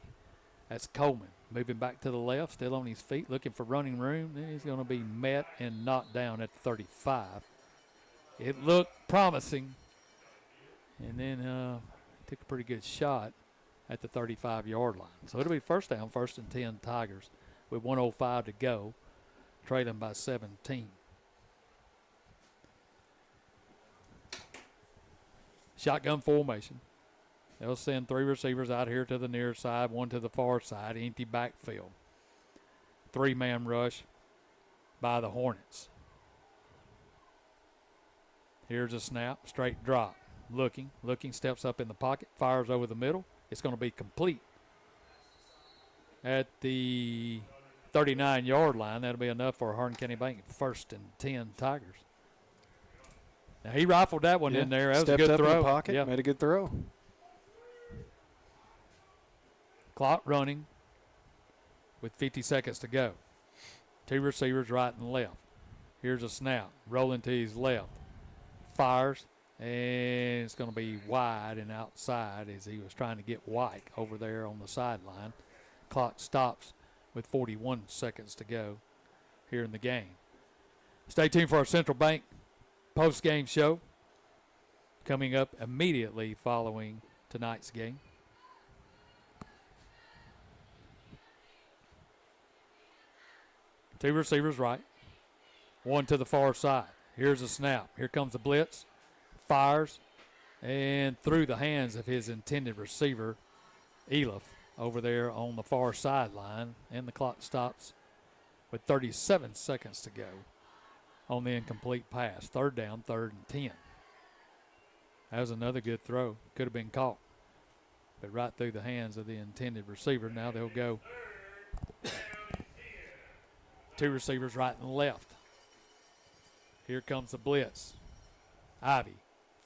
That's Coleman moving back to the left, still on his feet, looking for running room. Then he's going to be met and knocked down at the 35. It looked promising, and then took a pretty good shot at the 35-yard line. So it'll be first down, 1st and 10 Tigers with 1:05 to go, trailing by 17. Shotgun formation. They'll send 3 receivers out here to the near side, 1 to the far side, empty backfield. 3-man rush by the Hornets. Here's a snap, straight drop. Looking, steps up in the pocket, fires over the middle. It's going to be complete at the 39-yard line. That'll be enough for Hardin County Bank, 1st and 10 Tigers. Now, he rifled that one in there. That was a good Stepped up throw. in the pocket, made a good throw. Clock running with 50 seconds to go. 2 receivers right and left. Here's a snap. Rolling to his left. Fires, and it's going to be wide and outside as he was trying to get White over there on the sideline. Clock stops with 41 seconds to go here in the game. Stay tuned for our Central Bank post-game show coming up immediately following tonight's game. Two receivers right, 1 to the far side. Here's a snap. Here comes the blitz. Fires, and through the hands of his intended receiver, Eliff, over there on the far sideline. And the clock stops with 37 seconds to go on the incomplete pass. 3rd down, 3rd and 10. That was another good throw. Could have been caught, but right through the hands of the intended receiver. Now they'll go 2 receivers right and left. Here comes the blitz. Ivy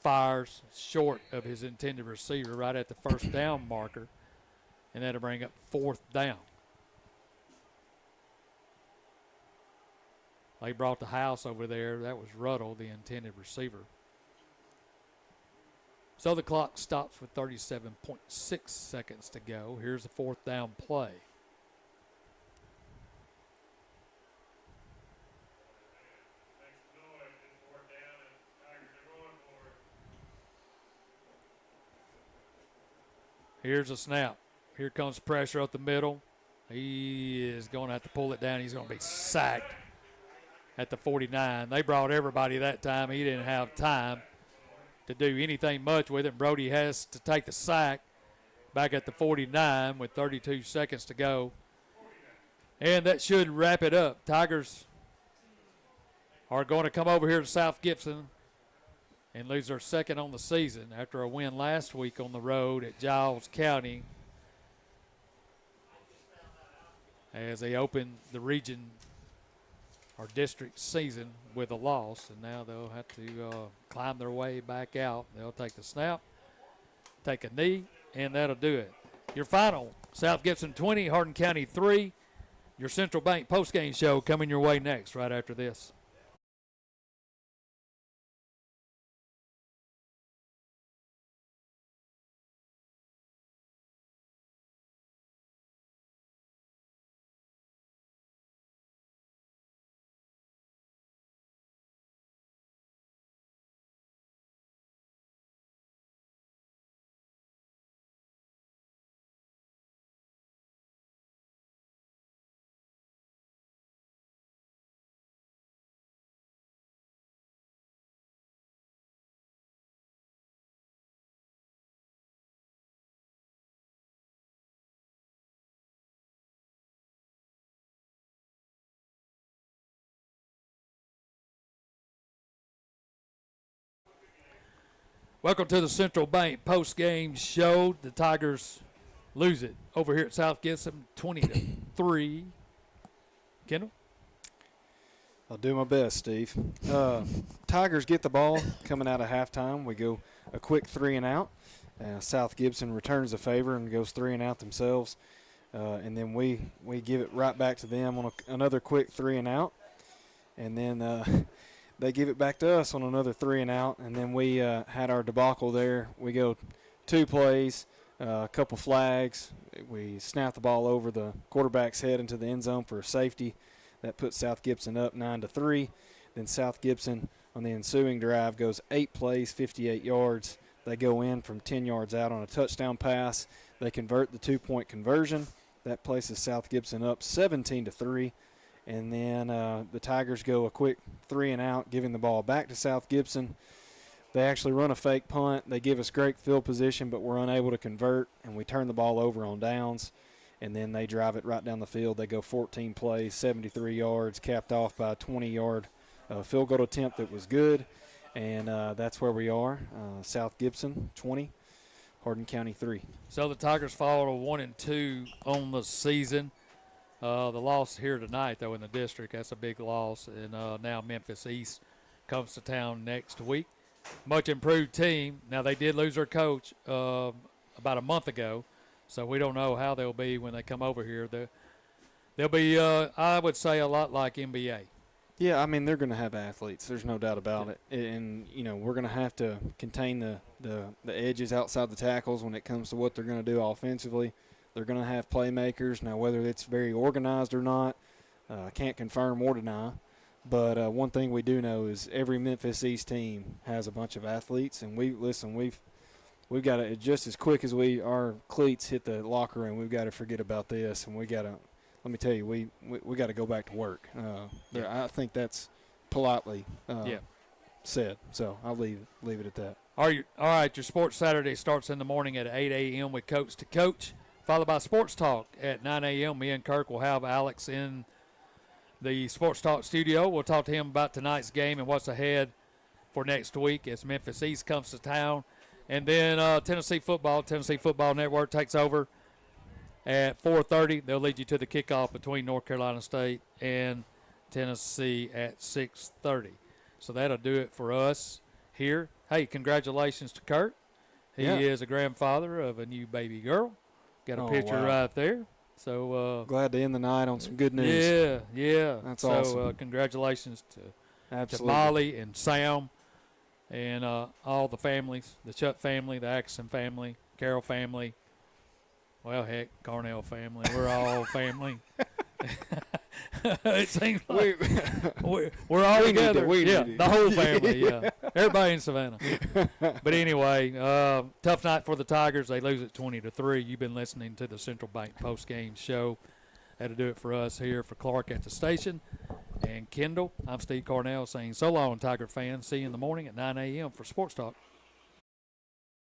fires short of his intended receiver right at the 1st down marker, and that'll bring up 4th down. They brought the house over there. That was Ruddle, the intended receiver. So the clock stops with 37.6 seconds to go. Here's the 4th down play. Here's a snap. Here comes pressure up the middle. He is going to have to pull it down. He's going to be sacked at the 49. They brought everybody that time. He didn't have time. to do anything much with it. Brody has to take the sack back at the 49 with 32 seconds to go. And that should wrap it up. Tigers are going to come over here to South Gibson and lose their second on the season after a win last week on the road at Giles County as they open the region or district season with a loss, and now they'll have to climb their way back out. They'll take the snap, take a knee, and that'll do it. Your final, South Gibson 20, Hardin County 3. Your Central Bank postgame show coming your way next right after this. Welcome to the Central Bank post-game show. The Tigers lose it over here at South Gibson, 20-3. Kendall? I'll do my best, Steve. Tigers get the ball coming out of halftime. We go a quick 3 and out. South Gibson returns the favor and goes 3 and out themselves. And then we give it right back to them on another quick 3 and out. And then they give it back to us on another 3 and out. And then we had our debacle there. We go 2 plays, a couple flags. We snap the ball over the quarterback's head into the end zone for a safety. That puts South Gibson up 9-3. Then South Gibson on the ensuing drive goes 8 plays, 58 yards. They go in from 10 yards out on a touchdown pass. They convert the 2-point conversion. That places South Gibson up 17-3. And then the Tigers go a quick 3 and out, giving the ball back to South Gibson. They actually run a fake punt. They give us great field position, but we're unable to convert, and we turn the ball over on downs. And then they drive it right down the field. They go 14 plays, 73 yards, capped off by a 20-yard field goal attempt that was good. And that's where we are. South Gibson 20, Hardin County 3. So the Tigers followed a 1-2 on the season. The loss here tonight, though, in the district, that's a big loss. And now Memphis East comes to town next week. Much improved team. Now, they did lose their coach about a month ago, so we don't know how they'll be when they come over here. They'll be, I would say, a lot like NBA. Yeah, I mean, they're going to have athletes. There's no doubt about it. And, you know, we're going to have to contain the edges outside the tackles when it comes to what they're going to do offensively. They're going to have playmakers. Now, whether it's very organized or not, I can't confirm or deny. But one thing we do know is every Memphis East team has a bunch of athletes. And we've got to, just as quick as our cleats hit the locker room, we've got to forget about this. And we got to, let me tell you, we got to go back to work. I think that's politely said. So I'll leave it at that. All right, your Sports Saturday starts in the morning at 8 a.m. with Coach to Coach, followed by Sports Talk at 9 a.m. Me and Kirk will have Alex in the Sports Talk studio. We'll talk to him about tonight's game and what's ahead for next week as Memphis East comes to town. And then Tennessee Football Network takes over at 4:30. They'll lead you to the kickoff between North Carolina State and Tennessee at 6:30. So that'll do it for us here. Hey, congratulations to Kurt. He is a grandfather of a new baby girl. Got a picture right there. So glad to end the night on some good news. Yeah. That's awesome. So congratulations to Absolutely. Molly and Sam and all the families, the Chuck family, the Atkinson family, Carroll family. Well, heck, Carnell family. We're all family. It seems like we're all together. The whole family, yeah. Everybody in Savannah. But anyway, tough night for the Tigers. They lose it 20-3. You've been listening to the Central Bank post-game show. That'll do it for us here for Clark at the station. And Kendall, I'm Steve Carnell saying so long, Tiger fans. See you in the morning at 9 a.m. for Sports Talk.